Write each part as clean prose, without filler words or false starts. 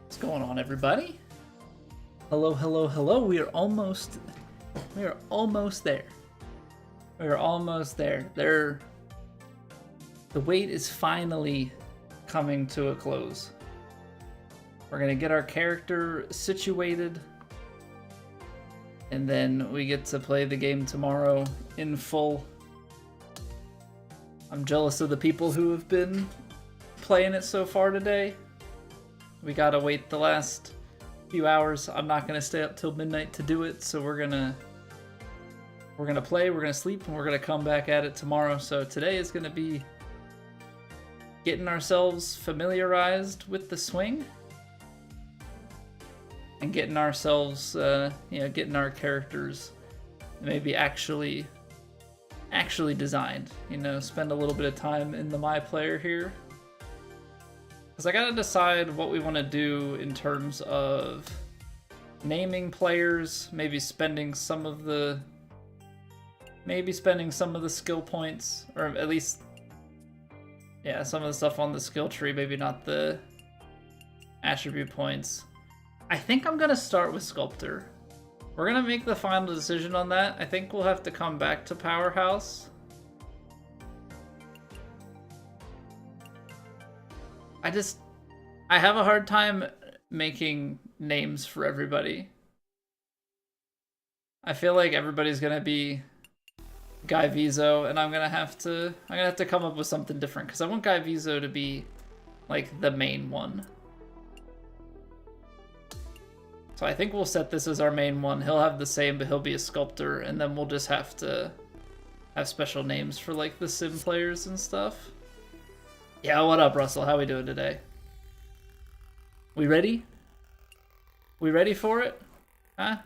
What's going on, everybody? Hello, hello, hello. We are almost there. We are almost there. The wait is finally coming to a close. We're gonna get our character situated, and then we get to play the game tomorrow in full. I'm jealous of the people who have been playing it so far today. We gotta wait the last few hours. I'm not gonna stay up till midnight to do it, so we're gonna play, we're gonna sleep, and we're gonna come back at it tomorrow. So today is gonna be getting ourselves familiarized with the swing and getting ourselves, getting our characters maybe actually designed. Spend a little bit of time in the My Player here. Because I gotta decide what we want to do in terms of naming players, maybe spending some of the skill points, or at least, yeah, some of the stuff on the skill tree, maybe not the attribute points. I think I'm gonna start with Sculptor. We're gonna make the final decision on that. I think we'll have to come back to Powerhouse. I have a hard time making names for everybody. I feel like everybody's gonna be Guy Vizo, and I'm gonna have to come up with something different, because I want Guy Vizo to be like the main one. So I think we'll set this as our main one. He'll have the same, but he'll be a sculptor, and then we'll just have to have special names for like the sim players and stuff. Yeah, what up, Russell? How we doing today? We ready? We ready for it? Huh?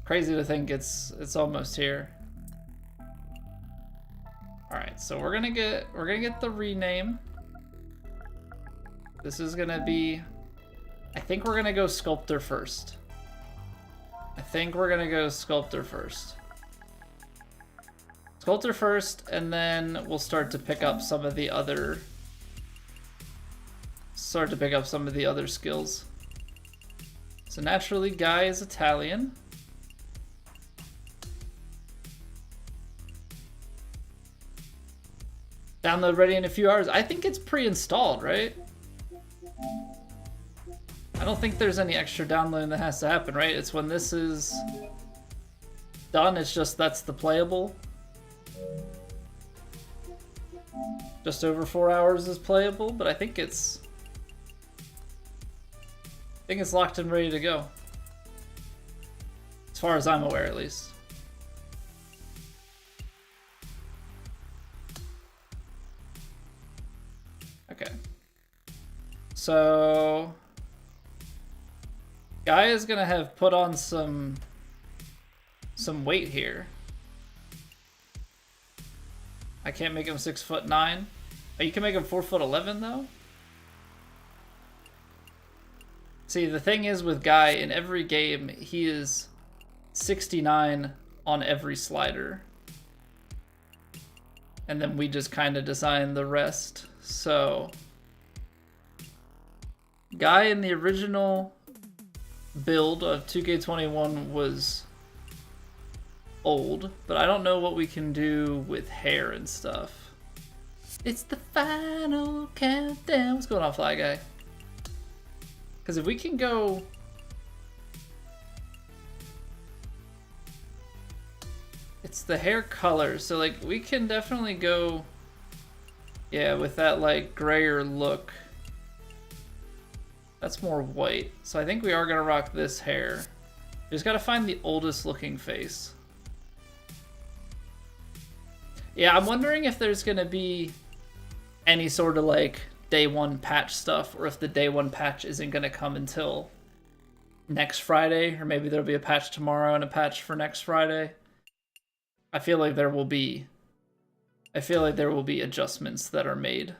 Crazy to think it's almost here. All right, so we're gonna get the rename. This is gonna be, I think we're gonna go Sculptor first. Sculptor first, and then we'll start to pick up some of the other skills. So naturally, Guy is Italian. Download ready in a few hours. I think it's pre-installed, right? I don't think there's any extra downloading that has to happen, right? It's when this is done, it's just that's the playable. Just over 4 hours is playable, but I think it's locked and ready to go. As far as I'm aware, at least. Okay. So Guy is gonna have put on some weight here. I can't make him 6'9". Oh, you can make him 4'11" though? See, the thing is with Guy, in every game, he is 69 on every slider. And then we just kind of design the rest. So Guy in the original build of 2K21 was old, but I don't know what we can do with hair and stuff. It's the final countdown. What's going on, Fly Guy? Because if we can go... It's the hair color, so like we can definitely go, yeah, with that like grayer look. That's more white. So I think we are gonna rock this hair. We just gotta find the oldest looking face. Yeah, I'm wondering if there's gonna be any sort of like day one patch stuff, or if the day one patch isn't gonna come until next Friday, or maybe there'll be a patch tomorrow and a patch for next Friday. I feel like there will be adjustments that are made.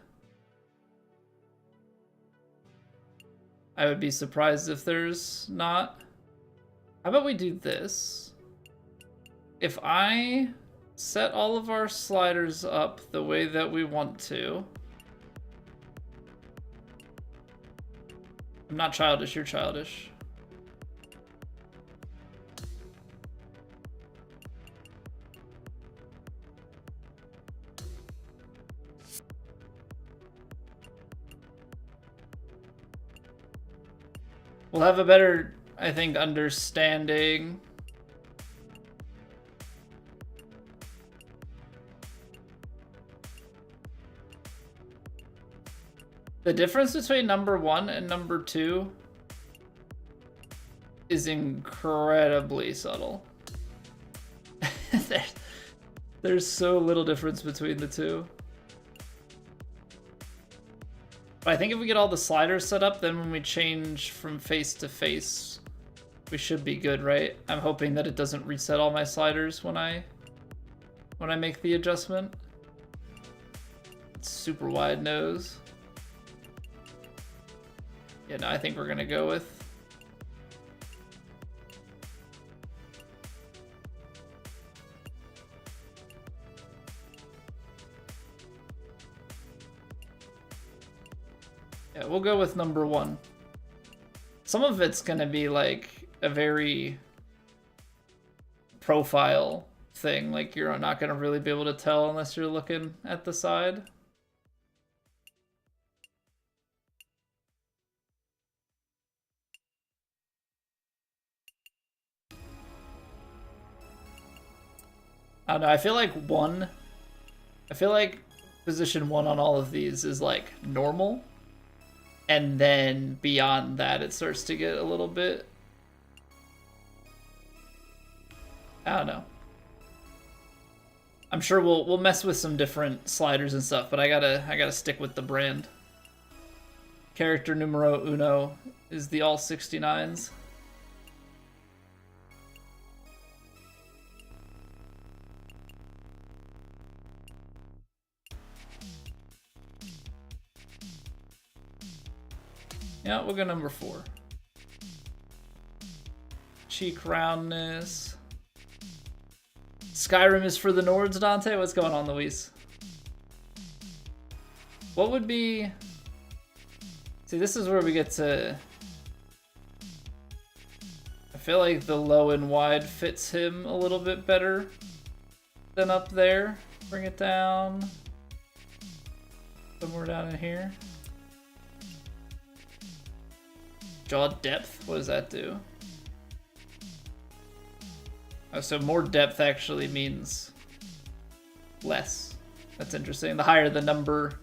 I would be surprised if there's not. How about we do this? If I set all of our sliders up the way that we want to. I'm not childish, you're childish. We'll have a better, I think, understanding. The difference between number 1 and number 2 is incredibly subtle. There's so little difference between the two. But I think if we get all the sliders set up, then when we change from face to face, we should be good, right? I'm hoping that it doesn't reset all my sliders when I make the adjustment. It's super wide nose. Yeah, no, I think we're gonna go with. Yeah, we'll go with number 1. Some of it's gonna be like a very profile thing, like you're not gonna really be able to tell unless you're looking at the side. I don't know, I feel like position 1 on all of these is like normal. And then beyond that, it starts to get a little bit, I don't know. I'm sure we'll mess with some different sliders and stuff, but I gotta stick with the brand. Character numero uno is the all 69s. Yeah, we'll go number 4. Cheek roundness. Skyrim is for the Nords, Dante? What's going on, Luis? What would be... See, this is where we get to... I feel like the low and wide fits him a little bit better than up there. Bring it down. Somewhere down in here. Jaw depth, what does that do? Oh, so more depth actually means less. That's interesting. The higher the number,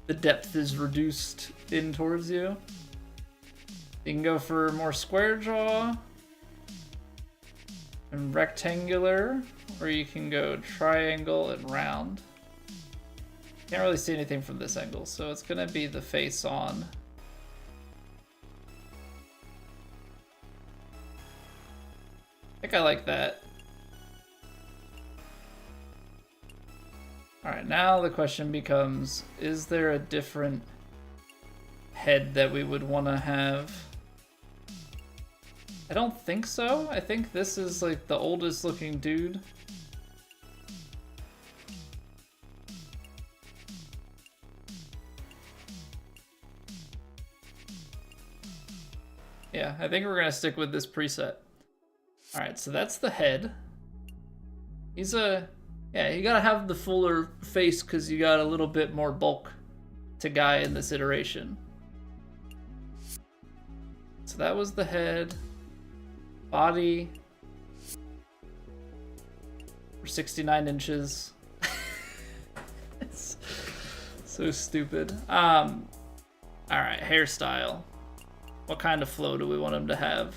the depth is reduced in towards you. You can go for more square jaw and rectangular, or you can go triangle and round. Can't really see anything from this angle, so it's gonna be the face on. I think I like that. Alright, now the question becomes, is there a different head that we would want to have? I don't think so. I think this is like the oldest looking dude. Yeah, I think we're gonna stick with this preset. Alright, so that's the head. He's a... Yeah, you gotta have the fuller face because you got a little bit more bulk to guy in this iteration. So that was the head. Body. For 69 inches. It's so stupid. Alright, hairstyle. What kind of flow do we want him to have?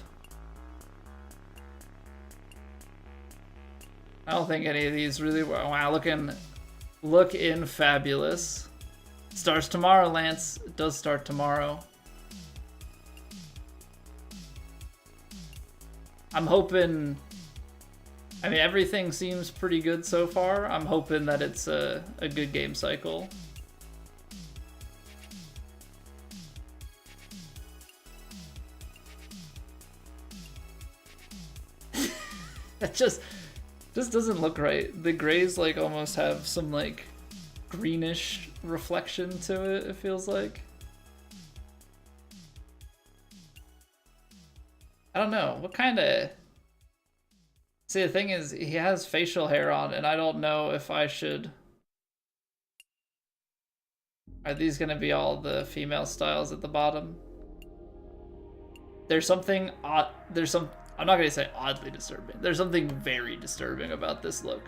I don't think any of these really were. Wow, looking fabulous. Starts tomorrow, Lance. It does start tomorrow. I'm hoping... I mean, everything seems pretty good so far. I'm hoping that it's a good game cycle. That just... This doesn't look right. The grays like almost have some like greenish reflection to it, it feels like. I don't know. What kind of... See, the thing is, he has facial hair on, and I don't know if I should... Are these going to be all the female styles at the bottom? There's something odd... I'm not going to say oddly disturbing. There's something very disturbing about this look.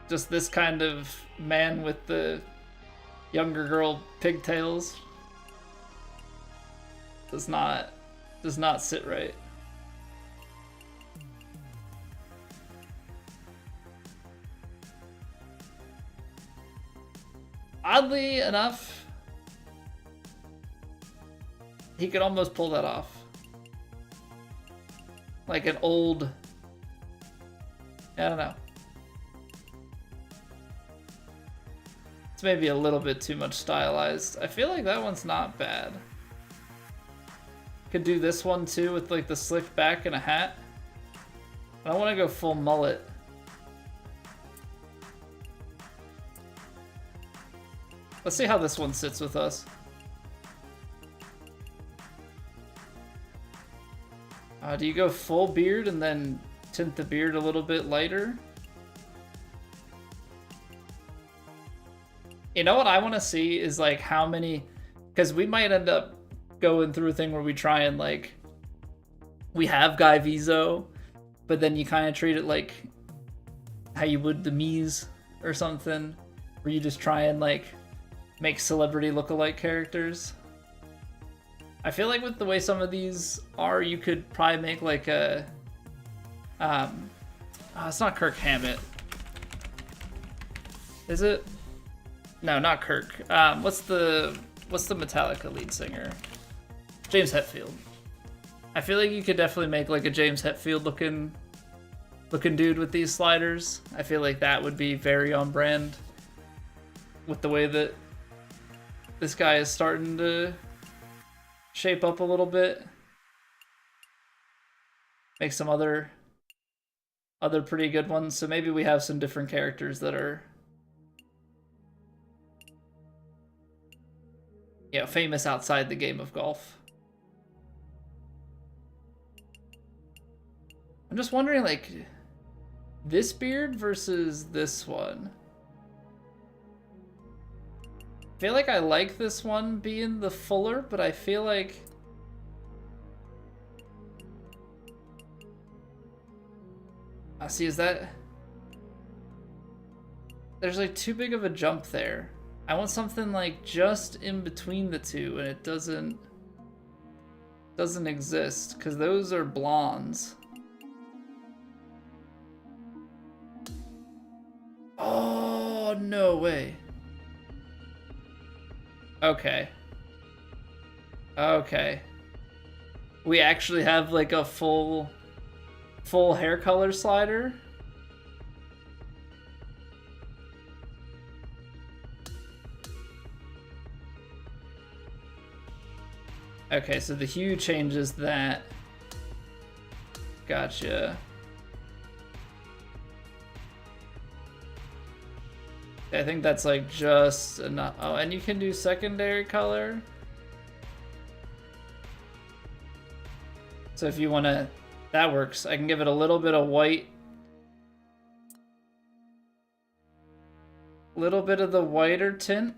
Just this kind of man with the younger girl pigtails does not sit right. Oddly enough, he could almost pull that off. Like an old... I don't know. It's maybe a little bit too much stylized. I feel like that one's not bad. Could do this one too with like the slick back and a hat. I want to go full mullet. Let's see how this one sits with us. Do you go full beard and then tint the beard a little bit lighter? You know what I want to see is like how many, because we might end up going through a thing where we try and like, we have Guy Vizo, but then you kind of treat it like how you would the Mies or something, where you just try and like make celebrity lookalike characters. I feel like with the way some of these are, you could probably make like a, it's not Kirk Hammett. Is it? No, not Kirk. What's the Metallica lead singer? James Hetfield. I feel like you could definitely make like a James Hetfield looking dude with these sliders. I feel like that would be very on brand with the way that this guy is starting to shape up a little bit. Make some other pretty good ones. So maybe we have some different characters that are, you know, famous outside the game of golf. I'm just wondering, like, this beard versus this one. I feel like I like this one being the fuller, but I feel like see, is that, there's like too big of a jump there. I want something like just in between the two, and it doesn't exist because those are blondes. Oh, no way. Okay. Okay. We actually have like a full hair color slider. Okay, so the hue changes that. Gotcha. I think that's like just enough. Oh, and you can do secondary color. So if you want to, that works. I can give it a little bit of white. Little bit of the whiter tint.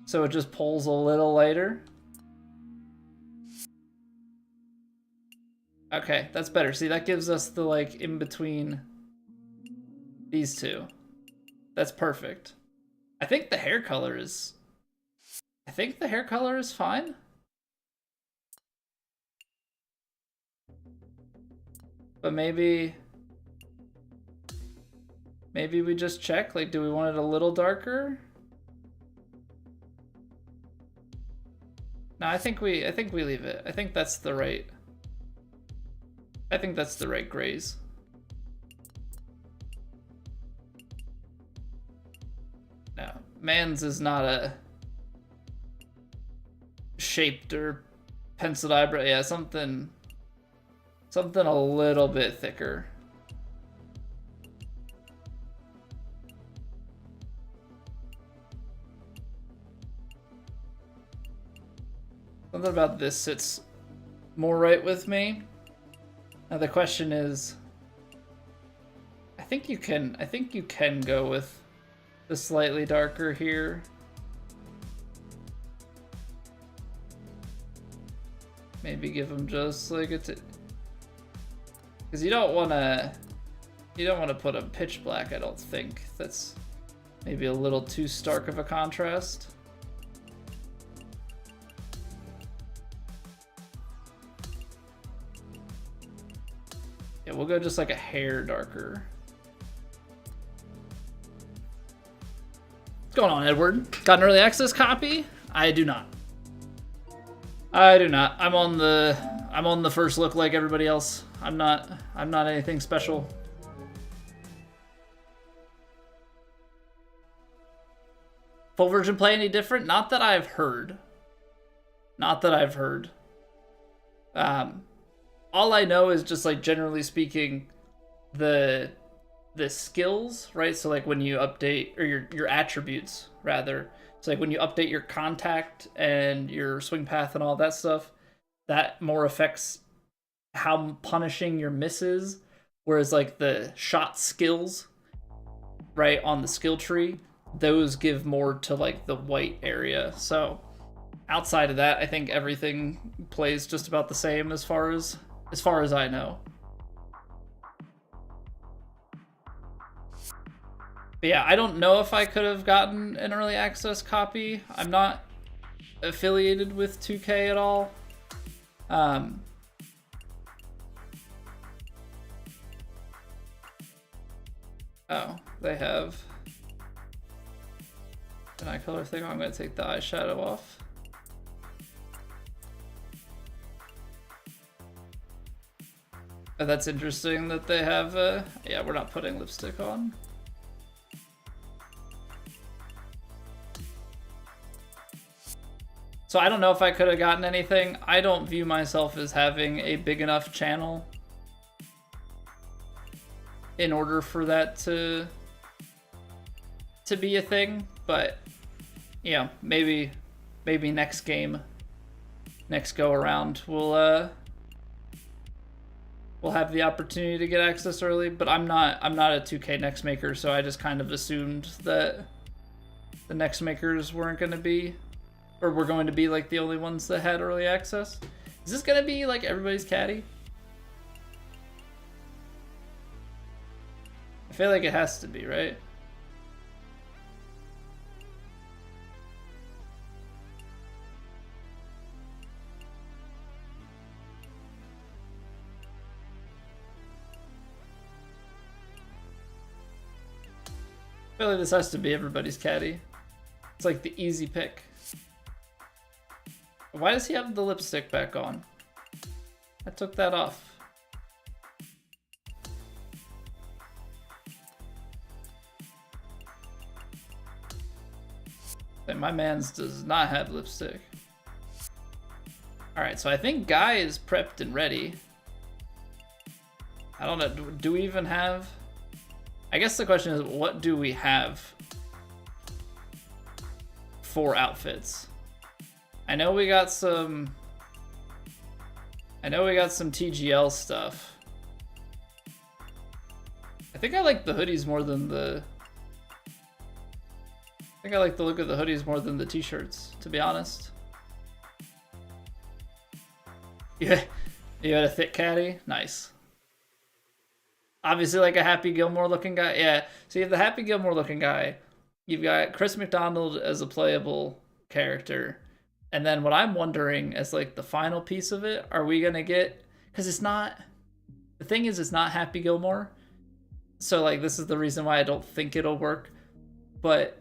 So it just pulls a little lighter. Okay, that's better. See, that gives us the like in between these two. That's perfect. I think the hair color is fine. But maybe we just check, like, do we want it a little darker? No, I think we leave it. I think that's the right grays. No, Mans is not a shaped or penciled eyebrow. Yeah, something a little bit thicker. Something about this sits more right with me. Now the question is, I think you can go with the slightly darker here. Maybe give him just like because you don't want to put him pitch black. I don't think that's maybe a little too stark of a contrast. Yeah, we'll go just like a hair darker. What's going on, Edward? Got an early access copy? I do not. I do not. I'm on the first look like everybody else. I'm not anything special. Full version play any different? Not that I've heard. Not that I've heard. All I know is just like generally speaking, the skills, right? So like when you update, or your attributes rather. So like when you update your contact and your swing path and all that stuff, that more affects how punishing your misses. Whereas like the shot skills, right, on the skill tree, those give more to like the white area. So outside of that, I think everything plays just about the same as far as I know. But yeah, I don't know if I could have gotten an early access copy. I'm not affiliated with 2K at all. Oh, they have an eye color thing. I'm going to take the eyeshadow off. Oh, that's interesting that they have, yeah, we're not putting lipstick on. So I don't know if I could have gotten anything. I don't view myself as having a big enough channel in order for that to be a thing, but yeah, maybe next game, next go around, we'll have the opportunity to get access early. But I'm not a 2K next maker, so I just kind of assumed that the next makers weren't going to be, or were going to be like the only ones that had early access. Is this going to be like everybody's caddy? I feel like it has to be, right? I feel like this has to be everybody's caddy. It's like the easy pick. Why does he have the lipstick back on? I took that off. And my man's does not have lipstick. Alright, so I think Guy is prepped and ready. I don't know, do we even have... I guess the question is, what do we have for outfits? I know we got some TGL stuff. I think I like the hoodies more than the... I think I like the look of the hoodies more than the t-shirts, to be honest. Yeah, you had a thick caddy? Nice. Obviously like a Happy Gilmore looking guy. Yeah, so you have the Happy Gilmore looking guy. You've got Chris McDonald as a playable character. And then what I'm wondering is like the final piece of it, are we going to get... Because it's not... The thing is, it's not Happy Gilmore. So like this is the reason why I don't think it'll work. But...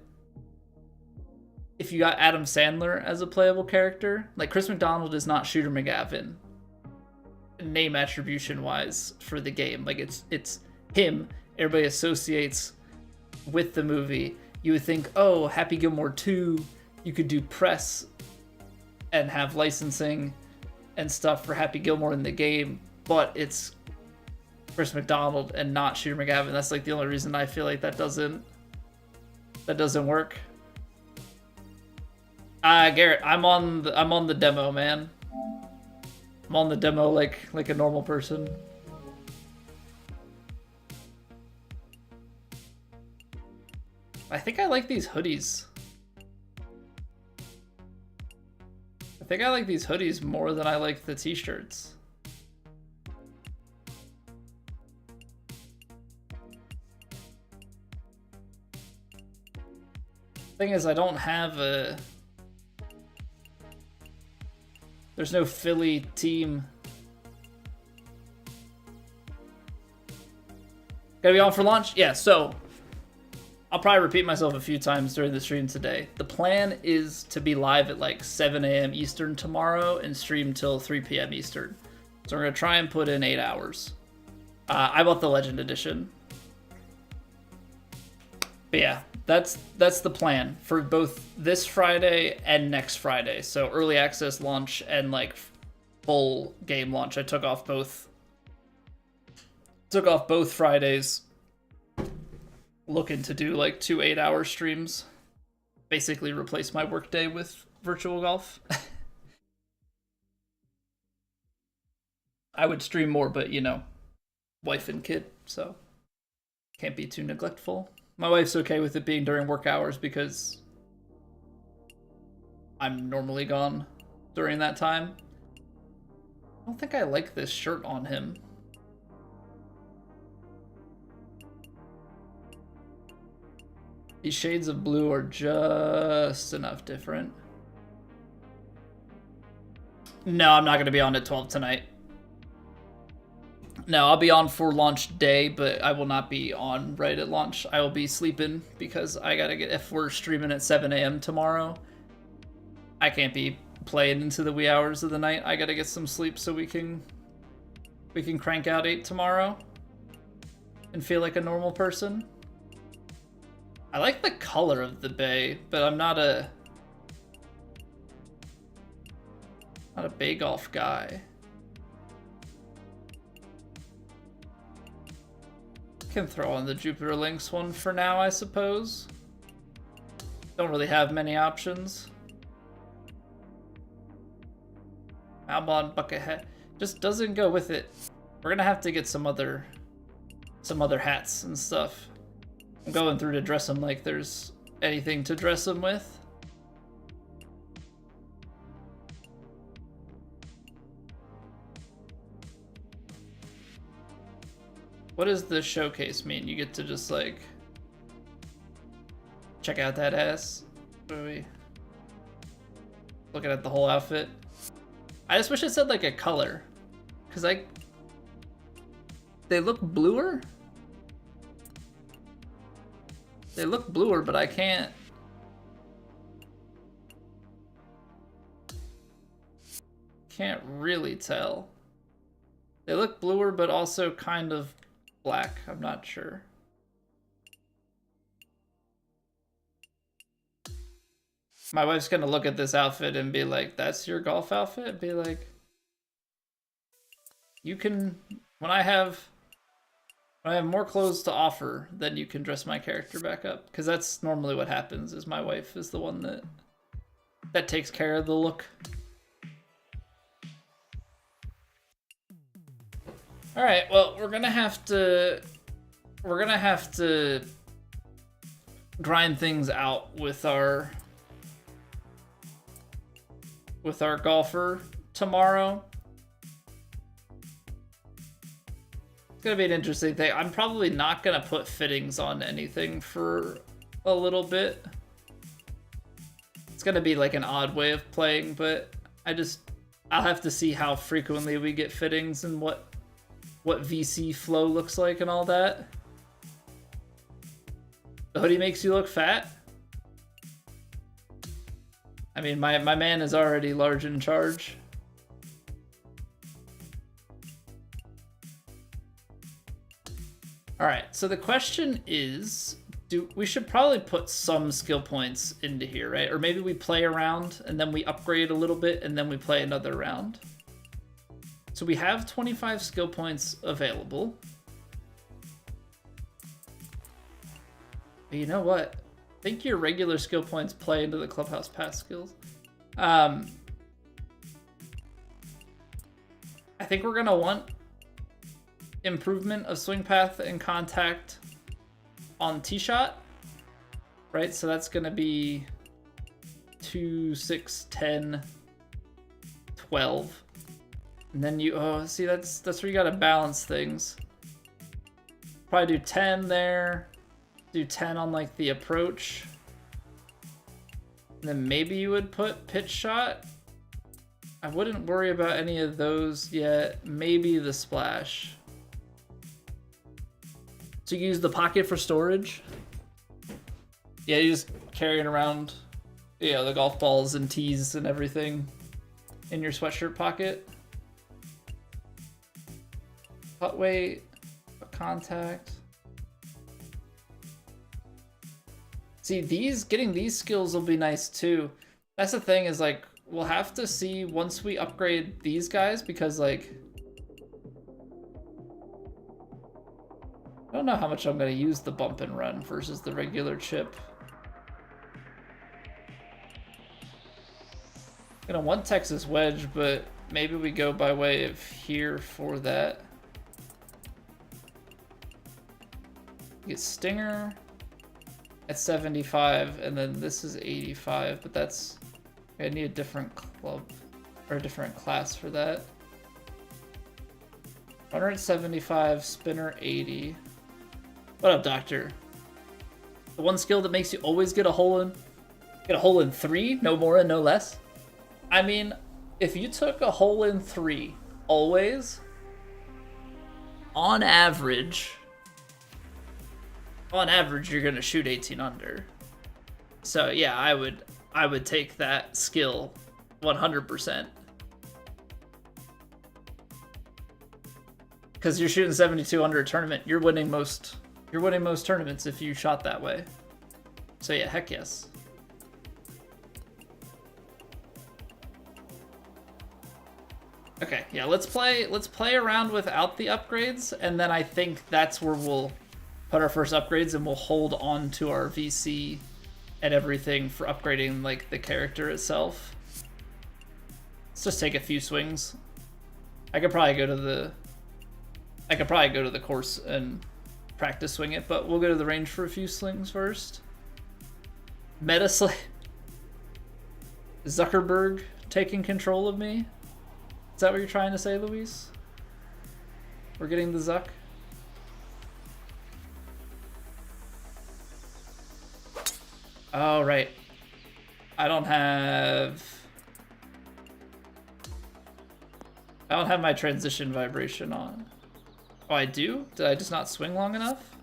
if you got Adam Sandler as a playable character, like Chris McDonald is not Shooter McGavin, name attribution wise, for the game. Like it's him. Everybody associates with the movie. You would think, oh, Happy Gilmore 2, you could do press and have licensing and stuff for Happy Gilmore in the game, but it's Chris McDonald and not Shooter McGavin. That's like the only reason I feel like that doesn't work. Garrett, I'm on the demo, man. I'm on the demo like a normal person. I think I like these hoodies. I think I like these hoodies more than I like the t-shirts. Thing is, I don't have a... There's no Philly team. Gotta be on for launch? Yeah, so I'll probably repeat myself a few times during the stream today. The plan is to be live at like 7 a.m. Eastern tomorrow and stream till 3 p.m. Eastern. So we're gonna try and put in 8 hours. I bought the Legend Edition. But yeah, that's the plan for both this Friday and next Friday. So early access launch and like full game launch. I took off both Fridays. Looking to do like 2 8-hour streams. Basically replace my workday with virtual golf. I would stream more, but you know, wife and kid, so can't be too neglectful. My wife's okay with it being during work hours because I'm normally gone during that time. I don't think I like this shirt on him. These shades of blue are just enough different. No, I'm not going to be on at 12 tonight. No, I'll be on for launch day, but I will not be on right at launch. I will be sleeping because I gotta get, if we're streaming at 7 a.m. tomorrow, I can't be playing into the wee hours of the night. I gotta get some sleep so we can crank out 8 tomorrow and feel like a normal person. I like the color of the bay, but I'm not a bay golf guy. Can throw on the Jupiter Lynx one for now, I suppose. Don't really have many options. Albon bucket hat just doesn't go with it. We're gonna have to get some other hats and stuff. I'm going through to dress them like there's anything to dress them with. What does the showcase mean? You get to just like check out that ass. What are we looking at the whole outfit? I just wish it said like a color, cause they look bluer. They look bluer, but I can't really tell. They look bluer, but also kind of black. I'm not sure. My wife's gonna look at this outfit and be like, "That's your golf outfit?" And be like, "You can, when I have more clothes to offer, then you can dress my character back up." Because that's normally what happens, is my wife is the one that takes care of the look. All right, well, we're gonna have to grind things out with our golfer tomorrow. It's gonna be an interesting thing. I'm probably not gonna put fittings on anything for a little bit. It's gonna be like an odd way of playing, but I'll have to see how frequently we get fittings and what VC flow looks like and all that. The hoodie makes you look fat? I mean, my man is already large in charge. Alright, so the question is, we should probably put some skill points into here, right? Or maybe we play a round and then we upgrade a little bit and then we play another round. So we have 25 skill points available. But you know what? I think your regular skill points play into the clubhouse pass skills. I think we're gonna want improvement of swing path and contact on tee shot, right? So that's gonna be 2, 6, 10, 12. And then you, oh, see, that's where you gotta balance things. Probably do 10 there, do 10 on like the approach. And then maybe you would put pitch shot. I wouldn't worry about any of those yet. Maybe the splash. So you use the pocket for storage. Yeah, you just carrying around, you know, the golf balls and tees and everything in your sweatshirt pocket. Putt weight, contact. See, getting these skills will be nice too. That's the thing, is like, we'll have to see once we upgrade these guys, because like, I don't know how much I'm gonna use the bump and run versus the regular chip. Gonna want Texas wedge, but maybe we go by way of here for that. Get stinger at 75, and then this is 85, but that's, I need a different club or a different class for that. Runner at 75, spinner 80. What up, Doctor? The one skill that makes you always get a hole in 3, no more and no less. I mean, if you took a hole in 3 always, on average you're gonna shoot 18 under. So yeah, I would take that skill 100%. Because you're shooting 72 under a tournament, you're winning most tournaments if you shot that way. So yeah, heck yes. Okay, yeah, let's play around without the upgrades, and then I think that's where we'll put our first upgrades, and we'll hold on to our VC and everything for upgrading like the character itself. Let's just take a few swings. I could probably go to the course and practice swing it, but we'll go to the range for a few swings first. Meta Slay. Zuckerberg taking control of me? Is that what you're trying to say, Luis? We're getting the Zuck? Oh, right. I don't have my transition vibration on. Oh, I do? Did I just not swing long enough?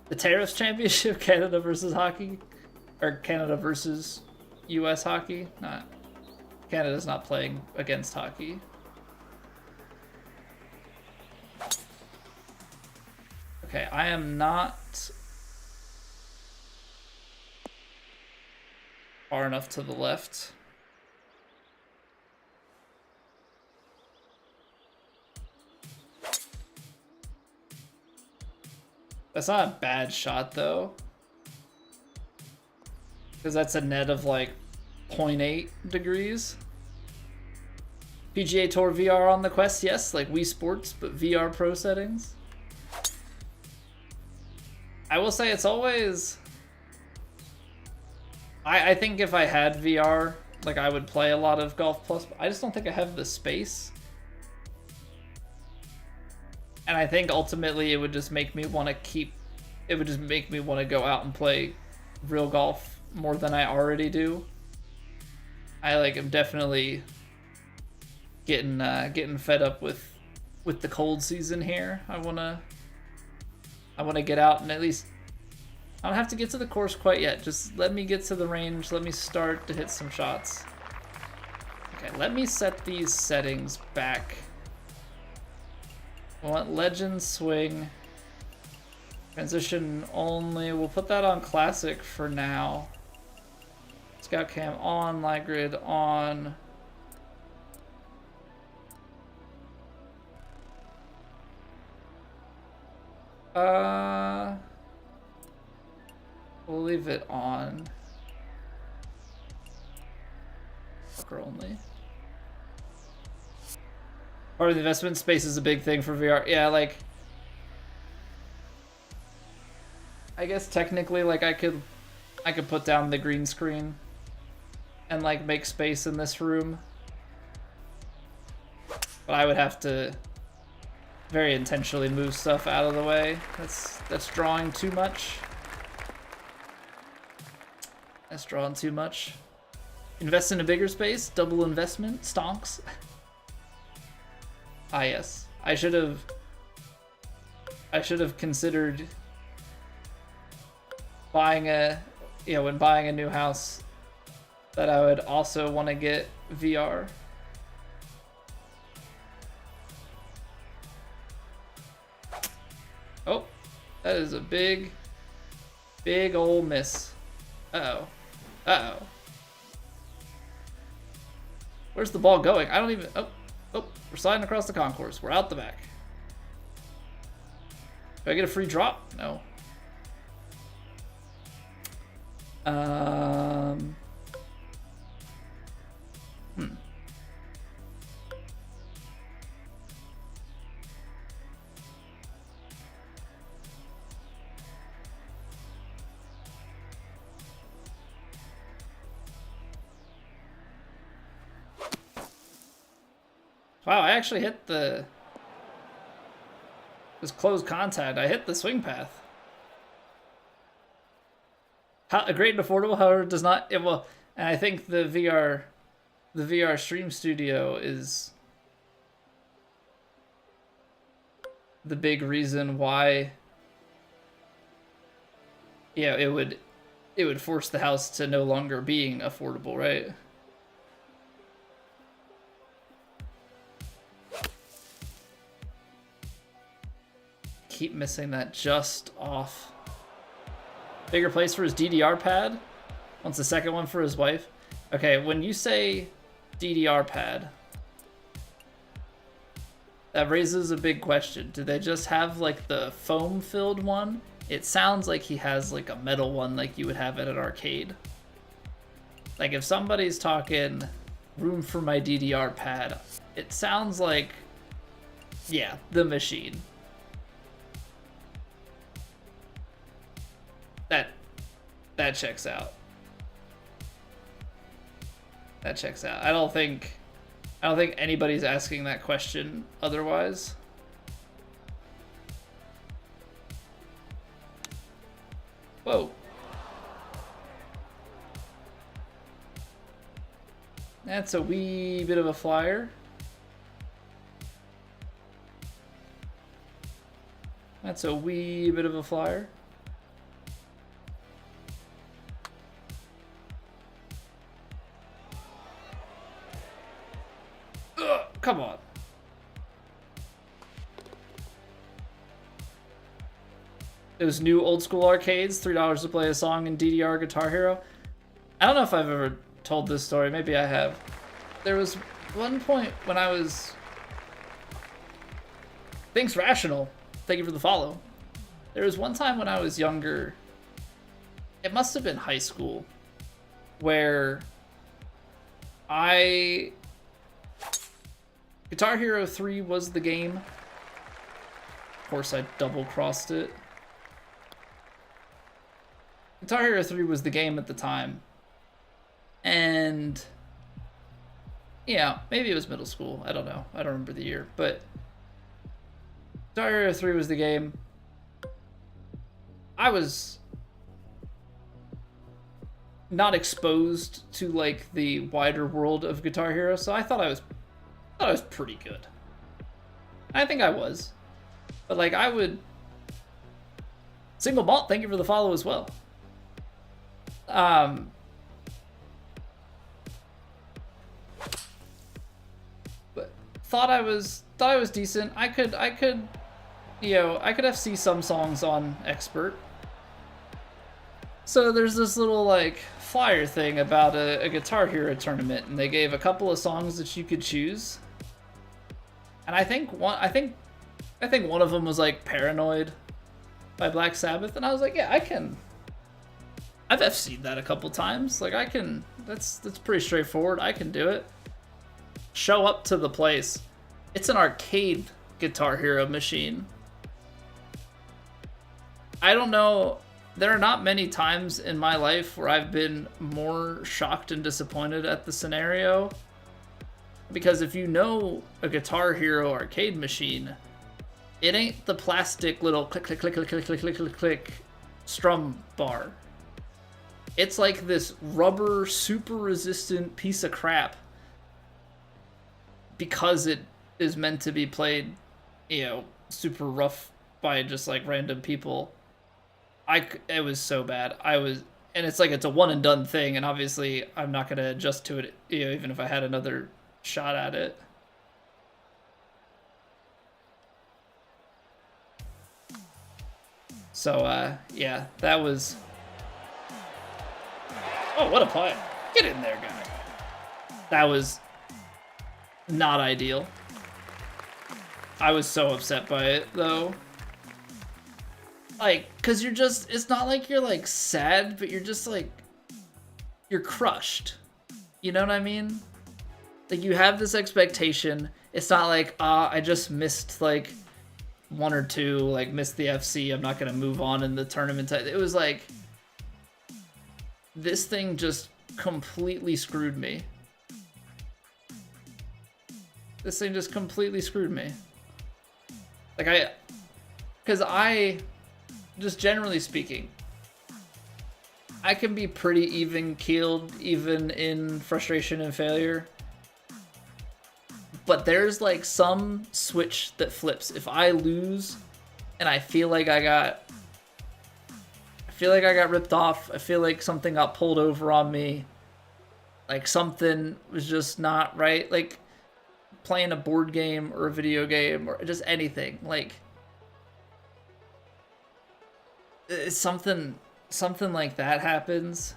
The Tariffs Championship, Canada versus hockey? Or Canada versus US hockey? Not. Canada's not playing against hockey. Okay, I am not far enough to the left. That's not a bad shot though, because that's a net of like 0.8 degrees. PGA Tour VR on the Quest, yes, like Wii Sports, but VR Pro settings. I will say it's always... I think if I had VR, like I would play a lot of Golf Plus, but I just don't think I have the space. And I think ultimately it would just make me want to go out and play real golf more than I already do. I am definitely getting fed up with the cold season here. I wanna get out and at least, I don't have to get to the course quite yet. Just let me get to the range. Let me start to hit some shots. Okay, let me set these settings back. I want legend swing. Transition only. We'll put that on classic for now. Scout cam on, light grid on. We'll leave it on. Fucker only. Part of the investment space is a big thing for VR. Yeah, like, I guess technically, like, I could put down the green screen and like make space in this room, but I would have to very intentionally move stuff out of the way. That's drawing too much. That's drawing too much. Invest in a bigger space, double investment, stonks. Ah yes, I should have considered buying when buying a new house, that I would also want to get VR. Oh, that is a big ol' miss. Uh-oh. Uh-oh. Where's the ball going? I don't even... Oh, we're sliding across the concourse. We're out the back. Do I get a free drop? No. Wow, I actually hit the... This close contact. I hit the swing path. A great and affordable, however, does not... and I think the VR Stream Studio is the big reason why, it would force the house to no longer being affordable, right? Keep missing that just off. Bigger place for his DDR pad. Wants a second one for his wife. Okay, when you say DDR pad, that raises a big question. Do they just have like the foam filled one? It sounds like he has like a metal one like you would have at an arcade. Like if somebody's talking room for my DDR pad, it sounds like, yeah, the machine. That checks out. That checks out. I don't think anybody's asking that question otherwise. Whoa. That's a wee bit of a flyer. That's a wee bit of a flyer. Come on. Those new old school arcades, $3 to play a song in DDR Guitar Hero. I don't know if I've ever told this story. Maybe I have. There was one point when I was... Thanks, Rational. Thank you for the follow. There was one time when I was younger, it must have been high school, where Guitar Hero 3 was the game. Of course, I double-crossed it. Guitar Hero 3 was the game at the time. And... yeah, maybe it was middle school. I don't know. I don't remember the year. But Guitar Hero 3 was the game. I was not exposed to, like, the wider world of Guitar Hero, so I thought I was pretty good. I think I was. But like I would... Single Malt, thank you for the follow as well. But thought I was decent. I could FC some songs on Expert. So there's this little like flyer thing about a Guitar Hero tournament, and they gave a couple of songs that you could choose. And I think one of them was like Paranoid by Black Sabbath, and I was like, yeah, I can I've FC'd that a couple times. Like, I can, that's pretty straightforward. I can do it. Show up to the place. It's an arcade Guitar Hero machine. I don't know, there are not many times in my life where I've been more shocked and disappointed at the scenario. Because if you know a Guitar Hero arcade machine, it ain't the plastic little click, click, click, click, click, click, click, click, click strum bar. It's like this rubber, super resistant piece of crap because it is meant to be played, you know, super rough by just like random people. It was so bad. And it's like, it's a one and done thing, and obviously I'm not going to adjust to it, you know, even if I had another shot at it. So, yeah, that was... Oh, what a play. Get in there, guy. That was not ideal. I was so upset by it, though. Like, because you're just... It's not like you're, like, sad, but you're just, like... You're crushed. You know what I mean? Like, you have this expectation. It's not like, I just missed, like, one or two, like, missed the FC. I'm not going to move on in the tournament. It was like... This thing just completely screwed me. This thing just completely screwed me. Like, because just generally speaking, I can be pretty even-keeled, even in frustration and failure. But there's, like, some switch that flips. If I lose and I feel like I got ripped off, I feel like something got pulled over on me, like something was just not right, like playing a board game or a video game or just anything, like it's something like that happens,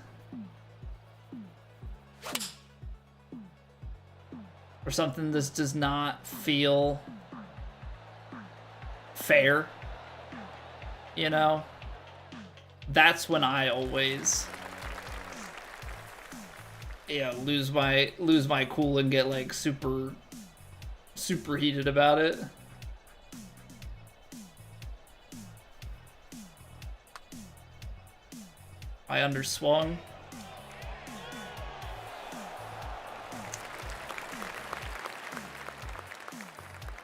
or something that does not feel fair, you know, that's when I always, yeah, lose my cool and get like super heated about it. I underswung.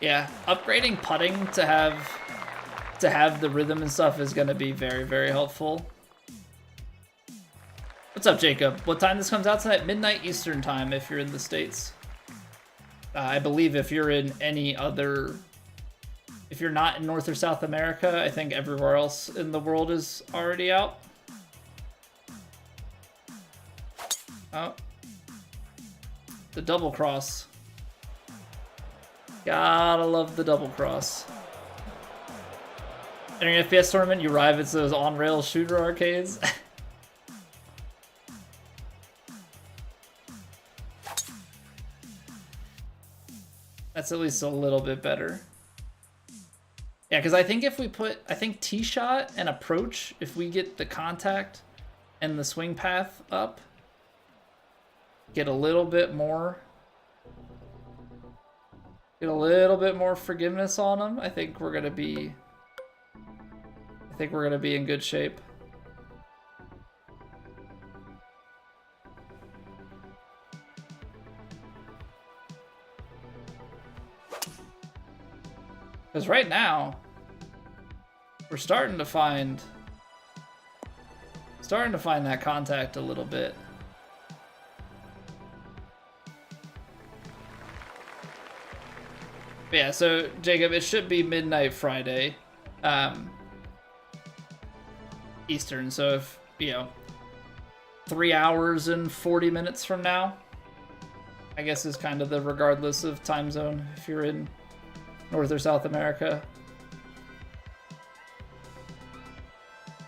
Yeah, upgrading putting to have the rhythm and stuff is going to be very, very helpful. What's up, Jacob? What time this comes out tonight? Midnight Eastern time if you're in the States. I believe if you're in if you're not in North or South America, I think everywhere else in the world is already out. Oh. The double cross. Gotta love the double cross. In an FPS tournament, you arrive at those on-rail shooter arcades. That's at least a little bit better. Yeah, because I think if we put, tee shot and approach, if we get the contact and the swing path up, get a little bit more forgiveness on them, I think we're gonna be in good shape. Because right now, we're starting to find that contact a little bit. But yeah, so Jacob, it should be midnight Friday, Eastern. So if, 3 hours and 40 minutes from now, I guess is kind of the regardless of time zone if you're in North or South America.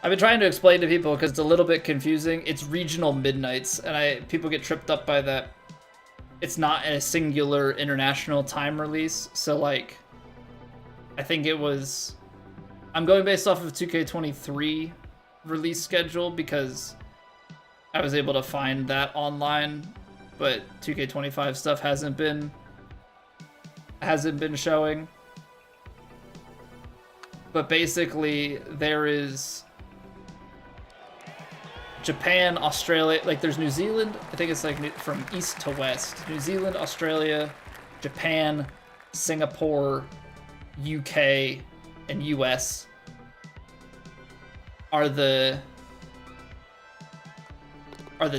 I've been trying to explain to people because it's a little bit confusing. It's regional midnights, and people get tripped up by that. It's not a singular international time release. So like, I think I'm going based off of 2K23 release schedule because I was able to find that online, but 2K25 stuff hasn't been showing. But basically, there is Japan, Australia, like there's New Zealand, I think it's like from east to west. New Zealand, Australia, Japan, Singapore, UK, and US are the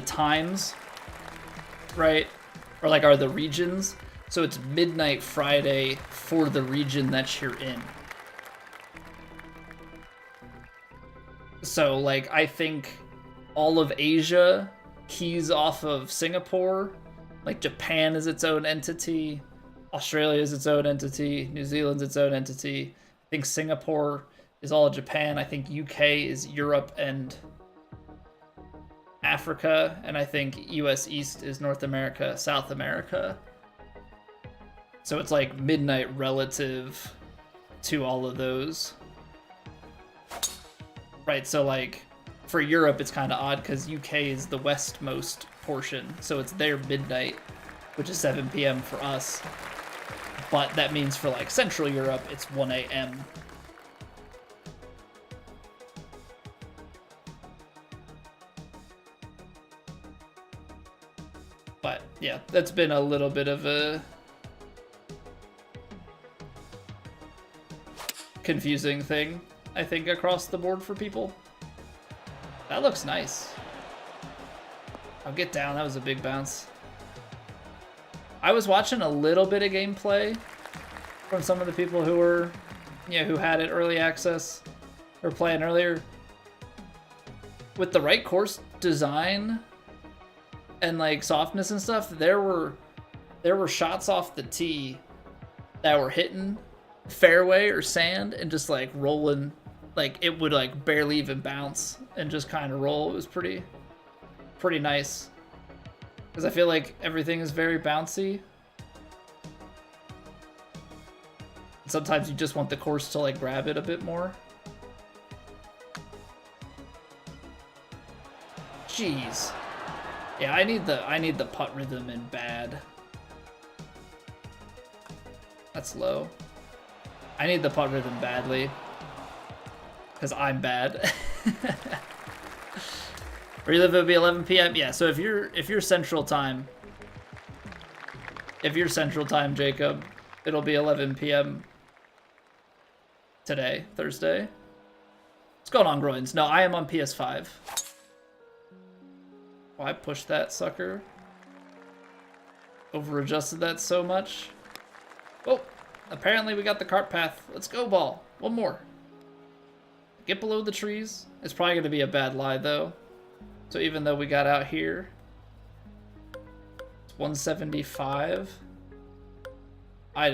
times, right? Or like are the regions. So it's midnight Friday for the region that you're in. So like I think all of Asia keys off of Singapore. Like Japan is its own entity, Australia is its own entity, New Zealand's its own entity. I think Singapore is all of Japan. I think UK is Europe and Africa, and I think US East is North America, South America. So it's like midnight relative to all of those. Right, so like for Europe it's kind of odd because UK is the westmost portion, so it's their midnight, which is 7 p.m. for us. But that means for like Central Europe it's 1 a.m. But yeah, that's been a little bit of a confusing thing, I think, across the board for people. That looks nice. I'll get down. That was a big bounce. I was watching a little bit of gameplay from some of the people who were, who had it early access or playing earlier. With the right course design and like softness and stuff, there were shots off the tee that were hitting fairway or sand and just like rolling, like it would like barely even bounce and just kind of roll. It was pretty nice because I feel like everything is very bouncy. Sometimes you just want the course to like grab it a bit more. Jeez. Yeah, I need the putt rhythm in bad. That's low. I need the putt rhythm badly. Because I'm bad. Relive would be 11 p.m. Yeah, so if you're Central Time, Jacob, it'll be 11 p.m. today, Thursday. What's going on, groins? No, I am on PS5. Oh, I pushed that sucker. Over adjusted that so much. Oh, apparently we got the cart path. Let's go, ball. One more. Get below the trees. It's probably going to be a bad lie, though. So even though we got out here, it's 175. I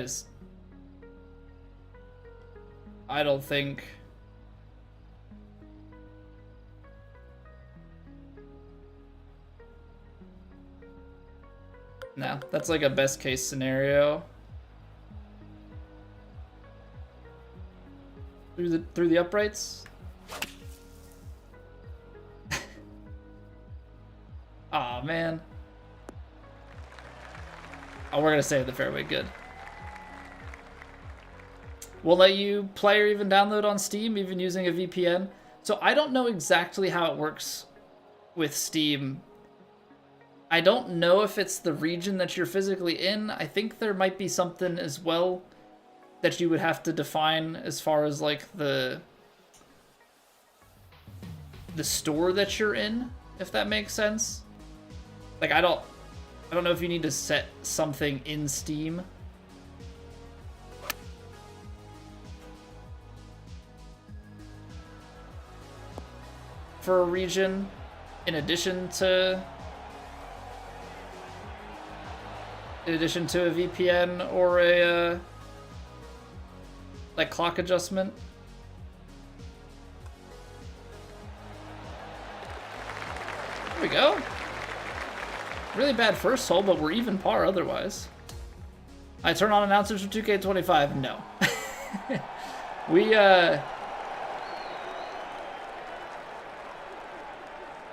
don't think... No, that's like a best case scenario. Through the uprights. Aw, man. Oh, we're gonna save the fairway. Good. We'll let you play or even download on Steam, even using a VPN. So I don't know exactly how it works with Steam. I don't know if it's the region that you're physically in. I think there might be something as well that you would have to define as far as like the store that you're in, if that makes sense. Like I don't know if you need to set something in Steam. For a region in addition to a VPN or a like clock adjustment. There we go. Really bad first hole, but we're even par otherwise. I turn on announcers for 2K25. No.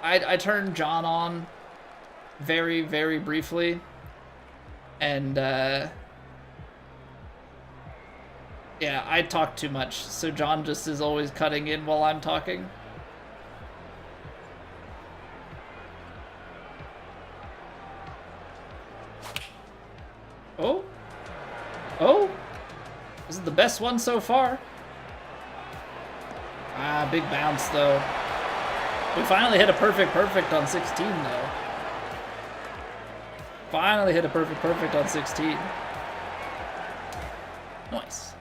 I turned John on very, very briefly, and yeah, I talk too much, so John just is always cutting in while I'm talking. Oh? Oh? This is the best one so far. Ah, big bounce, though. We finally hit a perfect on 16, though. Finally hit a perfect on 16. Nice.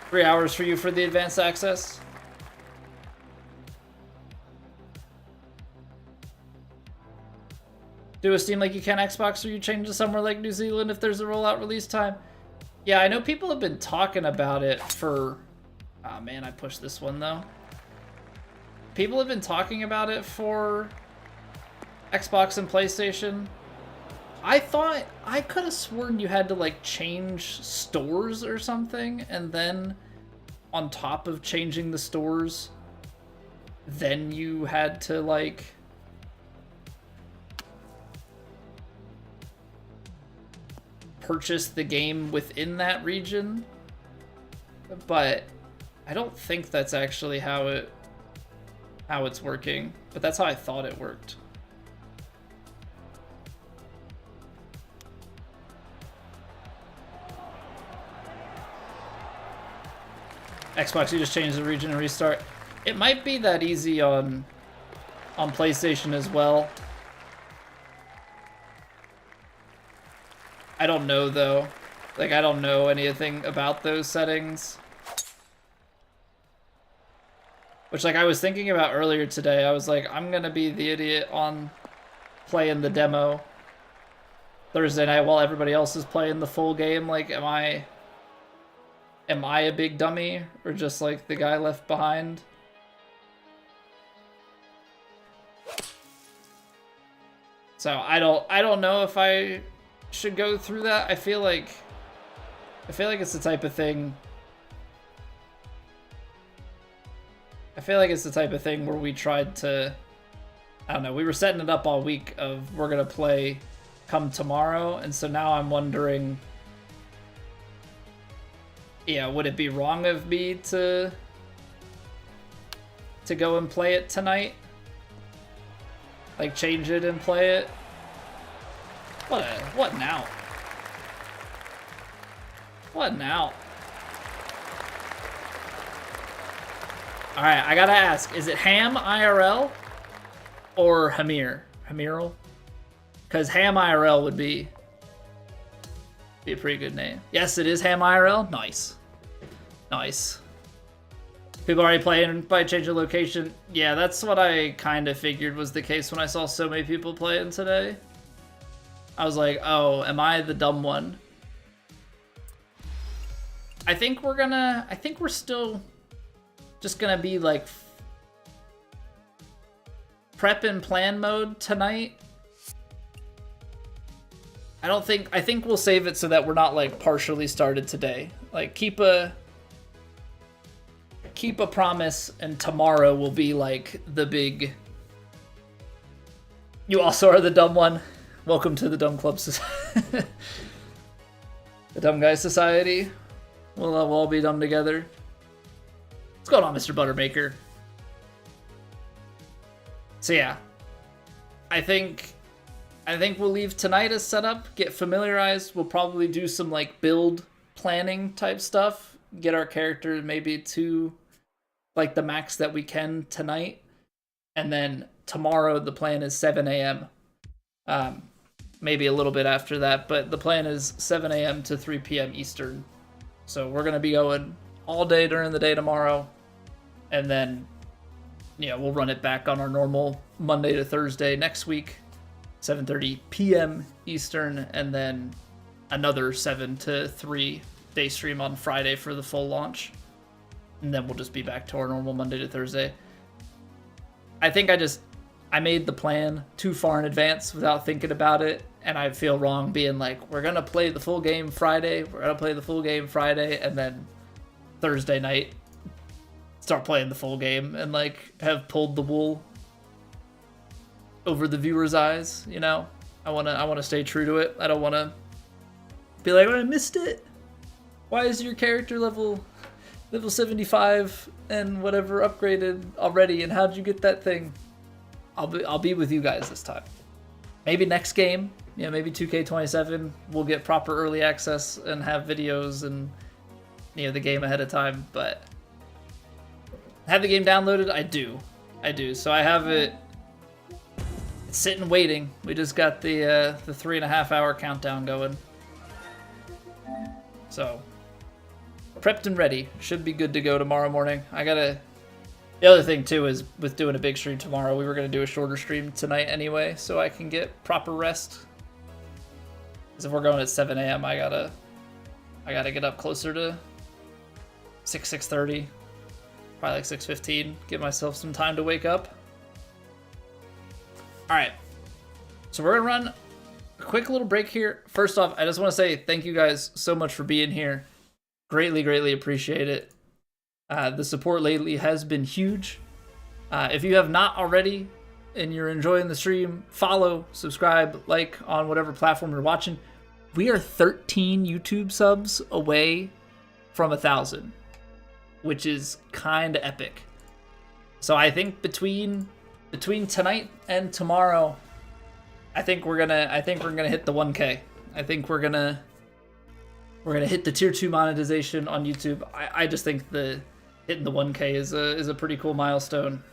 3 hours for you for the advanced access. Do a Steam like you can Xbox, or you change to somewhere like New Zealand if there's a rollout release time. Yeah, I know people have been talking about it for... Oh man, I pushed this one though. People have been talking about it for Xbox and PlayStation. I thought, I could have sworn you had to like change stores or something, and then on top of changing the stores, then you had to like... purchase the game within that region, but I don't think that's actually how it's working, but that's how I thought it worked. Xbox, you just change the region and restart. It might be that easy on PlayStation as well. I don't know, though. Like, I don't know anything about those settings. Which, like, I was thinking about earlier today. I was like, I'm gonna be the idiot on playing the demo Thursday night while everybody else is playing the full game. Like, am I a big dummy? Or just, like, the guy left behind? So, I don't know if I should go through that. I feel like it's the type of thing. I feel like it's the type of thing where we tried to, I don't know, we were setting it up all week of we're gonna play come tomorrow, and so now I'm wondering, yeah, would it be wrong of me to go and play it tonight? Like change it and play it? What now? What now? Alright, I gotta ask, is it Ham IRL or Hamir? Hamiral? Because Ham IRL would be a pretty good name. Yes, it is Ham IRL. Nice. Nice. People already playing by changing location. Yeah, that's what I kind of figured was the case when I saw so many people playing today. I was like, oh, am I the dumb one? I think we're still just gonna be like prep and plan mode tonight. I think we'll save it so that we're not like partially started today. Like keep a promise, and tomorrow will be like the big... You also are the dumb one. Welcome to the Dumb Club Society. The Dumb Guy Society. We'll all be dumb together. What's going on, Mr. Buttermaker? So yeah, I think we'll leave tonight as set up, get familiarized. We'll probably do some like build planning type stuff, get our character maybe to like the max that we can tonight, and then tomorrow the plan is 7 a.m. Maybe a little bit after that, but the plan is 7 a.m. to 3 p.m. Eastern. So we're gonna be going all day during the day tomorrow, and then yeah, we'll run it back on our normal Monday to Thursday next week, 7:30 p.m. Eastern, and then another 7 to 3 day stream on Friday for the full launch. And then we'll just be back to our normal Monday to Thursday. I think I made the plan too far in advance without thinking about it, and I feel wrong being like, we're gonna play the full game Friday, and then Thursday night start playing the full game and like have pulled the wool over the viewer's eyes, you know? I wanna stay true to it. I don't wanna be like, oh, I missed it. Why is your character level 75 and whatever upgraded already, and how'd you get that thing? I'll be with you guys this time. Maybe next game, yeah, maybe 2K27, we'll get proper early access and have videos and, you know, the game ahead of time. But have the game downloaded? I do. So I have it sitting waiting. We just got the 3.5 hour countdown going. So prepped and ready. Should be good to go tomorrow morning. The other thing too is with doing a big stream tomorrow, we were gonna do a shorter stream tonight anyway, so I can get proper rest. Because if we're going at 7 a.m., I gotta get up closer to 6:30, probably like 6:15. Give myself some time to wake up. All right, so we're gonna run a quick little break here. First off, I just want to say thank you guys so much for being here. Greatly appreciate it. The support lately has been huge. If you have not already and you're enjoying the stream, follow, subscribe, like on whatever platform you're watching. We are 13 YouTube subs away from 1,000, which is kind of epic. So I think between tonight and tomorrow, I think we're gonna hit the 1K. I think we're gonna hit the tier 2 monetization on YouTube. I just think hitting the 1K is a pretty cool milestone.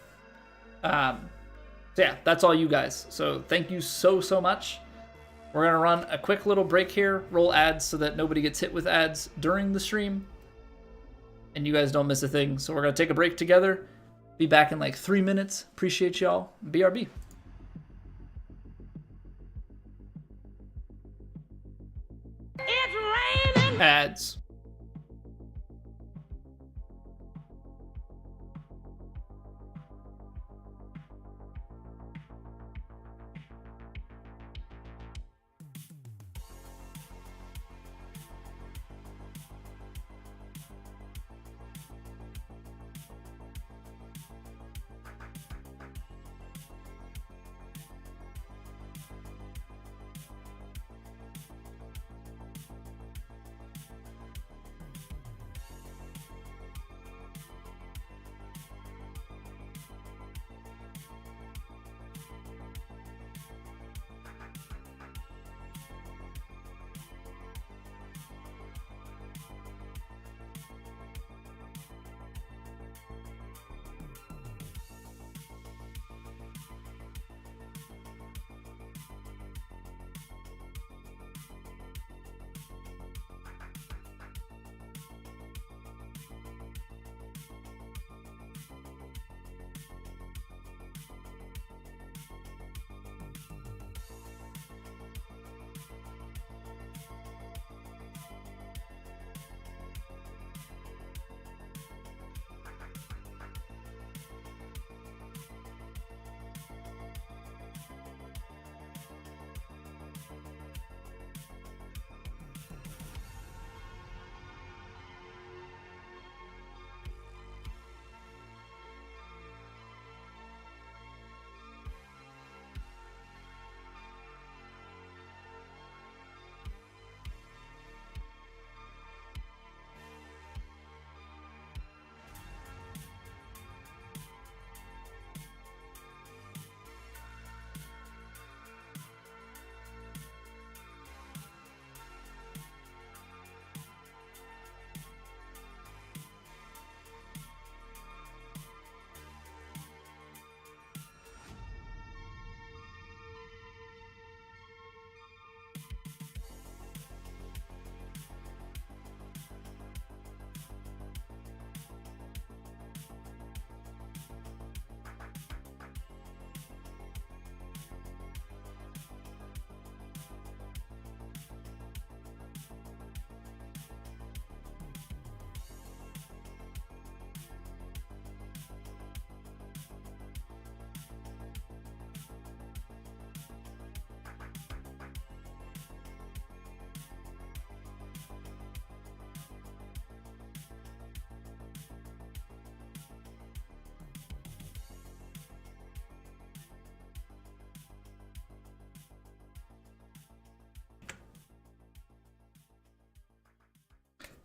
So yeah, that's all you guys. So thank you so much. We're gonna run a quick little break here, roll ads so that nobody gets hit with ads during the stream, and you guys don't miss a thing. So we're gonna take a break together. Be back in like 3 minutes. Appreciate y'all. BRB. It's raining. Ads.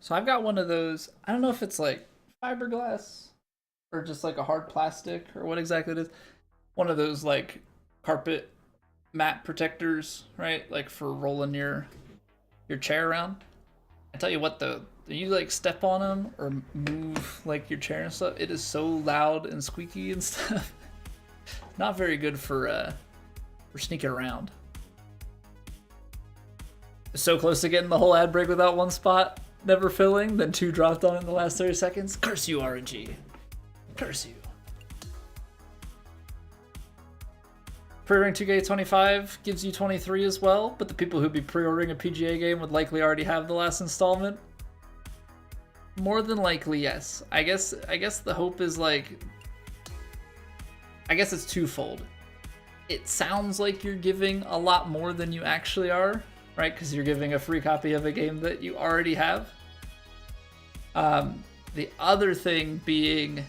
So I've got one of those. I don't know if it's like fiberglass or just like a hard plastic or what exactly it is. One of those like carpet mat protectors, right? Like for rolling your chair around. I tell you what though, you like step on them or move like your chair and stuff, it is so loud and squeaky and stuff. Not very good for sneaking around. So close to getting the whole ad break without one spot never filling, then 2 dropped on it in the last 30 seconds. Curse you, RNG. Curse you. Pre-ordering 2K25 gives you 23 as well, but the people who'd be pre-ordering a PGA game would likely already have the last installment. More than likely, yes. I guess the hope is like, I guess it's twofold. It sounds like you're giving a lot more than you actually are, right? Because you're giving a free copy of a game that you already have. The other thing being,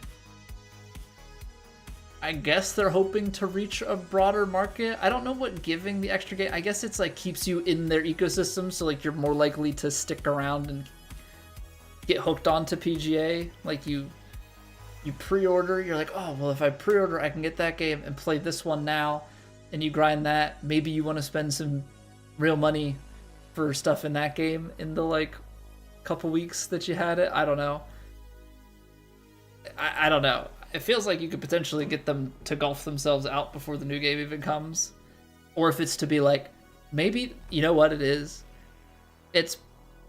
I guess they're hoping to reach a broader market. I don't know what giving the extra game, I guess it's like keeps you in their ecosystem, so like you're more likely to stick around and get hooked onto PGA. Like you pre-order, you're like, oh, well, if I pre-order, I can get that game and play this one now, and you grind that. Maybe you want to spend some real money for stuff in that game in the like couple weeks that you had it. I don't know. I don't know. It feels like you could potentially get them to golf themselves out before the new game even comes. Or if it's to be like, maybe, you know what it is? It's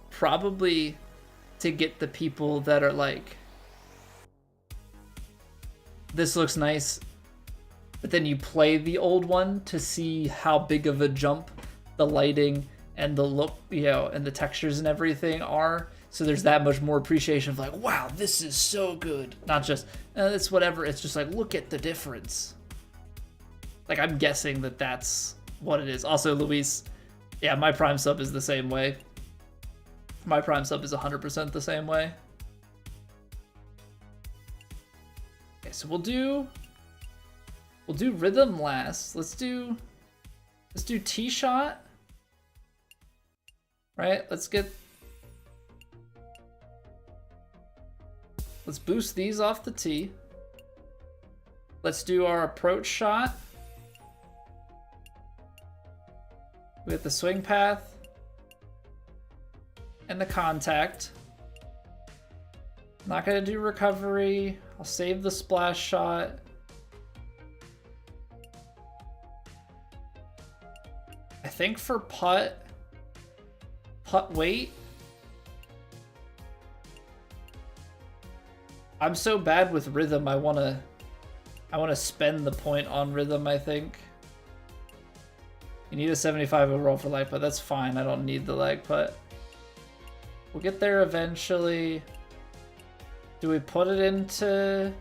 probably to get the people that are like, this looks nice, but then you play the old one to see how big of a jump the lighting and the look, you know, and the textures and everything are. So there's that much more appreciation of like, wow, this is so good. Not just, it's whatever. It's just like, look at the difference. Like, I'm guessing that that's what it is. Also, Luis, yeah, my Prime sub is the same way. My Prime sub is 100% the same way. Okay, so we'll do rhythm last. Let's do tee shot. Right? Let's boost these off the tee. Let's do our approach shot. We have the swing path and the contact. Not gonna do recovery. I'll save the splash shot. I think for putt weight, I'm so bad with rhythm, I wanna spend the point on rhythm, I think. You need a 75 overall for lag putt. That's fine, I don't need the lag putt. We'll get there eventually. Do we put it into...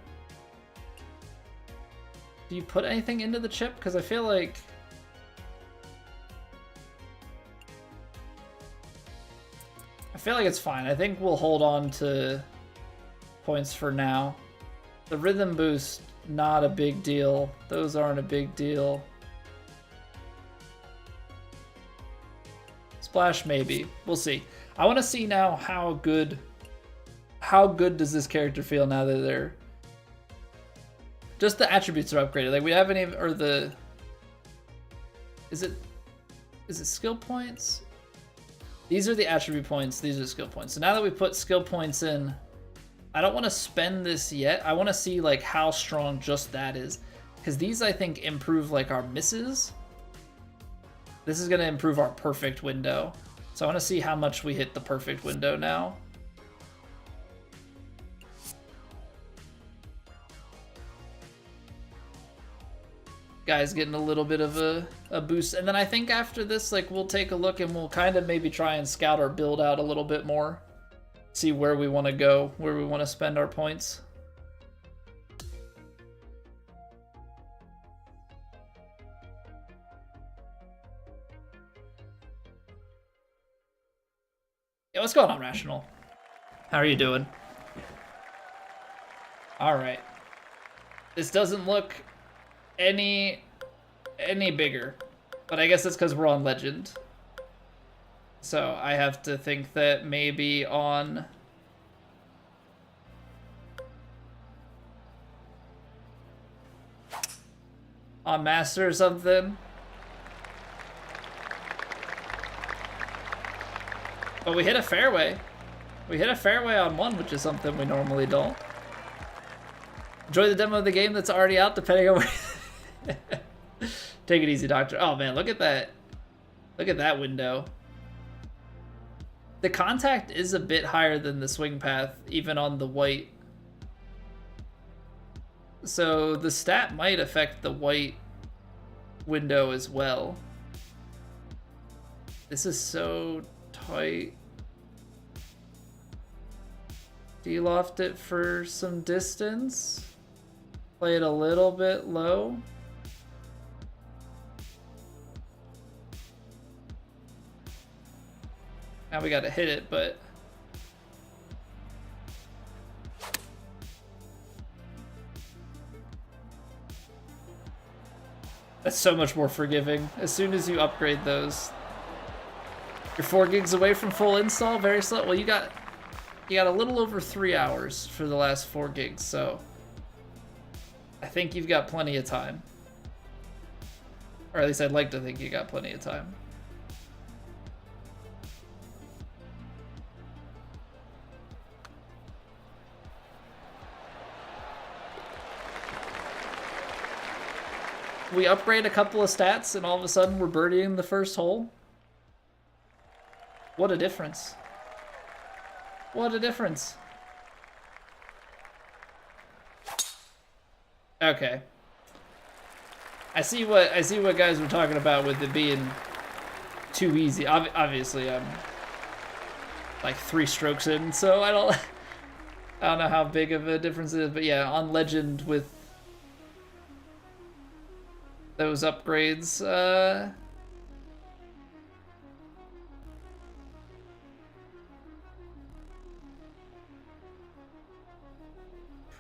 Do you put anything into the chip? Because I feel like... it's fine. I think we'll hold on to points for now. The rhythm boost, not a big deal. Those aren't a big deal. Splash, maybe. We'll see. I want to see now how good does this character feel now that they're... Just the attributes are upgraded. Like, we haven't even... Or the... Is it skill points? These are the attribute points. These are skill points. So now that we put skill points in, I don't want to spend this yet. I want to see like how strong just that is. Because these, I think, improve like our misses. This is going to improve our perfect window. So I want to see how much we hit the perfect window now. Guy's getting a little bit of a boost. And then I think after this, like, we'll take a look and we'll kind of maybe try and scout our build out a little bit more. See where we want to go, where we want to spend our points. Yeah, what's going on, Rational? How are you doing? All right. This doesn't look any bigger, but I guess it's because we're on Legend. So I have to think that maybe on on Master or something. But we hit a fairway. We hit a fairway on one, which is something we normally don't. Enjoy the demo of the game that's already out, depending on where... Take it easy, Doctor. Oh, man, look at that. Look at that window. The contact is a bit higher than the swing path, even on the white. So the stat might affect the white window as well. This is so tight. De-loft it for some distance. Play it a little bit low. Now we gotta hit it, but... That's so much more forgiving. As soon as you upgrade those. You're 4 gigs away from full install, very slow. Well, you got a little over 3 hours for the last 4 gigs, so... I think you've got plenty of time. Or at least I'd like to think you got plenty of time. We upgrade a couple of stats and all of a sudden we're birdieing the first hole. What a difference. What a difference. Okay. I see what guys were talking about with it being too easy. Obviously I'm like 3 strokes in, so I don't know how big of a difference it is, but yeah, on Legend with those upgrades,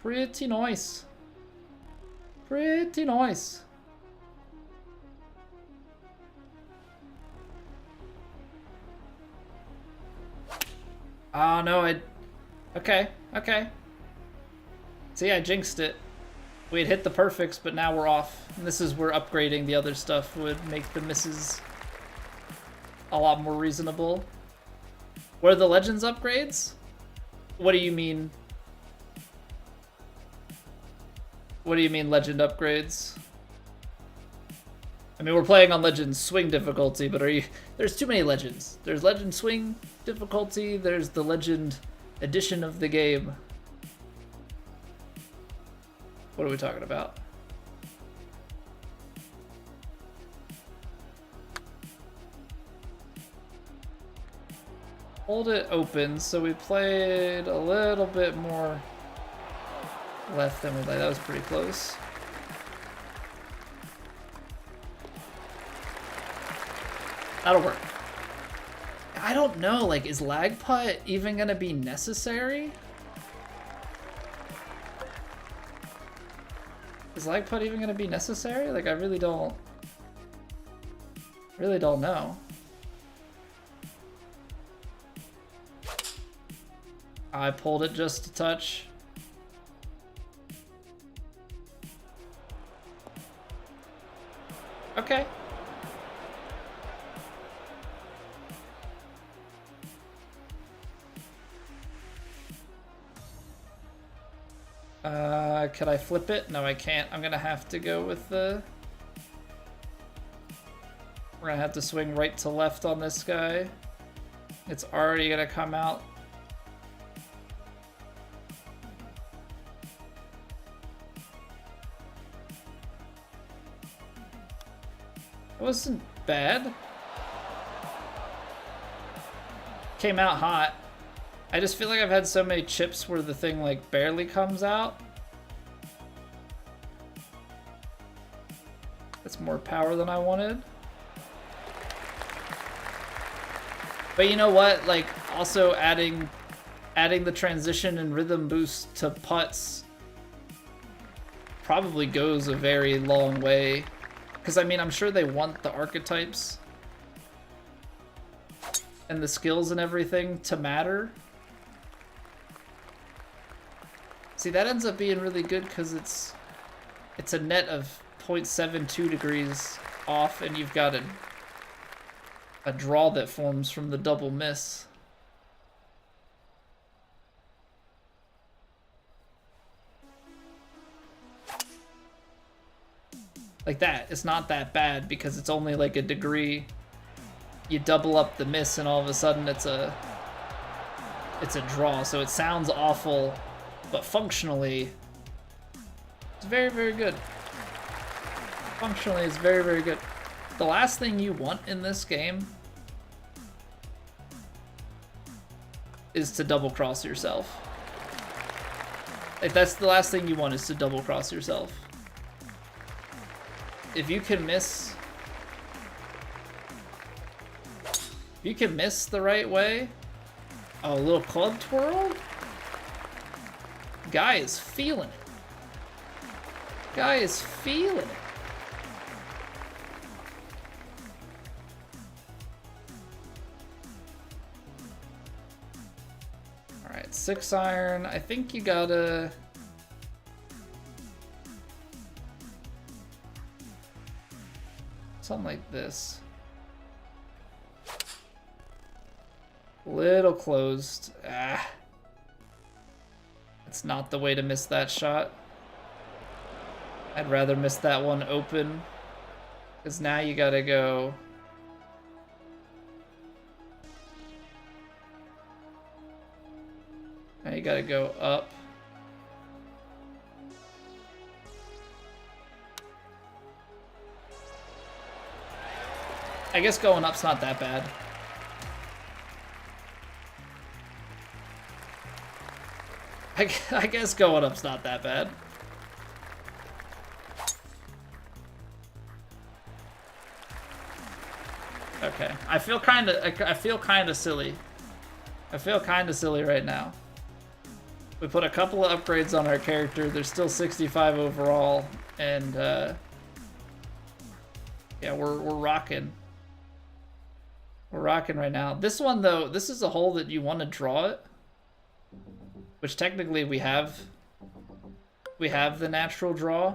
pretty nice. Pretty nice. Oh no, okay. See, I jinxed it. We had hit the perfects, but now we're off. And this is where upgrading the other stuff would make the misses a lot more reasonable. What are the Legends upgrades? What do you mean? What do you mean Legend upgrades? I mean, we're playing on Legend swing difficulty, but there's too many Legends. There's Legend swing difficulty, there's the Legend edition of the game. What are we talking about? Hold it open, so we played a little bit more left than we'd like. That was pretty close. That'll work. I don't know, like, is lag putt even gonna be necessary? Is lag putt even gonna be necessary? Like, I really don't know. I pulled it just a touch. Okay. Could I flip it? No, I can't. I'm gonna have to go with the... We're gonna have to swing right to left on this guy. It's already gonna come out. It wasn't bad. Came out hot. I just feel like I've had so many chips where the thing like barely comes out. That's more power than I wanted. But you know what? Like, also adding the transition and rhythm boost to putts probably goes a very long way. Because, I mean, I'm sure they want the archetypes and the skills and everything to matter. See, that ends up being really good because it's a net of 0.72 degrees off, and you've got a draw that forms from the double miss. Like that, it's not that bad because it's only like a degree. You double up the miss and all of a sudden it's a draw. So it sounds awful, but functionally, it's very, very good. Functionally, it's very, very good. The last thing you want in this game is to double cross yourself. Like that's the last thing you want, is to double cross yourself. If you can miss the right way, oh, a little club twirl. Guy is feeling it. Guy is feeling it. All right, 6-iron. I think you gotta. Something like this. Little closed. Ah. It's not the way to miss that shot. I'd rather miss that one open. Because now you gotta go. Now you gotta go up. I guess going up's not that bad. I guess going up's not that bad. Okay, I feel kind of silly. I feel kind of silly right now. We put a couple of upgrades on our character. There's still 65 overall, and yeah, we're rocking. We're rocking right now. This one though, this is a hole that you want to draw it, which technically we have the natural draw.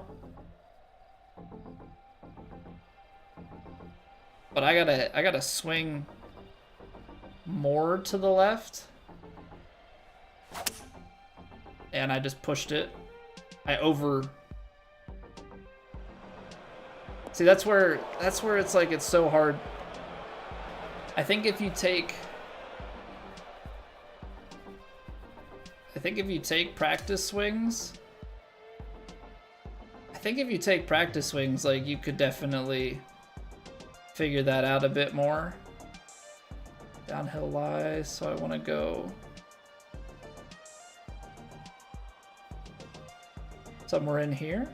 But I gotta swing more to the left. And I just pushed it. See, that's where it's like it's so hard. I think if you take practice swings, like you could definitely figure that out a bit more. Downhill lie, so I want to go somewhere in here.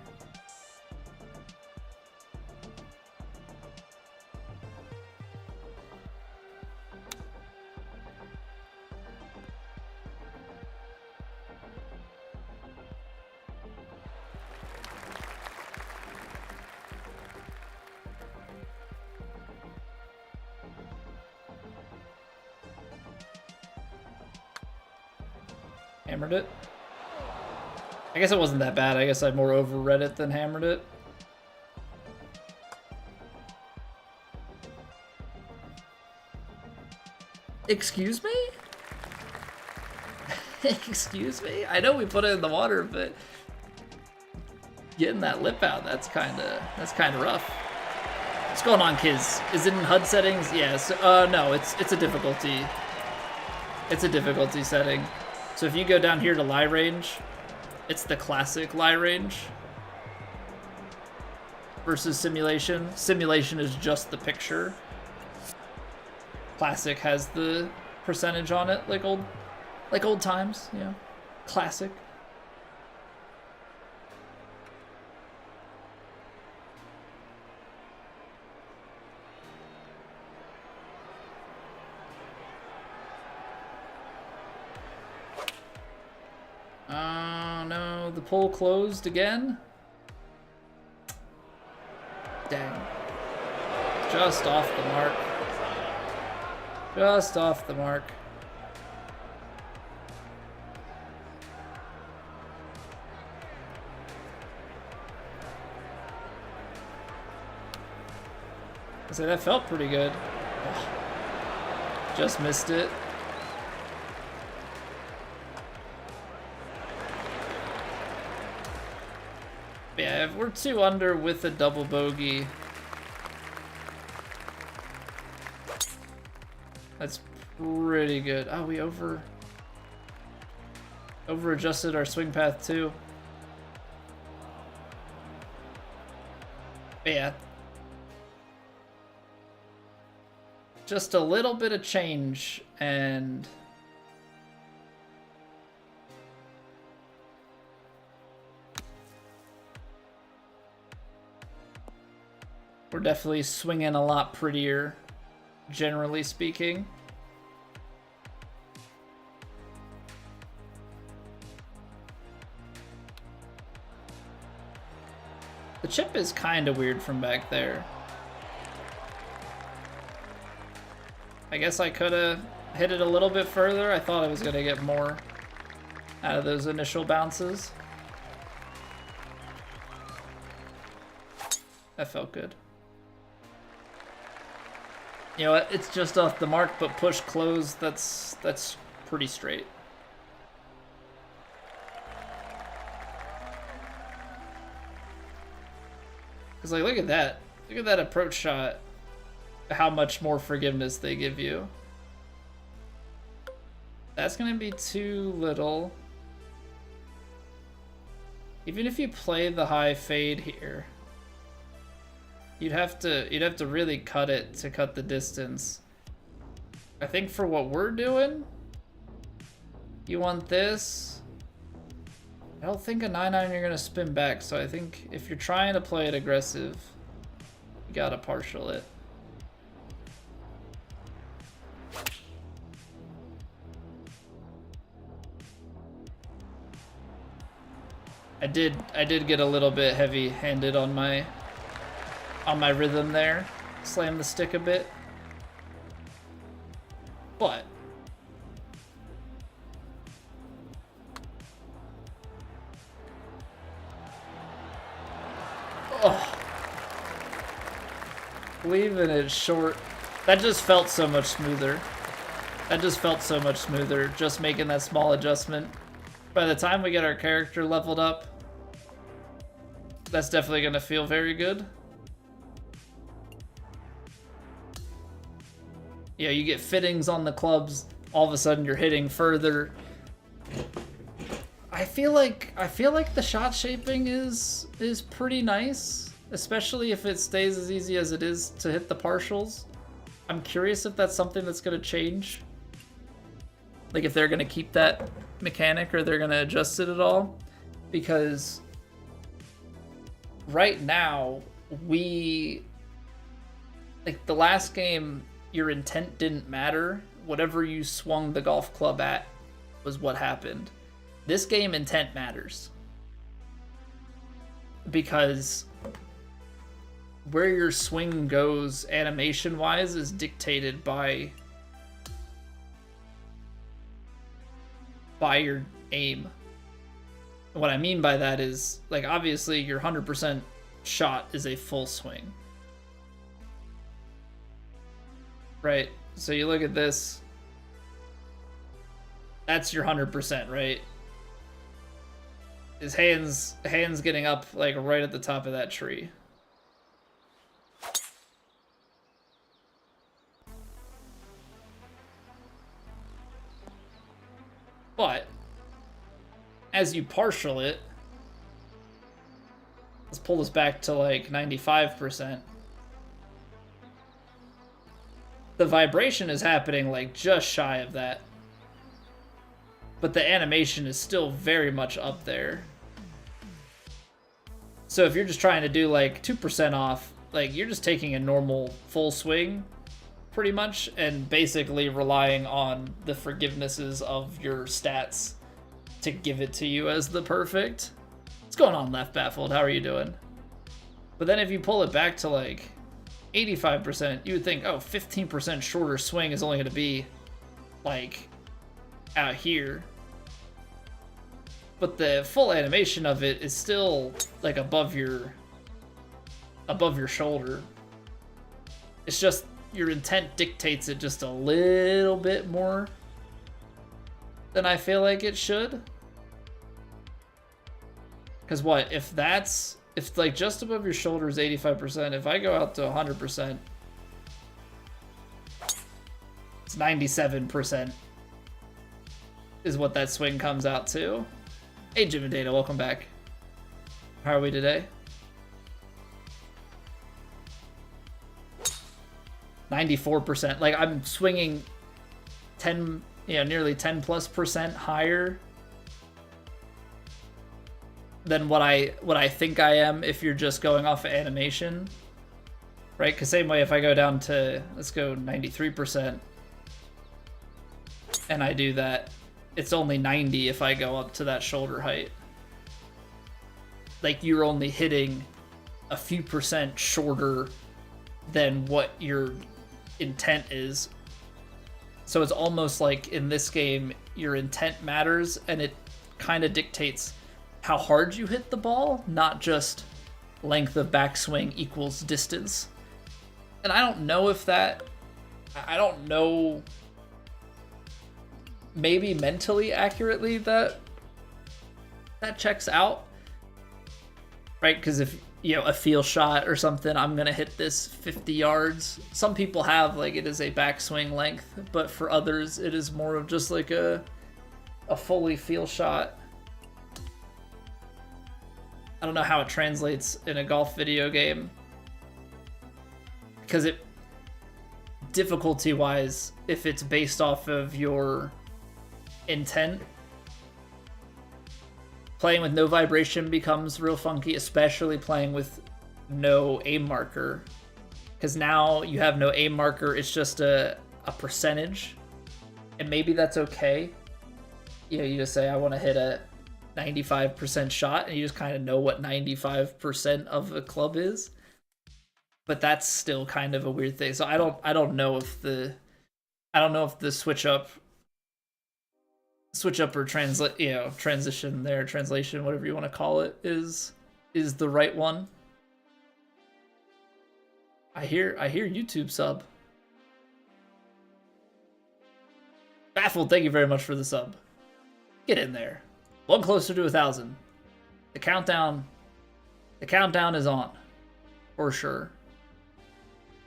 Hammered it. I guess it wasn't that bad. I guess I more overread it than hammered it. Excuse me? Excuse me? I know we put it in the water, but getting that lip out, that's kinda rough. What's going on, kids? Is it in HUD settings? Yes. No, it's a difficulty. It's a difficulty setting. So if you go down here to lie range, it's the classic lie range versus simulation. Simulation is just the picture. Classic has the percentage on it, like old times, you know. Classic. Oh no, the poll closed again? Dang. Just off the mark. Just off the mark. I say that felt pretty good. Just missed it. Yeah, if we're 2 under with a double bogey, that's pretty good. Oh, we over adjusted our swing path too. But yeah. Just a little bit of change and we're definitely swinging a lot prettier, generally speaking. The chip is kind of weird from back there. I guess I could have hit it a little bit further. I thought I was going to get more out of those initial bounces. That felt good. You know what? It's just off the mark, but push close, that's pretty straight. Because, like, look at that. Look at that approach shot. How much more forgiveness they give you. That's going to be too little. Even if you play the high fade here, you'd have to really cut it to cut the distance. I think for what we're doing, you want this. I don't think a 9-9 you're gonna spin back, so I think if you're trying to play it aggressive, you gotta partial it. I did get a little bit heavy-handed on my rhythm there. Slam the stick a bit. But leaving it short. That just felt so much smoother. Just making that small adjustment. By the time we get our character leveled up, that's definitely going to feel very good. Yeah, you get fittings on the clubs, all of a sudden you're hitting further. I feel like the shot shaping is pretty nice, especially if it stays as easy as it is to hit the partials. I'm curious if that's something that's going to change. Like if they're going to keep that mechanic or they're going to adjust it at all. Because right now, like the last game, your intent didn't matter. Whatever you swung the golf club at was what happened. This game, intent matters. Because where your swing goes animation-wise is dictated by your aim. What I mean by that is, like, obviously your 100% shot is a full swing. Right? So you look at this. That's your 100%, right? His hands getting up, like, right at the top of that tree. But as you partial it, let's pull this back to like 95%. The vibration is happening like just shy of that. But the animation is still very much up there. So if you're just trying to do like 2% off, like you're just taking a normal full swing pretty much and basically relying on the forgivenesses of your stats to give it to you as the perfect. What's going on, Left Baffled? How are you doing? But then if you pull it back to like 85%, you would think, oh, 15% shorter swing is only going to be like out here. But the full animation of it is still like above your shoulder. It's just your intent dictates it just a little bit more than I feel like it should. Because what, if like just above your shoulder is 85%, if I go out to 100%, it's 97% is what that swing comes out to. Hey, Jim and Data, welcome back. How are we today? 94%. Like, I'm swinging 10, nearly 10+% higher than what I think I am if you're just going off of animation, right? Because same way, if I go down to, let's go 93%, and I do that, it's only 90 if I go up to that shoulder height. Like, you're only hitting a few percent shorter than what your intent is. So it's almost like in this game, your intent matters, and it kind of dictates how hard you hit the ball, not just length of backswing equals distance. And I don't know if that, I don't know, maybe mentally accurately that checks out, right? Because if, a feel shot or something, I'm going to hit this 50 yards. Some people have, like, it is a backswing length, but for others, it is more of just like a fully feel shot. I don't know how it translates in a golf video game, because it, difficulty-wise, if it's based off of your intent, playing with no vibration becomes real funky, especially playing with no aim marker, because now you have no aim marker. It's just a percentage, and maybe that's okay. You just say, I want to hit a 95% shot, and you just kind of know what 95% of a club is. But that's still kind of a weird thing. So I don't know if the switch up or transition there, translation, whatever you want to call it, is the right one. I hear YouTube sub. Baffled, thank you very much for the sub. Get in there. One closer to 1,000. The countdown is on, for sure.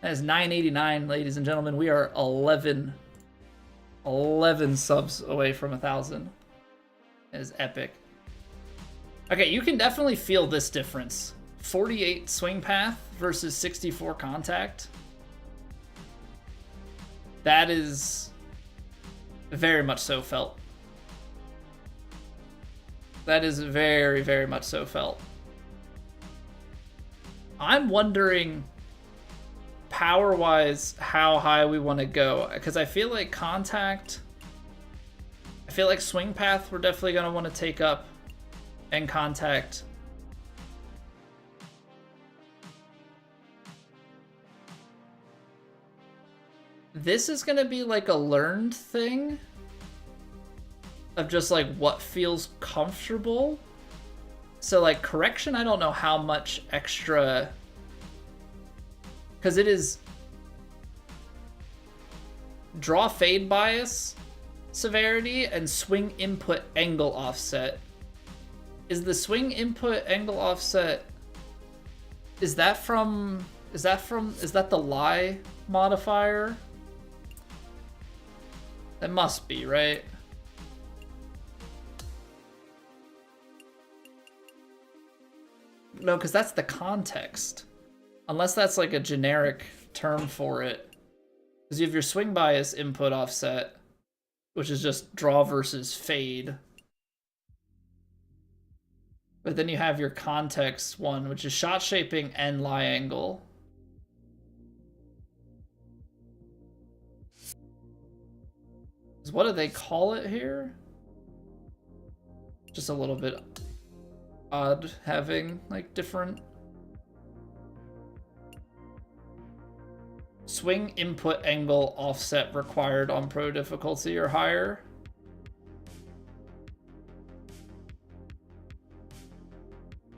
That is 989, ladies and gentlemen. We are 11 subs away from 1,000. It is epic. Okay, you can definitely feel this difference. 48 swing path versus 64 contact. That is very much so felt. That is very, very much so felt. I'm wondering, power-wise, how high we want to go. Because I feel like swing path we're definitely going to want to take up, and contact. This is going to be like a learned thing of just like what feels comfortable. So like correction, I don't know how much extra, because it is draw fade bias severity and swing input angle offset. Is the swing input angle offset, is that the lie modifier? That must be, right? No, because that's the context. Unless that's like a generic term for it. Because you have your swing bias input offset, which is just draw versus fade. But then you have your context one, which is shot shaping and lie angle. What do they call it here? Just a little bit odd having like different swing input angle offset required on pro difficulty or higher.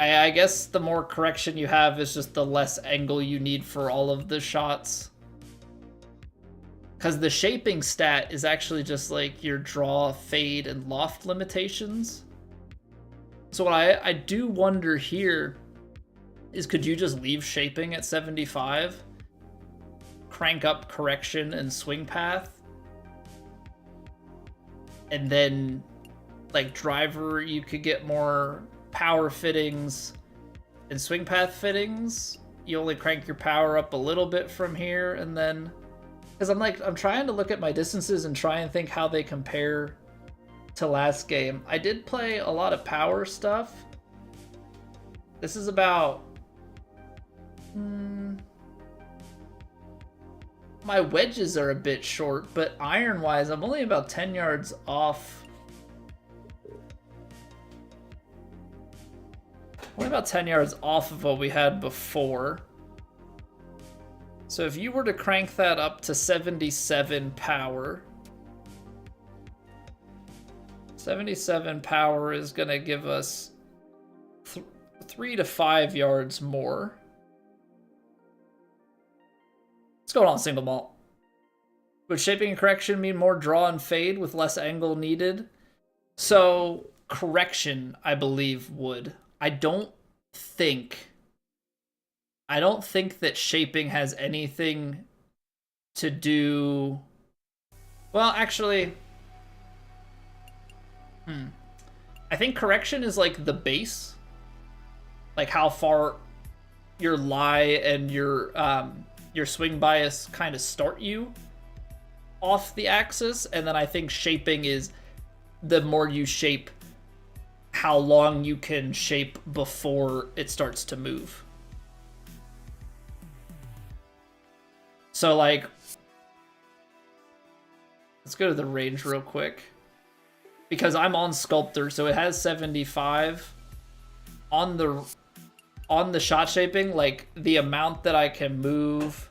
I guess the more correction you have is just the less angle you need for all of the shots. Because the shaping stat is actually just like your draw, fade, and loft limitations. So what I do wonder here is, could you just leave shaping at 75? Crank up correction and swing path? And then, like, driver, you could get more power fittings and swing path fittings. You only crank your power up a little bit from here, and then... Because I'm trying to look at my distances and try and think how they compare to last game. I did play a lot of power stuff. This is about... my wedges are a bit short, but iron-wise, I'm only about 10 yards off. Only about 10 yards off of what we had before. So if you were to crank that up to 77 power, 77 power is going to give us 3 to 5 yards more. Let's go on single malt. Would shaping and correction mean more draw and fade with less angle needed? So correction, I believe, would. I don't think that shaping has anything to do... Well, actually... I think correction is like the base. Like how far your lie and your swing bias kind of start you off the axis. And then I think shaping is the more you shape, how long you can shape before it starts to move. So, like, let's go to the range real quick. Because I'm on Sculptor, so it has 75. On the shot shaping, like, the amount that I can move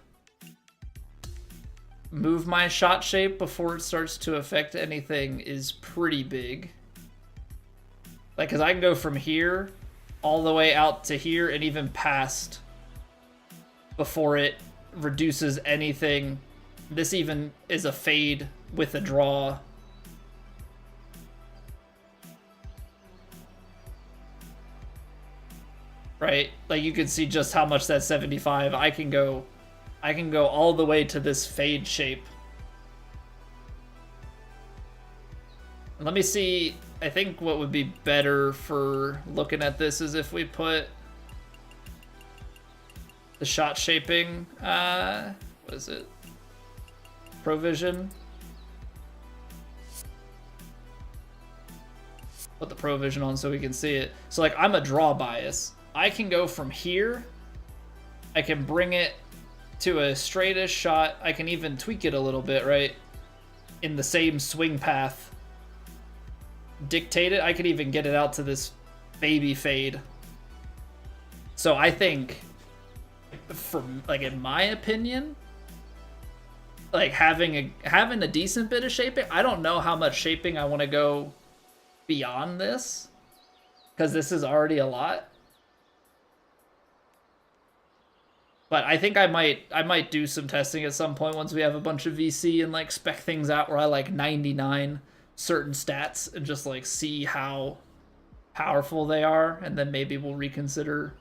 my shot shape before it starts to affect anything is pretty big. Like, because I can go from here all the way out to here and even past before it reduces anything. This even is a fade with a draw. Right? Like, you can see just how much that 75. I can go all the way to this fade shape. Let me see. I think what would be better for looking at this is if we put the shot shaping, what is it? Provision. Put the provision on so we can see it. So, like, I'm a draw bias. I can go from here. I can bring it to a straightish shot. I can even tweak it a little bit, right? In the same swing path. Dictate it. I could even get it out to this baby fade. So I think, from, like, in my opinion, like, having a decent bit of shaping. I don't know how much shaping I want to go beyond this, because this is already a lot. But I think I might do some testing at some point once we have a bunch of VC and, like, spec things out where I, like, 99 certain stats and just, like, see how powerful they are, and then maybe we'll reconsider,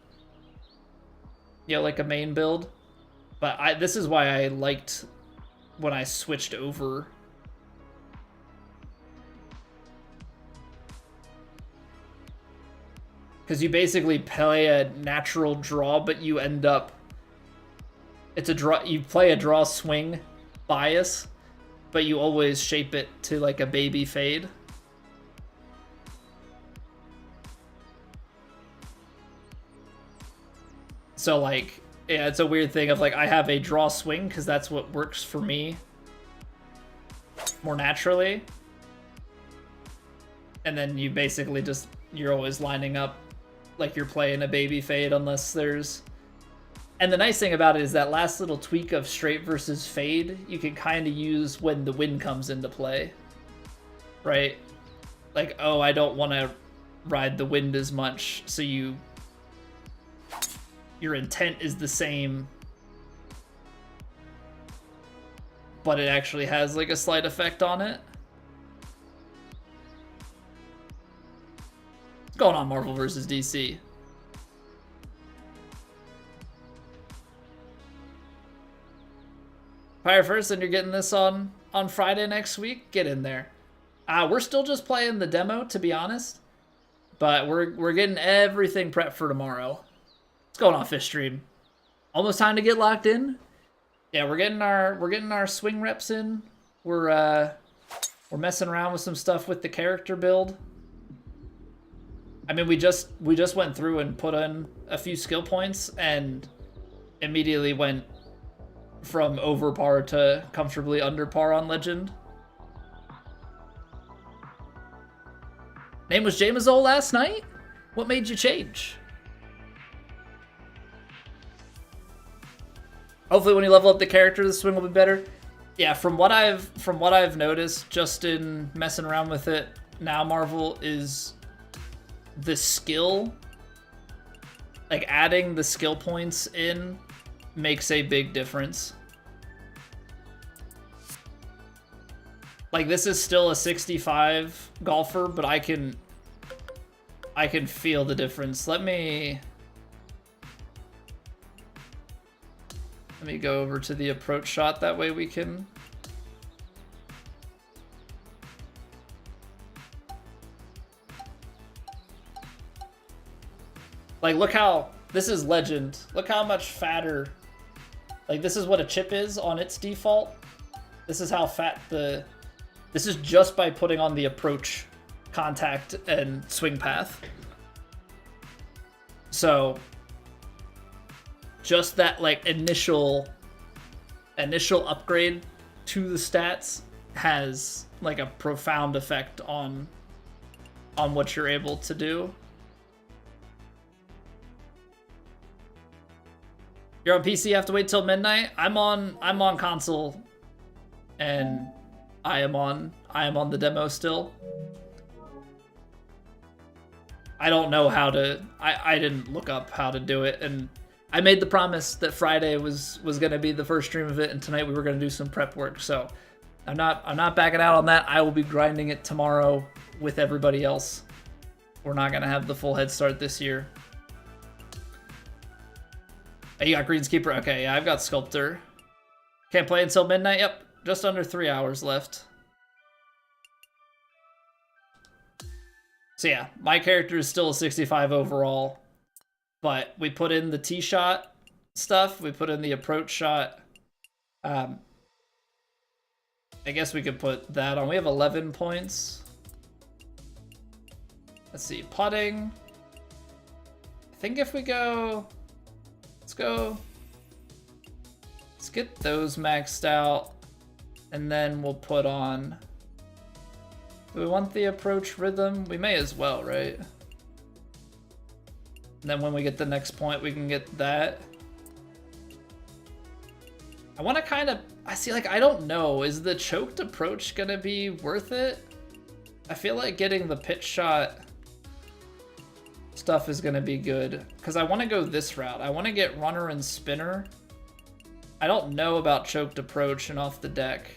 you know, like, a main build. But this is why I liked when I switched over. Because you basically play a natural draw, but you end up... It's a draw. You play a draw swing bias, but you always shape it to, like, a baby fade. So, like, yeah, it's a weird thing of, like, I have a draw swing because that's what works for me more naturally. And then you basically just, you're always lining up like you're playing a baby fade unless there's... And the nice thing about it is that last little tweak of straight versus fade, you can kind of use when the wind comes into play, right? Like, oh, I don't want to ride the wind as much, so your intent is the same, but it actually has like a slight effect on it. What's going on, Marvel versus DC? Fire first, and you're getting this on Friday next week. Get in there. We're still just playing the demo, to be honest, but we're getting everything prepped for tomorrow. What's going on, Fish Stream? Almost time to get locked in. Yeah, we're getting our swing reps in. We're messing around with some stuff with the character build. I mean, we just went through and put in a few skill points and immediately went from over par to comfortably under par on Legend. Name was Jamazole last night? What made you change? Hopefully when you level up the character, the swing will be better. Yeah, from what I've noticed just in messing around with it now, Marvel, is the skill, like adding the skill points in, makes a big difference. Like, this is still a 65 golfer, but I can feel the difference. Let me go over to the approach shot, that way we can like, look how this is Legend. Look how much fatter. Like, this is what a chip is on its default. This is how fat the... This is just by putting on the approach, contact, and swing path. So, just that, like, initial upgrade to the stats has, like, a profound effect on what you're able to do. You're on PC, you have to wait till midnight. I'm on console, and I am on the demo still. I don't know how to. I didn't look up how to do it, and I made the promise that Friday was gonna be the first stream of it, and tonight we were gonna do some prep work. So I'm not backing out on that. I will be grinding it tomorrow with everybody else. We're not gonna have the full head start this year. Hey, you got Greenskeeper? Okay, yeah, I've got Sculptor. Can't play until midnight? Yep, just under 3 hours left. So yeah, my character is still a 65 overall, but we put in the tee shot stuff, we put in the approach shot. I guess we could put that on. We have 11 points. Let's see, putting. I think if we go... Let's get those maxed out, and then we'll put on... Do we want the approach rhythm? We may as well, right? And then when we get the next point, we can get that. I want to kind of... I see, like, I don't know. Is the choked approach going to be worth it? I feel like getting the pitch shot stuff is going to be good, because I want to go this route. I want to get runner and spinner. I don't know about choked approach and off the deck.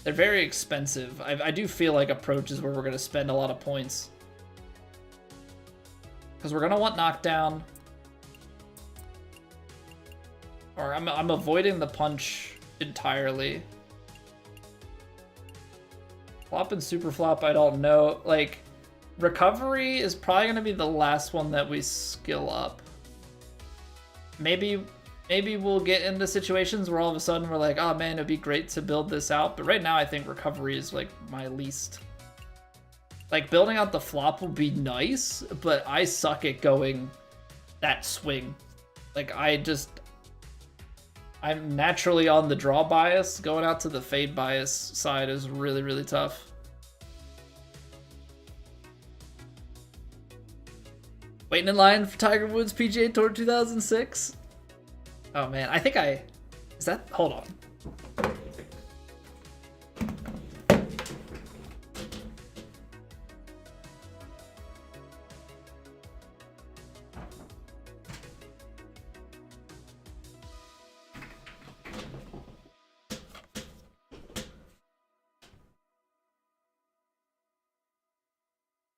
They're very expensive. I do feel like approach is where we're going to spend a lot of points, because we're going to want knockdown. Or I'm avoiding the punch entirely. Flop and super flop, I don't know. Like, recovery is probably going to be the last one that we skill up. Maybe we'll get into situations where all of a sudden we're like, oh man, it'd be great to build this out. But right now I think recovery is like my least. Like, building out the flop will be nice, but I suck at going that swing. Like, I'm naturally on the draw bias. Going out to the fade bias side is really, really tough. Waiting in line for Tiger Woods PGA Tour 2006. Oh man, I think is that, hold on.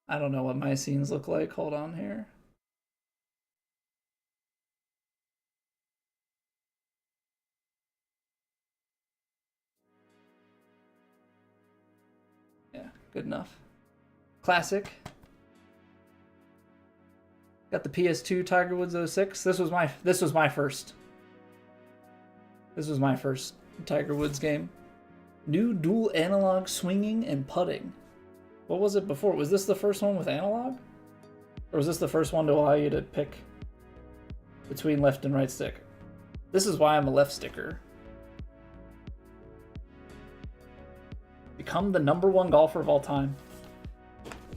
I don't know what my scenes look like. Hold on here. Yeah, good enough. Classic. Got the PS2 Tiger Woods 06. This was my first. This was my first Tiger Woods game. New dual analog swinging and putting. What was it before? Was this the first one with analog? Or was this the first one to allow you to pick between left and right stick? This is why I'm a left sticker. Become the #1 golfer of all time.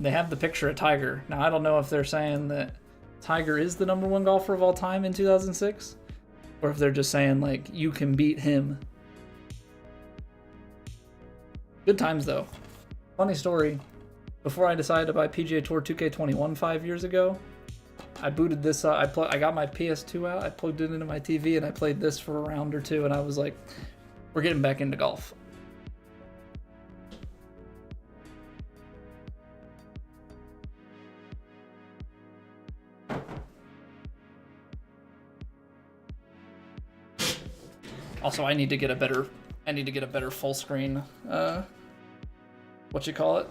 They have the picture of Tiger. Now, I don't know if they're saying that Tiger is the #1 golfer of all time in 2006, or if they're just saying, like, you can beat him. Good times, though. Funny story. Before I decided to buy PGA Tour 2K21 5 years ago, I booted this up. I got my PS2 out, I plugged it into my TV, and I played this for a round or two, and I was like, we're getting back into golf. Also, I need to get a better full screen, what you call it?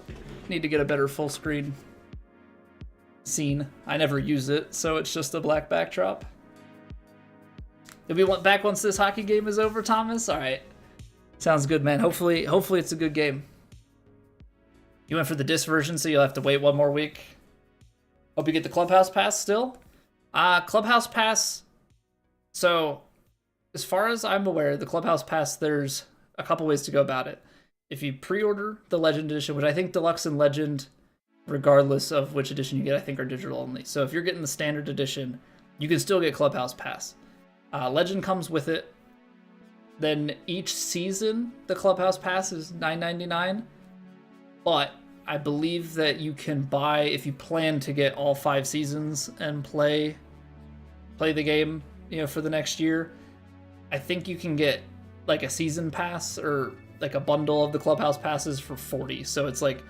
Need to get a better full screen scene. I never use it, so it's just a black backdrop. You'll be back once this hockey game is over, Thomas? Alright. Sounds good, man. Hopefully it's a good game. You went for the disc version, so you'll have to wait one more week. Hope you get the Clubhouse Pass still. Clubhouse Pass, so as far as I'm aware, the Clubhouse Pass, there's a couple ways to go about it. If you pre-order the Legend Edition, which I think Deluxe and Legend, regardless of which edition you get, I think are digital only. So if you're getting the Standard Edition, you can still get Clubhouse Pass. Legend comes with it. Then each season, the Clubhouse Pass is $9.99. But I believe that you can buy, if you plan to get all 5 seasons and play the game, for the next year, I think you can get like a season pass or like a bundle of the Clubhouse passes for $40. So it's like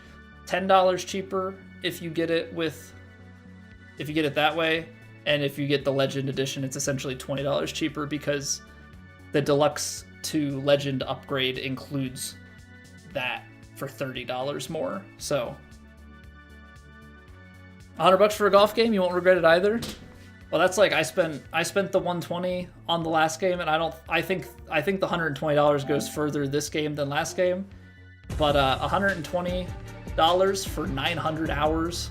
$10 cheaper if you get it that way. And if you get the Legend Edition, it's essentially $20 cheaper because the Deluxe to Legend upgrade includes that for $30 more. So $100 for a golf game, you won't regret it either. Well, that's like I spent the $120 on the last game, and I think the $120 goes further this game than last game. But $120 for 900 hours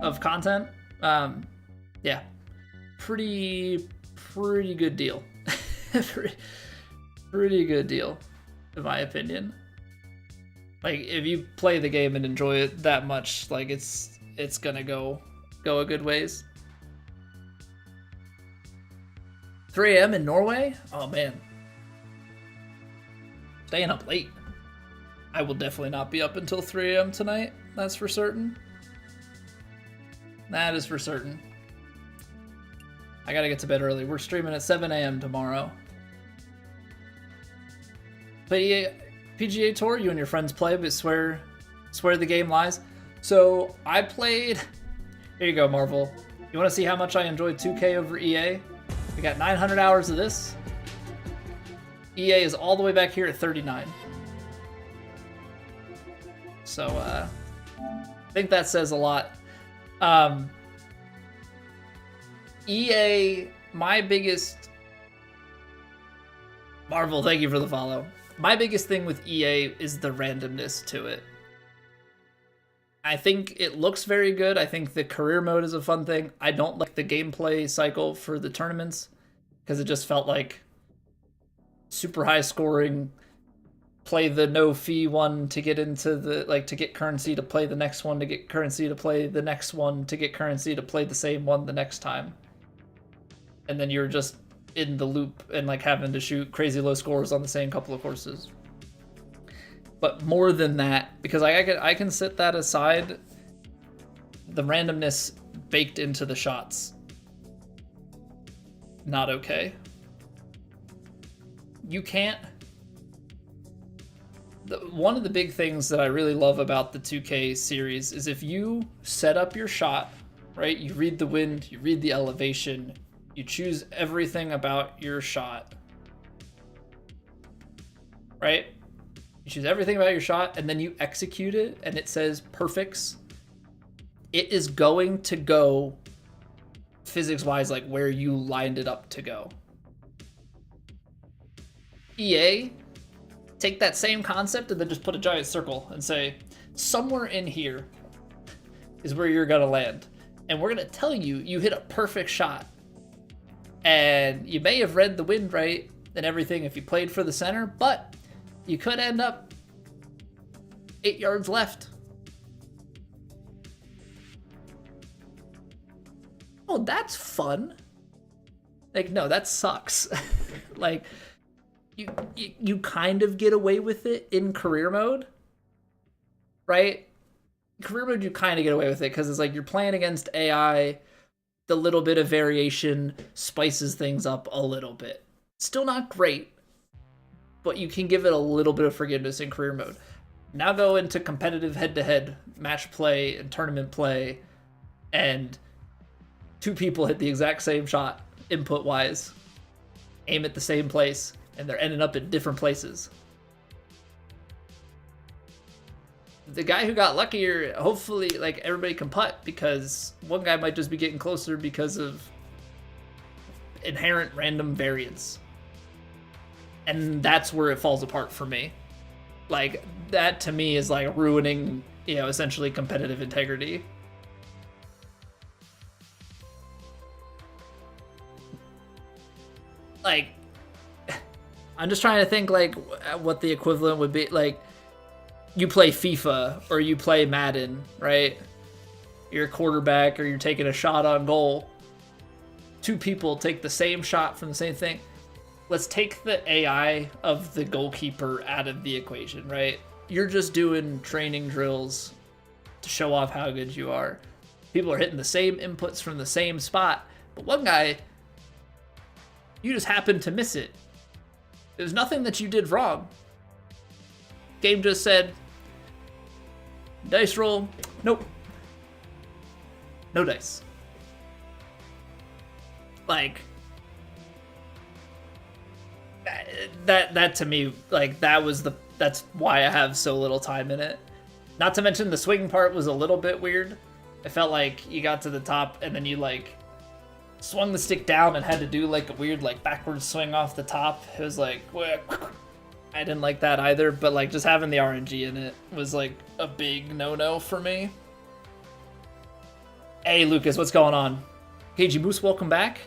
of content, yeah, pretty good deal. pretty good deal, in my opinion. Like, if you play the game and enjoy it that much, like it's gonna go a good ways. 3 a.m. in Norway? Oh man. Staying up late. I will definitely not be up until 3 a.m. tonight. That's for certain. That is for certain. I gotta get to bed early. We're streaming at 7 a.m. tomorrow. PGA Tour, you and your friends play, but swear the game lies. So I played. Here you go, Marvel. You want to see how much I enjoyed 2K over EA? We got 900 hours of this. EA is all the way back here at 39. So I think that says a lot. EA, my biggest... Marvel, thank you for the follow. My biggest thing with EA is the randomness to it. I think it looks very good. I think the career mode is a fun thing. I don't like the gameplay cycle for the tournaments because it just felt like super high scoring, play the no fee one to get into the, like, to get currency to play the next one, to get currency to play the next one, to get currency to play the same one the next time. And then you're just in the loop and like having to shoot crazy low scores on the same couple of courses. But more than that, because I can set that aside, the randomness baked into the shots, not okay. You can't one of the big things that I really love about the 2K series is if you set up your shot, right? You read the wind, you read the elevation, you choose everything about your shot, right? You choose everything about your shot, and then you execute it, and it says perfects. It is going to go physics-wise like where you lined it up to go. EA, take that same concept and then just put a giant circle and say, somewhere in here is where you're gonna land. And we're gonna tell you, you hit a perfect shot. And you may have read the wind right and everything if you played for the center, but you could end up 8 yards left. Oh, that's fun. Like, no, that sucks. Like, you kind of get away with it in career mode, right? Career mode, you kind of get away with it because it's like you're playing against AI. The little bit of variation spices things up a little bit. Still not great, but you can give it a little bit of forgiveness in career mode. Now go into competitive head-to-head match play and tournament play, and 2 people hit the exact same shot input-wise, aim at the same place, and they're ending up at different places. The guy who got luckier, hopefully, like, everybody can putt, because one guy might just be getting closer because of inherent random variance. And that's where it falls apart for me. Like, that to me is like ruining, you know, essentially competitive integrity. Like, I'm just trying to think, like, what the equivalent would be. Like, you play FIFA or you play Madden, right? You're a quarterback or you're taking a shot on goal. 2 people take the same shot from the same thing. Let's take the AI of the goalkeeper out of the equation, right? You're just doing training drills to show off how good you are. People are hitting the same inputs from the same spot, but one guy, you just happened to miss it. There's nothing that you did wrong. Game just said, dice roll. Nope. No dice. Like, that to me, like, that's why I have so little time in it. Not to mention the swing part was a little bit weird. It felt like you got to the top and then you, like, swung the stick down and had to do, like, a weird, like, backwards swing off the top. It was like, I didn't like that either, but, like, just having the RNG in it was, like, a big no-no for me. Hey, Lucas, what's going on? KG Moose, welcome back.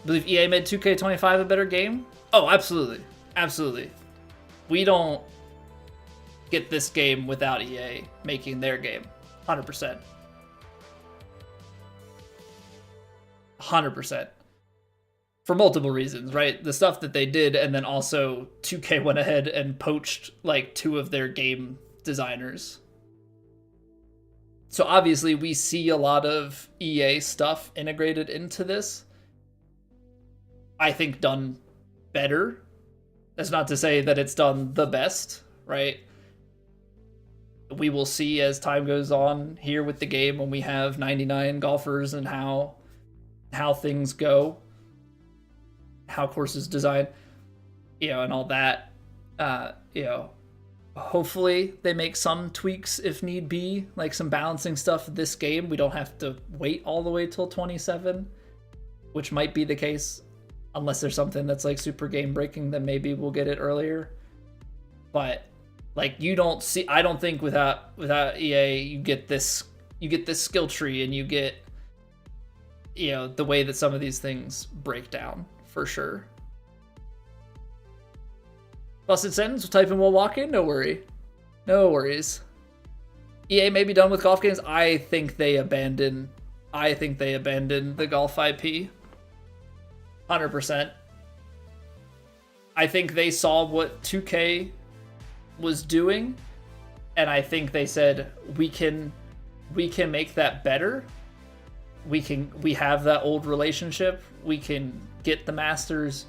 I believe EA made 2K25 a better game. Oh, absolutely. Absolutely. We don't get this game without EA making their game. 100%. 100%. For multiple reasons, right? The stuff that they did, and then also 2K went ahead and poached, like, 2 of their game designers. So obviously we see a lot of EA stuff integrated into this. I think done better. That's not to say that it's done the best, right? We will see as time goes on here with the game when we have 99 golfers and how things go, how courses design, you know, and all that. You know, hopefully they make some tweaks if need be, like some balancing stuff this game. We don't have to wait all the way till 27, which might be the case, unless there's something that's like super game breaking, then maybe we'll get it earlier. But like, you don't see, I don't think without EA you get this skill tree, and you get, you know, the way that some of these things break down for sure. Busted sentence, we'll type in while walking, no worries. EA may be done with golf games. I think they abandoned the golf IP. 100%. I think they saw what 2K was doing, and I think they said, we can make that better. We have that old relationship. We can get the Masters.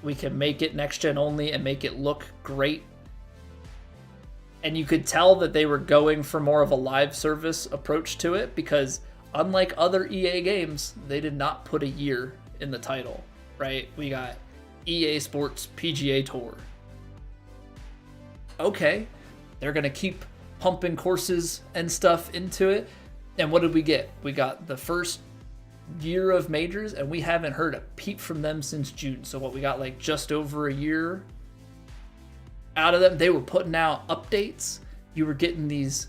We can make it next gen only and make it look great. And you could tell that they were going for more of a live service approach to it because unlike other EA games, they did not put a year in the title, right? We got EA Sports PGA Tour. Okay, they're going to keep pumping courses and stuff into it. And what did we get? We got the first year of majors, and we haven't heard a peep from them since June. So what, we got like just over a year out of them. They were putting out updates. You were getting these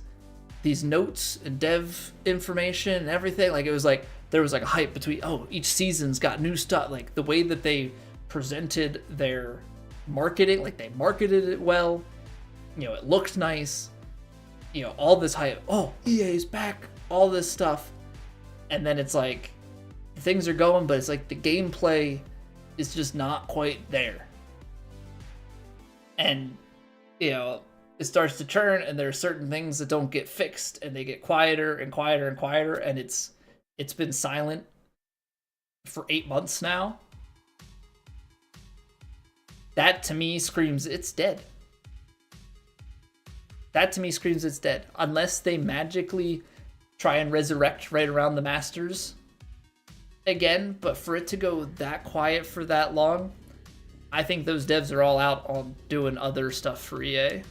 notes and dev information and everything. Like, it was like there was like a hype between, oh, each season's got new stuff. Like the way that they presented their marketing, like they marketed it well. You know, it looked nice. You know, all this hype. Oh, EA's back. All this stuff. And then it's like things are going, but it's like the gameplay is just not quite there. And, you know, it starts to churn, and there are certain things that don't get fixed, and they get quieter and quieter and quieter, and it's been silent for 8 months now. That to me screams it's dead. That to me screams it's dead. Unless they magically try and resurrect right around the Masters again, but for it to go that quiet for that long, I think those devs are all out on doing other stuff for EA.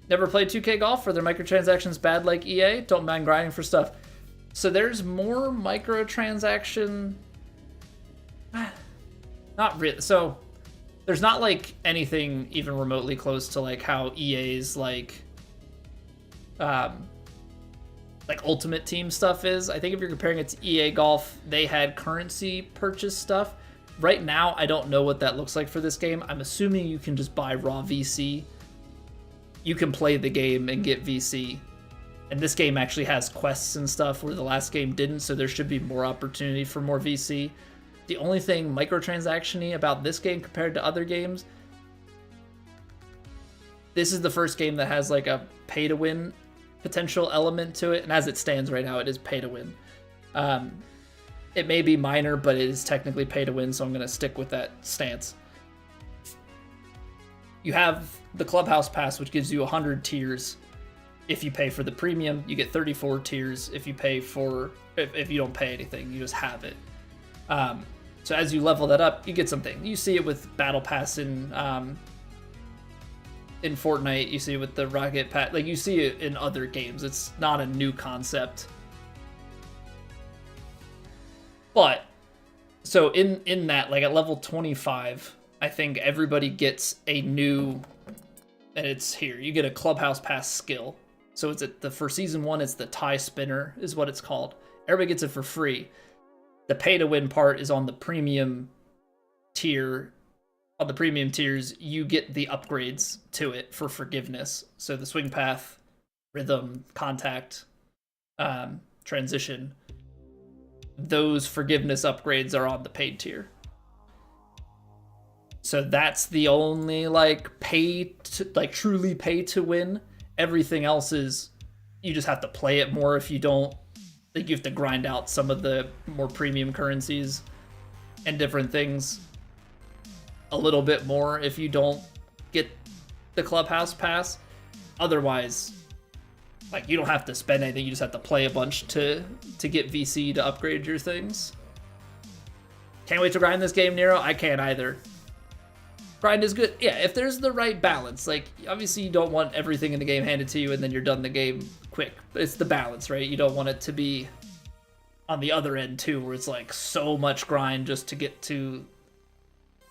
Never played 2K Golf? Are their microtransactions bad like EA? Don't mind grinding for stuff. So there's more microtransaction... Not really. So there's not like anything even remotely close to like how EA's like Ultimate Team stuff is. I think if you're comparing it to EA Golf, they had currency purchase stuff. Right now, I don't know what that looks like for this game. I'm assuming you can just buy raw VC. You can play the game and get VC. And this game actually has quests and stuff where the last game didn't, so there should be more opportunity for more VC. The only thing microtransaction-y about this game compared to other games, this is the first game that has like a pay-to-win potential element to it, and as it stands right now, it is pay-to-win. It may be minor, but it is technically pay-to-win, so I'm going to stick with that stance. You have the Clubhouse Pass, which gives you 100 tiers. If you pay for the premium, you get 34 tiers. If you don't pay anything, you just have it. So as you level that up, you get something. You see it with Battle Pass in Fortnite. You see it with the Rocket Pass. Like, you see it in other games. It's not a new concept. But so in that, like at level 25, I think everybody gets a new, and it's here. You get a Clubhouse Pass skill. So it's for season 1, it's the tie spinner is what it's called. Everybody gets it for free. The pay-to-win part is on the premium tier. On the premium tiers, you get the upgrades to it for forgiveness. So the swing path, rhythm, contact, transition. Those forgiveness upgrades are on the paid tier. So that's the only truly pay to win. Everything else is you just have to play it more if you don't. Like, you have to grind out some of the more premium currencies and different things a little bit more if you don't get the Clubhouse Pass. Otherwise, like, you don't have to spend anything, you just have to play a bunch to get VC to upgrade your things. Can't wait to grind this game, Nero. I can't either. Grind is good. Yeah, if there's the right balance. Like, obviously you don't want everything in the game handed to you and then you're done the game quick. But it's the balance, right? You don't want it to be on the other end too, where it's like so much grind just to get to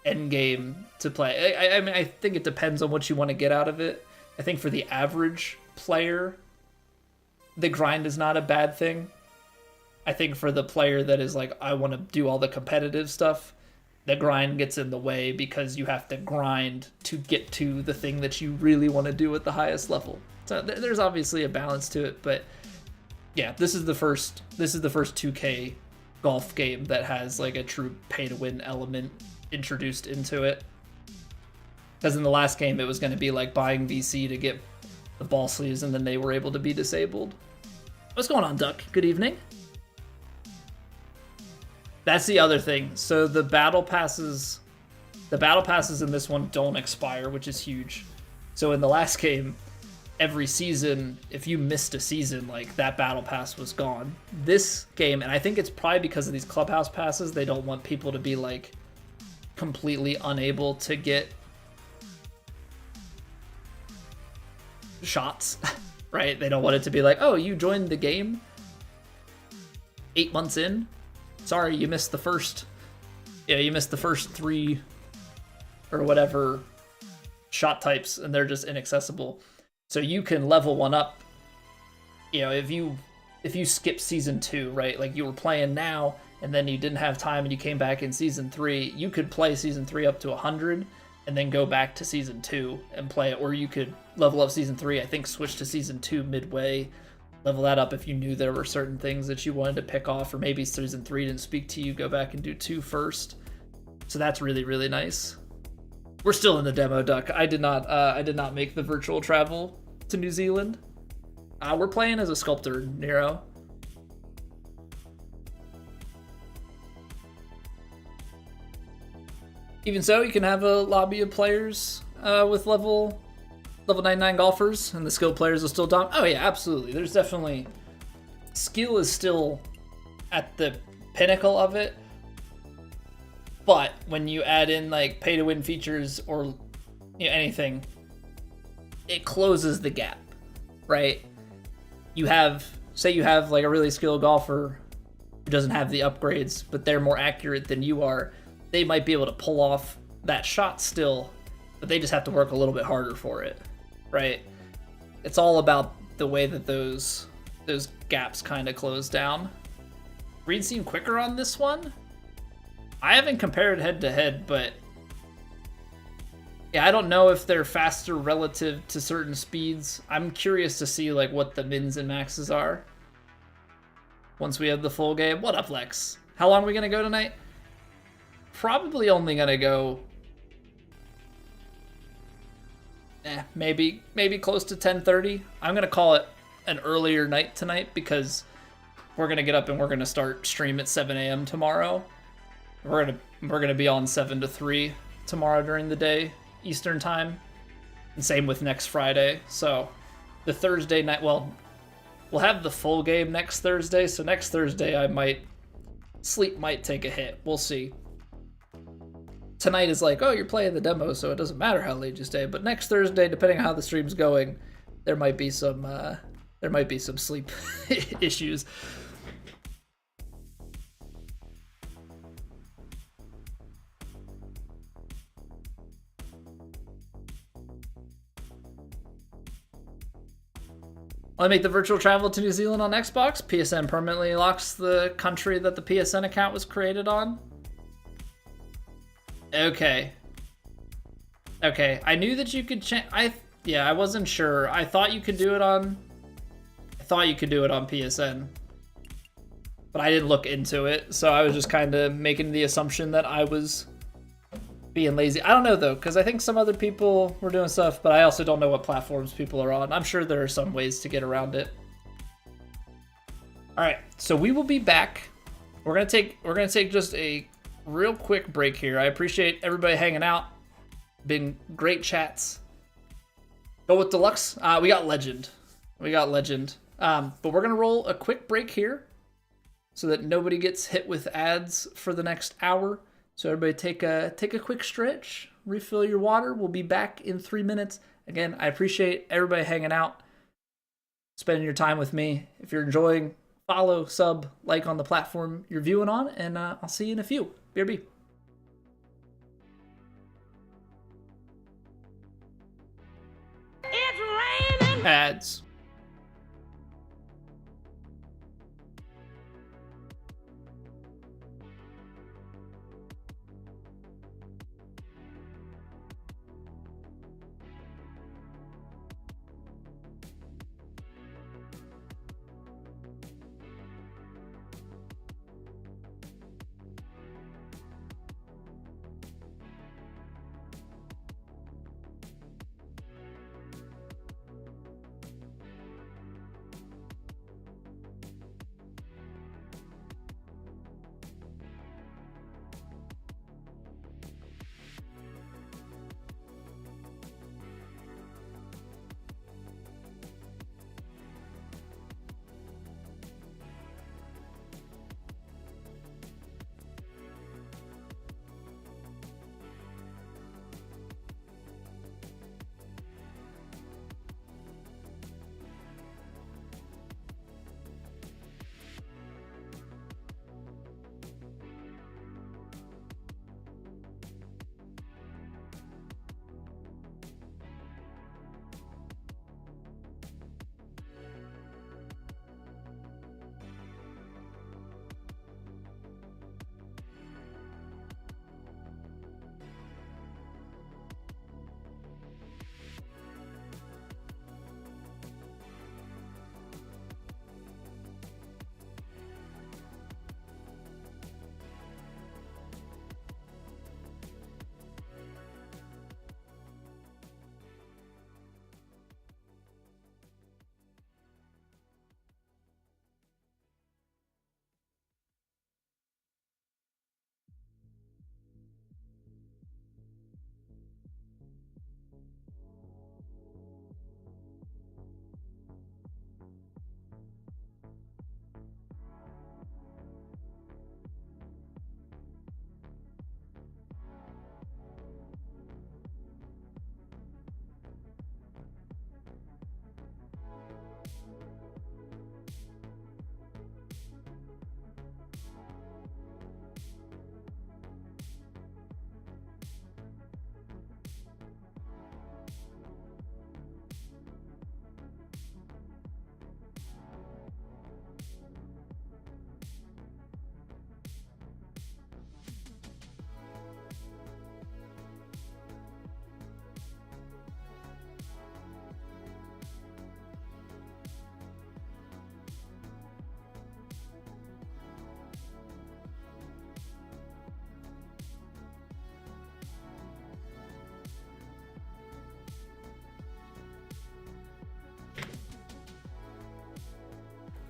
end game to play. I mean, I think it depends on what you want to get out of it. I think for the average player, the grind is not a bad thing. I think for the player that is like, I want to do all the competitive stuff, the grind gets in the way because you have to grind to get to the thing that you really want to do at the highest level. So there's obviously a balance to it, but yeah, this is the first 2K golf game that has like a true pay to win element introduced into it. Because in the last game, it was going to be like buying VC to get the ball sleeves, and then they were able to be disabled. What's going on, Duck? Good evening. That's the other thing. So the battle passes The battle passes in this one don't expire, which is huge. So in the last game, every season, if you missed a season, like, that battle pass was gone. This game, and I think it's probably because of these clubhouse passes, they don't want people to be, like, completely unable to get shots, right? They don't want it to be like, oh, you joined the game 8 months in? Sorry, you missed the first, you missed the first 3 or whatever shot types, and they're just inaccessible. So you can level one up, if you skip season 2, right? Like, you were playing now, and then you didn't have time and you came back in season 3, you could play season 3 up to 100 and then go back to season 2 and play it. Or you could level up season 3, I think switch to season 2 midway, level that up if you knew there were certain things that you wanted to pick off, or maybe season 3 didn't speak to you, go back and do 2 first. So that's really, really nice. We're still in the demo, Duck. I did not make the virtual travel to New Zealand. We're playing as a sculptor, Nero. Even so, you can have a lobby of players with level 99 golfers, and the skilled players will still dominate. Oh yeah, absolutely. There's definitely, skill is still at the pinnacle of it. But when you add in, like, pay-to-win features or anything, it closes the gap, right? Say you have like a really skilled golfer who doesn't have the upgrades, but they're more accurate than you are. They might be able to pull off that shot still, but they just have to work a little bit harder for it, right? It's all about the way that those gaps kind of close down. Greens seem quicker on this one. I haven't compared head to head, but yeah, I don't know if they're faster relative to certain speeds. I'm curious to see, like, what the mins and maxes are once we have the full game. What up, Lex? How long are we gonna go tonight? Probably only gonna go maybe close to 10:30. I'm gonna call it an earlier night tonight because we're gonna get up and we're gonna start stream at 7 a.m. tomorrow. We're gonna be on 7 to 3 tomorrow during the day, Eastern time, and same with next Friday. So the Thursday night, well, we'll have the full game next Thursday. So next Thursday, sleep might take a hit. We'll see. Tonight is like, oh, you're playing the demo, so it doesn't matter how late you stay. But next Thursday, depending on how the stream's going, there might be some sleep issues. Want to make the virtual travel to New Zealand on Xbox? PSN permanently locks the country that the PSN account was created on. Okay. I knew that you could change. I wasn't sure. I thought you could do it on PSN, but I didn't look into it. So I was just kind of making the assumption that I was being lazy. I don't know though, because I think some other people were doing stuff, but I also don't know what platforms people are on. I'm sure there are some ways to get around it. All right, so we will be back. We're gonna take just a real quick break here. I appreciate everybody hanging out. Been great chats. Go with Deluxe. We got Legend. But we're gonna roll a quick break here so that nobody gets hit with ads for the next hour. So everybody take a quick stretch, refill your water. We'll be back in 3 minutes. Again, I appreciate everybody hanging out, spending your time with me. If you're enjoying, follow, sub, like on the platform you're viewing on, and I'll see you in a few. BRB. It's raining. Ads.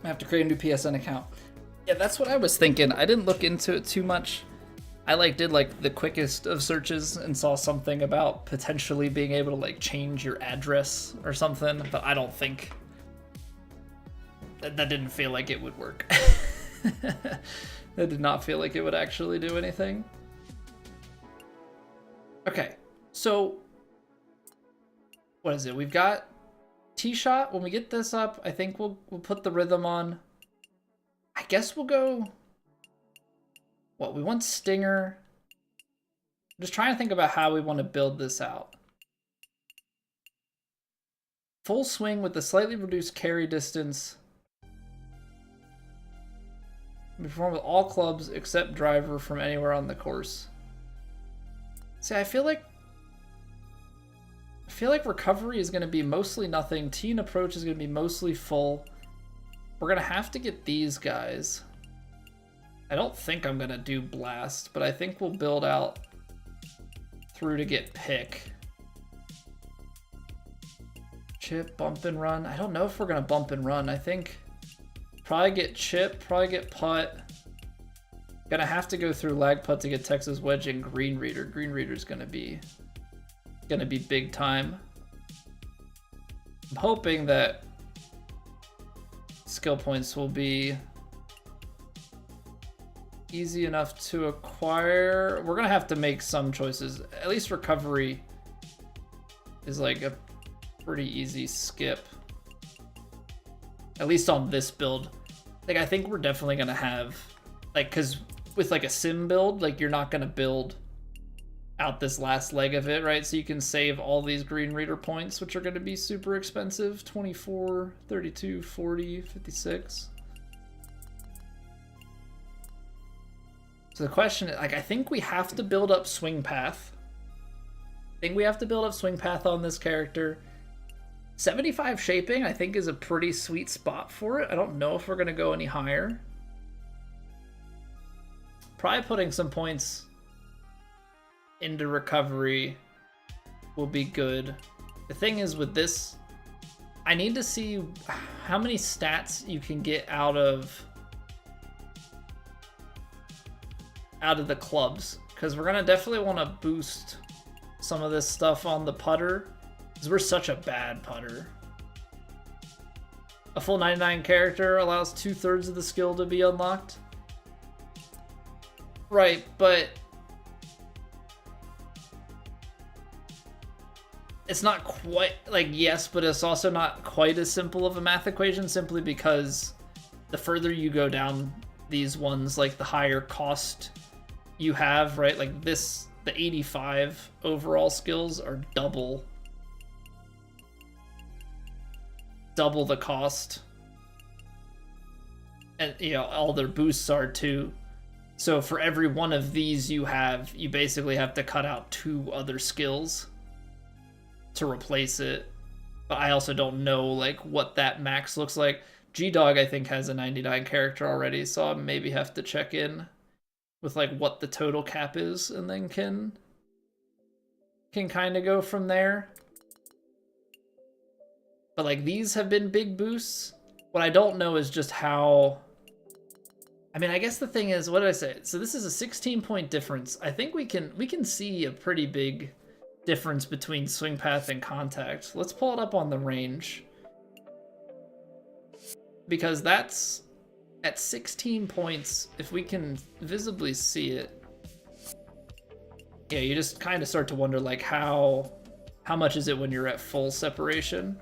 I have to create a new PSN account. Yeah, that's what I was thinking. I didn't look into it too much. I did the quickest of searches and saw something about potentially being able to change your address or something, but I don't think that didn't feel like it would work. That did not feel like it would actually do anything. Okay, so what is it? We've got tee shot. When we get this up, I think we'll put the rhythm on. I guess we'll go. What we want stinger. I'm just trying to think about how we want to build this out. Full swing with the slightly reduced carry distance. Perform with all clubs except driver from anywhere on the course. See, I feel like recovery is going to be mostly nothing. Tee and approach is going to be mostly full. We're going to have to get these guys. I don't think I'm going to do blast, but I think we'll build out through to get pick. Chip, bump and run. I don't know if we're going to bump and run. I think probably get chip, probably get putt. Gonna have to go through lag putt to get Texas wedge and green reader. Green reader's gonna be big time. I'm hoping that skill points will be easy enough to acquire. We're gonna have to make some choices. At least recovery is a pretty easy skip. At least on this build. I think we're definitely gonna have, cause with a sim build, you're not gonna build out this last leg of it, right? So you can save all these green reader points, which are gonna be super expensive. 24, 32, 40, 56. So the question is, I think we have to build up swing path. I think we have to build up swing path on this character. 75 shaping, I think, is a pretty sweet spot for it. I don't know if we're going to go any higher. Probably putting some points into recovery will be good. The thing is with this, I need to see how many stats you can get out of the clubs, because we're going to definitely want to boost some of this stuff on the putter. Because we're such a bad putter. A full 99 character allows 2/3 of the skill to be unlocked. Right, but it's not quite, yes, but it's also not quite as simple of a math equation, simply because the further you go down these ones, the higher cost you have, right? The 85 overall skills are double the cost, and all their boosts are too. So for every one of these you basically have to cut out 2 other skills to replace it. But I also don't know what that max looks like. G-Dog I think has a 99 character already, so I maybe have to check in with what the total cap is, and then can kind of go from there. But these have been big boosts. What I don't know is just how. I mean, I guess the thing is, what did I say? So this is a 16-point difference. I think we can see a pretty big difference between swing path and contact. Let's pull it up on the range, because that's at 16 points. If we can visibly see it, yeah, you just kind of start to wonder how much is it when you're at full separation.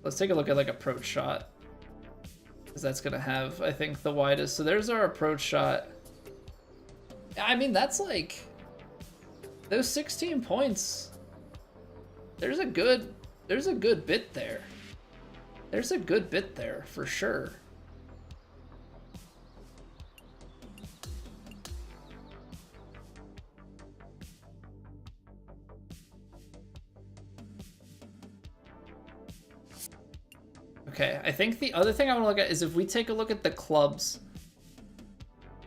Let's take a look at approach shot, because that's gonna have, I think, the widest. So there's our approach shot. I mean, that's those 16 points. There's a good bit there. There's a good bit there for sure. Okay, I think the other thing I want to look at is if we take a look at the clubs,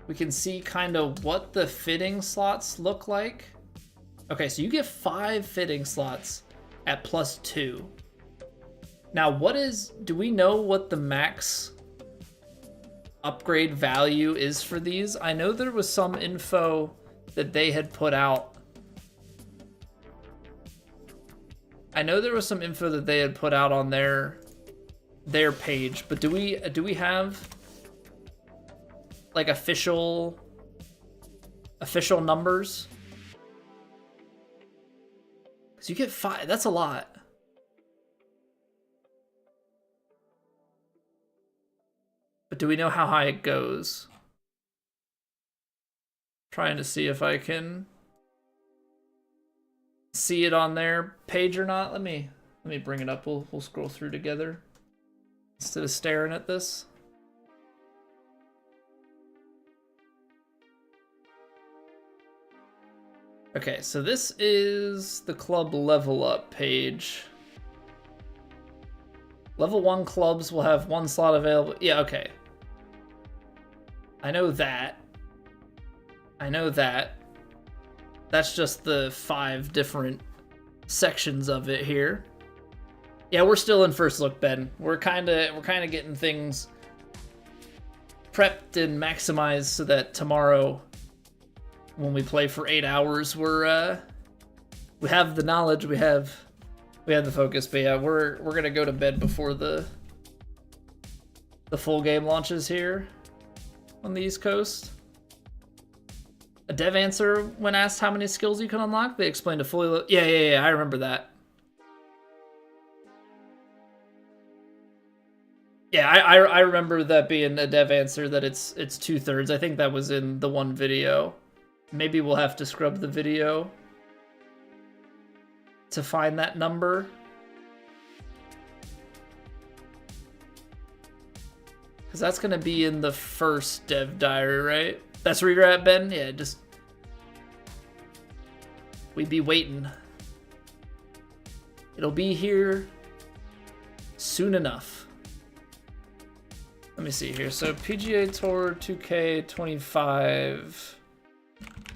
we can see kind of what the fitting slots look like. Okay, so you get 5 fitting slots at +2. Now, do we know what the max upgrade value is for these? I know there was some info that they had put out. I know there was some info that they had put out on their page, but do we have like official numbers? Because you get 5, that's a lot. But do we know how high it goes? Trying to see if I can see it on their page or not. Let me bring it up. We'll scroll through together instead of staring at this. Okay, so this is the club level up page. Level 1 clubs will have 1 slot available. Yeah, okay. I know that. That's just the 5 different sections of it here. Yeah, we're still in first look, Ben. We're kind of getting things prepped and maximized so that tomorrow, when we play for 8 hours, we have the knowledge, we have the focus. But yeah, we're gonna go to bed before the full game launches here on the East Coast. A dev answer when asked how many skills you can unlock, they explained a fully yeah, I remember that. Yeah, I remember that being a dev answer, that it's 2/3. I think that was in the one video. Maybe we'll have to scrub the video to find that number. Because that's going to be in the first dev diary, right? That's where you're at, Ben? Yeah, just... we'd be waiting. It'll be here soon enough. Let me see here. So PGA Tour 2K25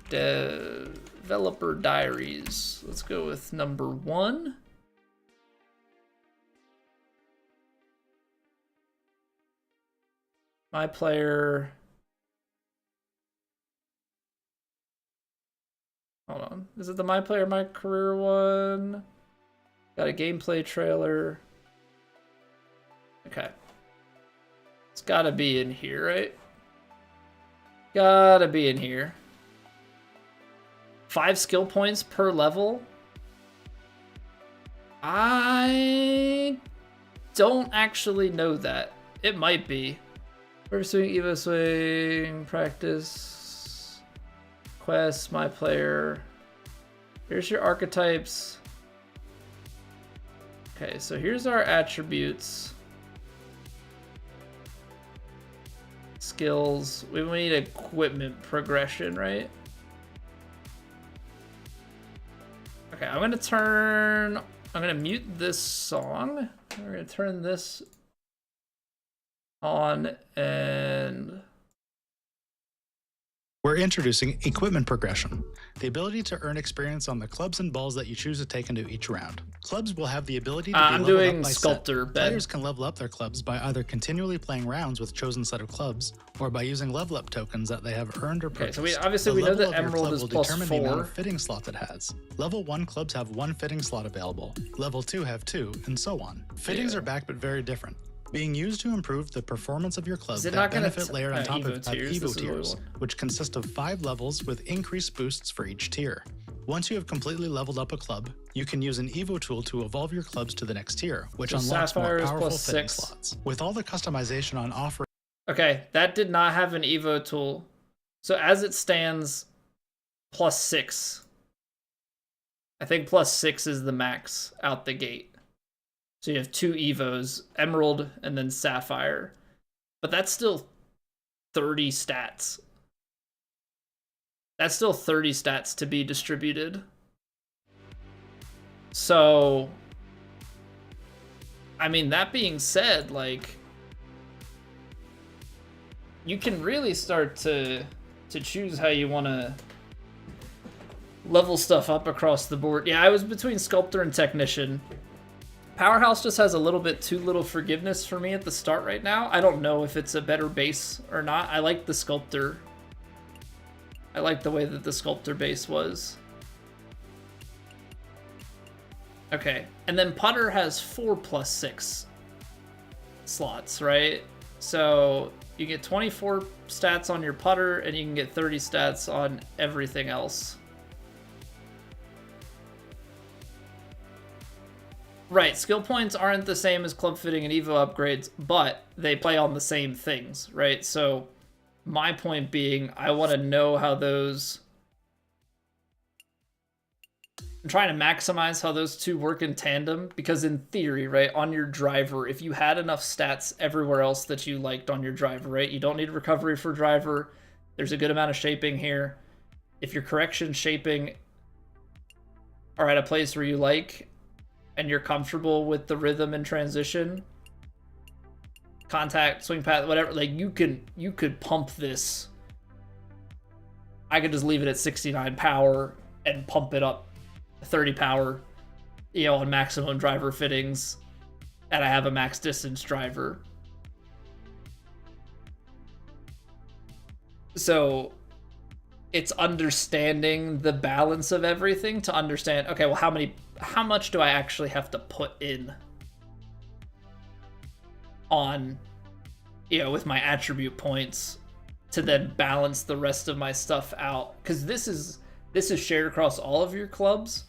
developer diaries. Let's go with number 1. My player. Hold on. Is it the My Player, My Career one? Got a gameplay trailer. Okay. It's gotta be in here, right? Gotta be in here. 5 skill points per level. I don't actually know that. It might be. First swing, Evo swing, practice, quests, My Player. Here's your archetypes. Okay, so here's our attributes. Skills. We need equipment progression, right? Okay, I'm gonna mute this song. We're gonna turn this on, and we're introducing equipment progression, the ability to earn experience on the clubs and balls that you choose to take into each round. Clubs will have the ability to be I'm leveled doing up by sculptor. set. Players can level up their clubs by either continually playing rounds with chosen set of clubs, or by using level up tokens that they have earned or purchased. Okay, so we know that Emerald is plus 4. The amount of fitting slots it has. Level 1 clubs have 1 fitting slot available. Level 2 have 2, and so on. Fittings are back, but very different. Being used to improve the performance of your club that benefit layered on top of Evo tiers, which consist of 5 levels with increased boosts for each tier. Once you have completely leveled up a club, you can use an Evo tool to evolve your clubs to the next tier, which unlocks more powerful fitting slots. With all the customization on offer. Okay, that did not have an Evo tool. So as it stands, plus 6. I think plus 6 is the max out the gate. So you have 2 Evos, Emerald and then Sapphire. But that's still 30 stats. That's still 30 stats to be distributed. So, I mean, that being said, like, you can really start to choose how you want to level stuff up across the board. Yeah, I was between Sculptor and Technician. Powerhouse just has a little bit too little forgiveness for me at the start right now. I don't know if it's a better base or not. I like the Sculptor. I like the way that the Sculptor base was. Okay, and then Putter has 4+6 slots, right? So you get 24 stats on your putter, and you can get 30 stats on everything else. Right, skill points aren't the same as club fitting and Evo upgrades, but they play on the same things, right? So my point being, I want to know how those... I'm trying to maximize how those two work in tandem, because in theory, right, on your driver, if you had enough stats everywhere else that you liked on your driver, right, you don't need recovery for driver, there's a good amount of shaping here. If your correction shaping are at a place where you like, and you're comfortable with the rhythm and transition, contact, swing path, whatever, like you could pump this. I could just leave it at 69 power and pump it up 30 power, you know, on maximum driver fittings, and I have a max distance driver. So it's understanding the balance of everything to understand, okay, well, how much do I actually have to put in on, you know, with my attribute points to then balance the rest of my stuff out? Because this is shared across all of your clubs,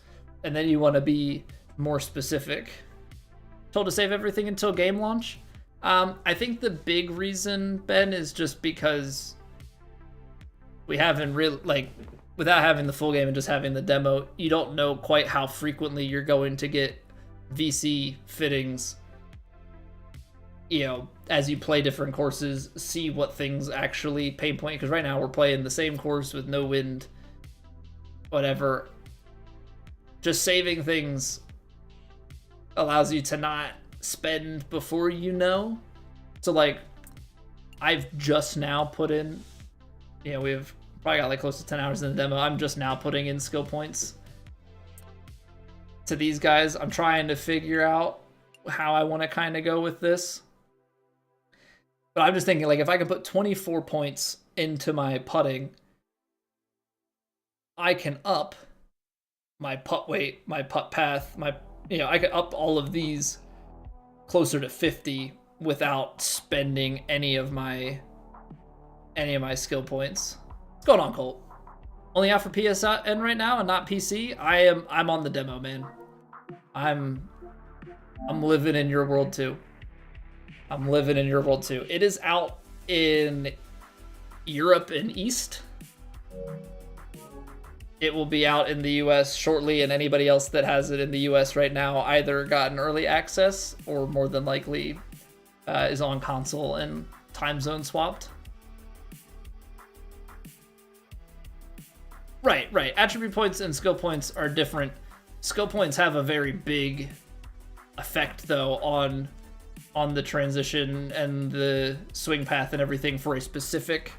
and then you want to be more specific. Told to save everything until game launch. I think the big reason, Ben, is just because we haven't really, like, without having the full game and just having the demo, you don't know quite how frequently you're going to get VC fittings, you know, as you play different courses, see what things actually pain point. Because right now we're playing the same course with no wind, whatever. Just saving things allows you to not spend before you know. So, like, I've just now put in, you know, we've probably got like close to 10 hours in the demo. I'm just now putting in skill points to these guys. I'm trying to figure out how I want to kind of go with this. But I'm just thinking, like, if I can put 24 points into my putting, I can up my putt weight, my putt path, I could up all of these closer to 50 without spending any of my skill points. What's going on, Colt? Only out for PSN right now and not PC? I'm on the demo, man. I'm living in your world too. I'm living in your world too. It is out in Europe and East. It will be out in the US shortly, and anybody else that has it in the US right now either got an early access or more than likely is on console and time zone swapped. Right. Attribute points and skill points are different. Skill points have a very big effect, though, on the transition and the swing path and everything for a specific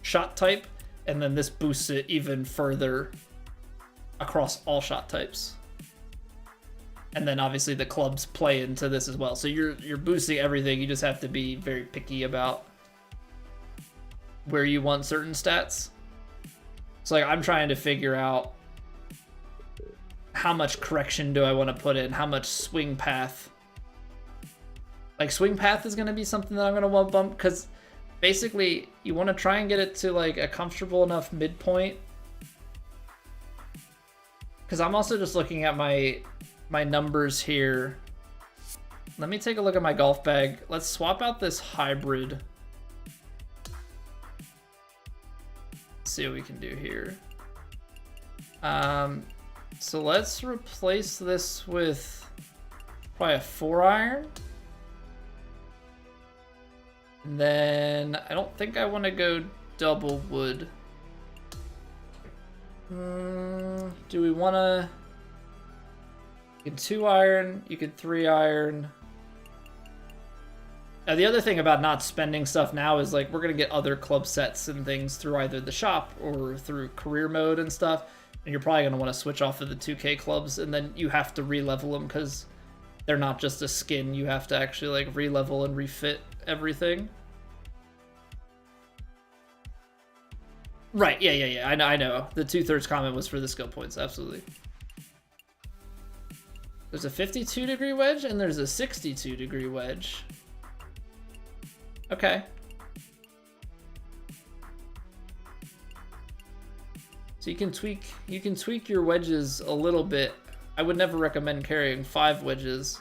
shot type, and then this boosts it even further across all shot types. And then obviously the clubs play into this as well. So you're boosting everything. You just have to be very picky about where you want certain stats. So, like, I'm trying to figure out how much correction do I want to put in, how much swing path. Like, swing path is going to be something that I'm going to want to bump, because basically you want to try and get it to, like, a comfortable enough midpoint. Because I'm also just looking at my numbers here. Let me take a look at my golf bag. Let's swap out this hybrid. See what we can do here. So let's replace this with probably a 4-iron. And then I don't think I want to go double wood. Do we want to... You can 2-iron, you could 3-iron. Now, the other thing about not spending stuff now is, like, we're going to get other club sets and things through either the shop or through career mode and stuff. And you're probably going to want to switch off of the 2K clubs, and then you have to re-level them because they're not just a skin. You have to actually like re-level and refit everything. Right, yeah. I know. The 2/3 comment was for the skill points, absolutely. There's a 52-degree wedge and there's a 62-degree wedge. Okay. So you can tweak your wedges a little bit. I would never recommend carrying 5 wedges.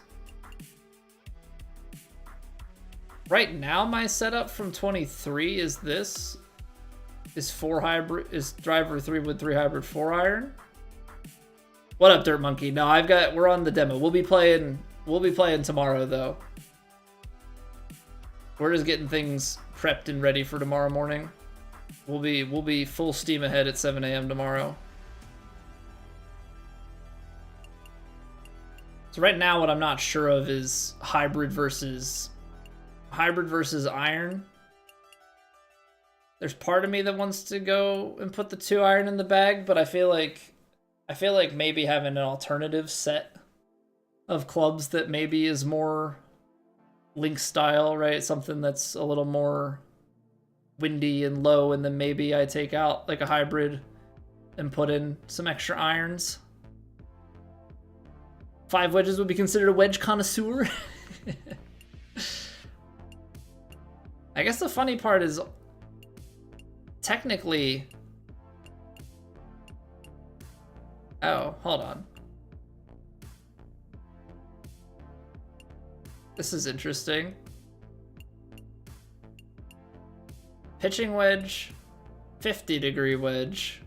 Right now my setup from 23 is this. Is driver 3 wood 3 hybrid 4 iron. What up, Dirt Monkey? No, we're on the demo. We'll be playing tomorrow though. We're just getting things prepped and ready for tomorrow morning. We'll be full steam ahead at 7 a.m. tomorrow. So right now what I'm not sure of is hybrid versus iron. There's part of me that wants to go and put the 2 iron in the bag, but I feel like maybe having an alternative set of clubs that maybe is more Link style, right? Something that's a little more windy and low, and then maybe I take out like a hybrid and put in some extra irons. 5 wedges would be considered a wedge connoisseur. I guess the funny part is technically... Oh, hold on. This is interesting. Pitching wedge, 50-degree wedge,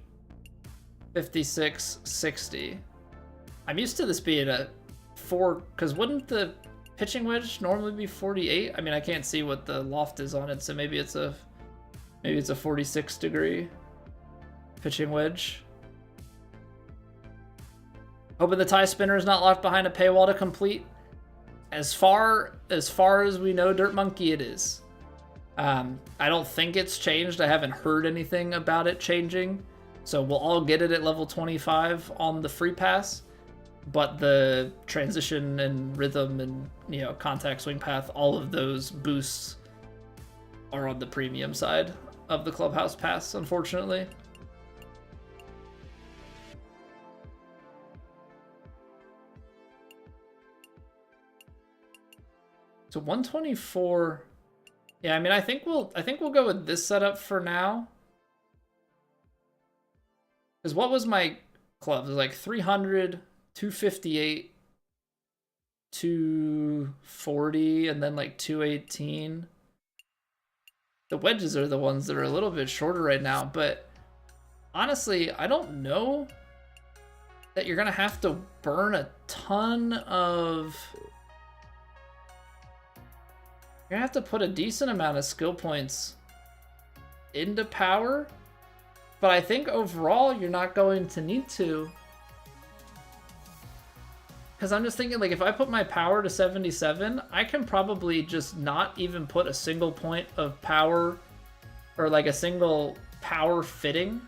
56, 60. I'm used to this being a 4, because wouldn't the pitching wedge normally be 48? I mean, I can't see what the loft is on it, so maybe it's a 46-degree pitching wedge. Hoping the tie spinner is not locked behind a paywall to complete. As far as we know, Dirt Monkey, it is. I don't think it's changed. I haven't heard anything about it changing. So we'll all get it at level 25 on the free pass. But the transition and rhythm and, you know, contact, swing path, all of those boosts are on the premium side of the Clubhouse Pass, unfortunately. So 124. Yeah, I mean, I think we'll go with this setup for now. Because what was my clubs? It was like 300, 258, 240, and then like 218. The wedges are the ones that are a little bit shorter right now, but honestly, I don't know that you're gonna have to burn a ton of... You're gonna have to put a decent amount of skill points into power, but I think overall you're not going to need to. Because I'm just thinking, like, if I put my power to 77, I can probably just not even put a single point of power or like a single power fitting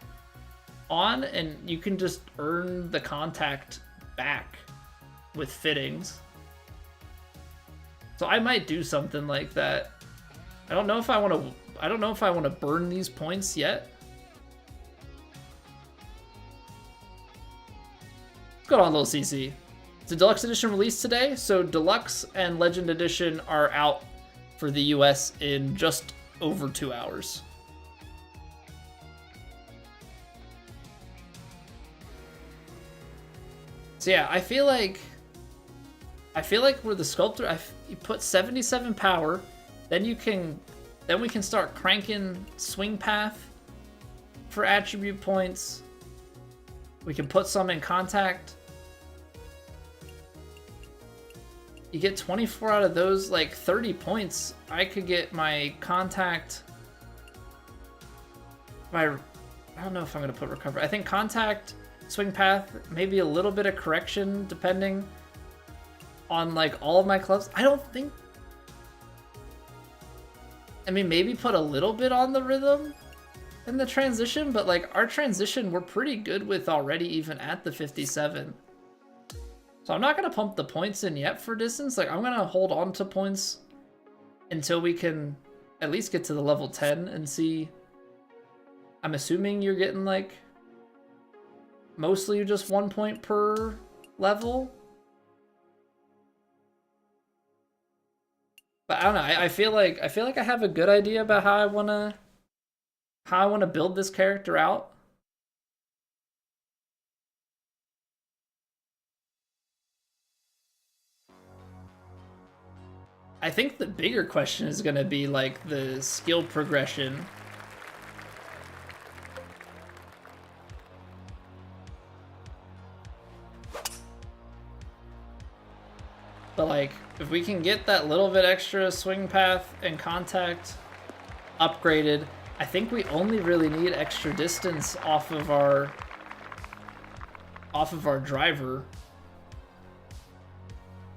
on, and you can just earn the contact back with fittings. So I might do something like that. I don't know if I want to burn these points yet. Good on, little CC. The Deluxe Edition released today, so Deluxe and Legend Edition are out for the US in just over 2 hours. So yeah, I feel like with the Sculptor, you put 77 power, then we can start cranking swing path for attribute points. We can put some in contact. You get 24 out of those, like 30 points. I could get my contact. I don't know if I'm gonna put recover. I think contact, swing path, maybe a little bit of correction depending on like all of my clubs. I mean, maybe put a little bit on the rhythm and the transition, but like our transition we're pretty good with already, even at the 57. So I'm not going to pump the points in yet for distance. Like, I'm going to hold on to points until we can at least get to the level 10 and see. I'm assuming you're getting, like, mostly just 1 point per level. But I don't know. I feel like I have a good idea about how I want to build this character out. I think the bigger question is going to be like the skill progression. But like, if we can get that little bit extra swing path and contact upgraded, I think we only really need extra distance off of our driver.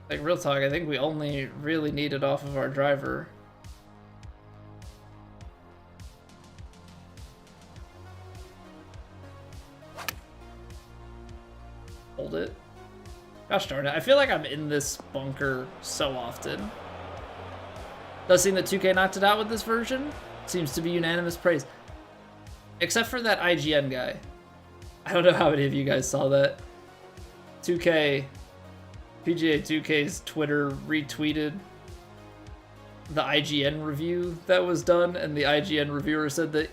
Like, real talk, I think we only really need it off of our driver. Hold it. Gosh darn it, I feel like I'm in this bunker so often. Does seem that 2K knocked it out with this version. Seems to be unanimous praise. Except for that IGN guy. I don't know how many of you guys saw that. 2K... PGA 2K's Twitter retweeted the IGN review that was done, and the IGN reviewer said that